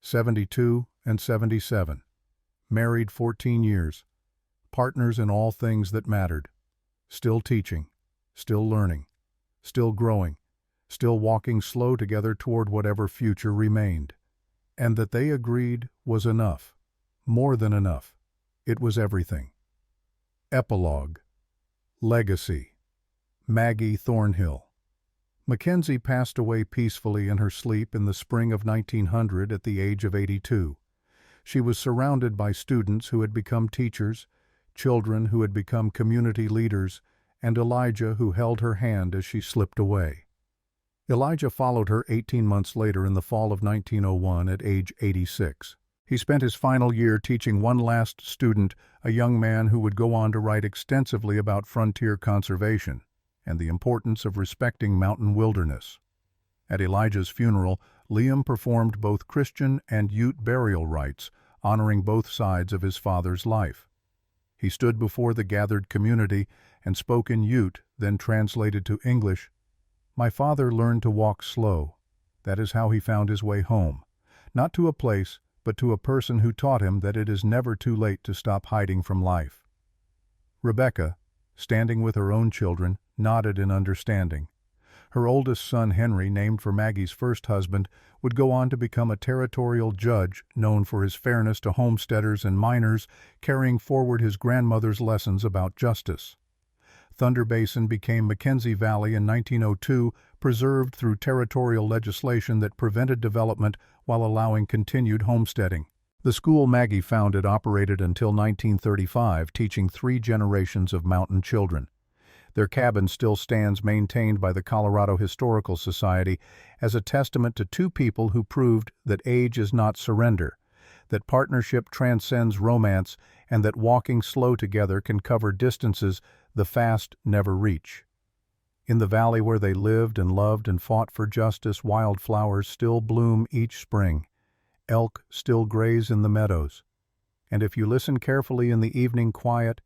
72 and 77, married 14 years, partners in all things that mattered, still teaching, still learning, still growing, still walking slow together toward whatever future remained. And that they agreed was enough, more than enough. It was everything. Epilogue. Legacy. Maggie Thornhill. Mackenzie passed away peacefully in her sleep in the spring of 1900 at the age of 82. She was surrounded by students who had become teachers, children who had become community leaders, and Elijah who held her hand as she slipped away. Elijah followed her 18 months later in the fall of 1901 at age 86. He spent his final year teaching one last student, a young man who would go on to write extensively about frontier conservation and the importance of respecting mountain wilderness. At Elijah's funeral, Liam performed both Christian and Ute burial rites, honoring both sides of his father's life. He stood before the gathered community and spoke in Ute, then translated to English, "My father learned to walk slow. That is how he found his way home. Not to a place, but to a person who taught him that it is never too late to stop hiding from life." Rebecca, standing with her own children, nodded in understanding. Her oldest son, Henry, named for Maggie's first husband, would go on to become a territorial judge known for his fairness to homesteaders and miners, carrying forward his grandmother's lessons about justice. Thunder Basin became Mackenzie Valley in 1902, preserved through territorial legislation that prevented development while allowing continued homesteading. The school Maggie founded operated until 1935, teaching 3 generations of mountain children. Their cabin still stands, maintained by the Colorado Historical Society, as a testament to 2 people who proved that age is not surrender, that partnership transcends romance, and that walking slow together can cover distances the fast never reach. In the valley where they lived and loved and fought for justice, wildflowers still bloom each spring. Elk still graze in the meadows. And if you listen carefully in the evening quiet,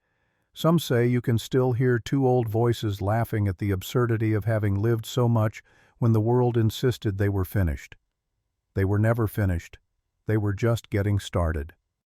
some say you can still hear 2 old voices laughing at the absurdity of having lived so much when the world insisted they were finished. They were never finished. They were just getting started.